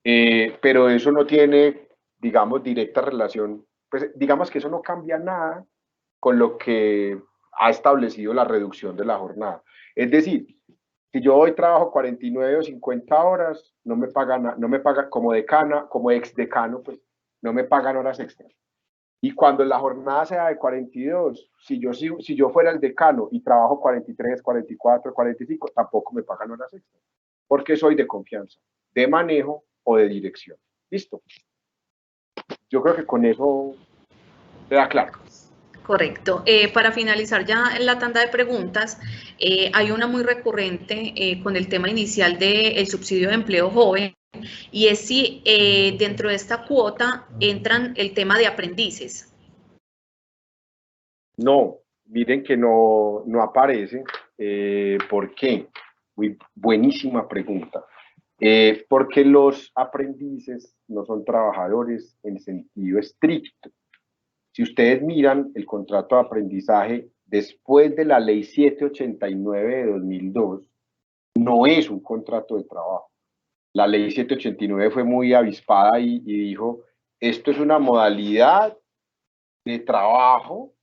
Pero eso no tiene, digamos, directa relación, pues digamos que eso no cambia nada con lo que ha establecido la reducción de la jornada. Es decir, si yo hoy trabajo 49 o 50 horas, no me pagan, no me pagan como decana, como ex decano, pues no me pagan horas extras. Y cuando la jornada sea de 42, si yo fuera el decano y trabajo 43, 44, 45, tampoco me pagan horas extras, porque soy de confianza, de manejo o de dirección. ¿Listo? Yo creo que con eso queda claro. Correcto. Para finalizar ya la tanda de preguntas, hay una muy recurrente con el tema inicial del subsidio de empleo joven, y es si dentro de esta cuota entran el tema de aprendices. No, miren que no aparece. ¿Por qué? Muy buenísima pregunta. Porque los aprendices no son trabajadores en sentido estricto. Si ustedes miran el contrato de aprendizaje después de la ley 789 de 2002, no es un contrato de trabajo. La ley 789 fue muy avispada y dijo, esto es una modalidad de trabajo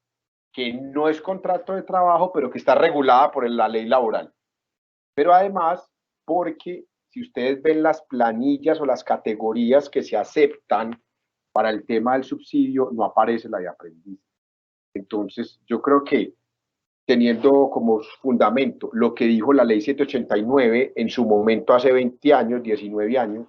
que no es contrato de trabajo, pero que está regulada por la ley laboral. Pero además, porque si ustedes ven las planillas o las categorías que se aceptan para el tema del subsidio, no aparece la de aprendiz. Entonces, yo creo que teniendo como fundamento lo que dijo la ley 789 en su momento hace 20 años, 19 años,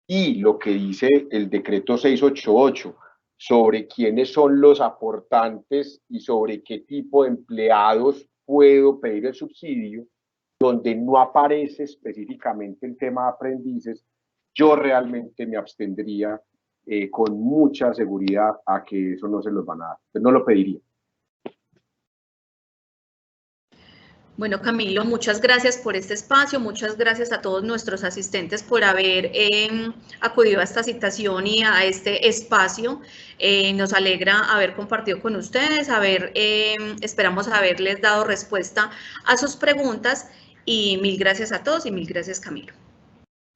y lo que dice el decreto 688 sobre quiénes son los aportantes y sobre qué tipo de empleados puedo pedir el subsidio, donde no aparece específicamente el tema de aprendices, yo realmente me abstendría con mucha seguridad a que eso no se los van a dar. No lo pediría. Bueno, Camilo, muchas gracias por este espacio, muchas gracias a todos nuestros asistentes por haber acudido a esta citación y a este espacio. Nos alegra haber compartido con ustedes, esperamos haberles dado respuesta a sus preguntas y mil gracias a todos y mil gracias, Camilo.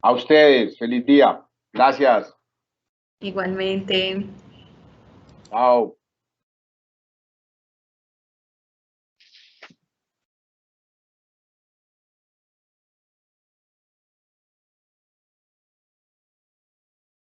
A ustedes, feliz día. Gracias. Igualmente. Chao.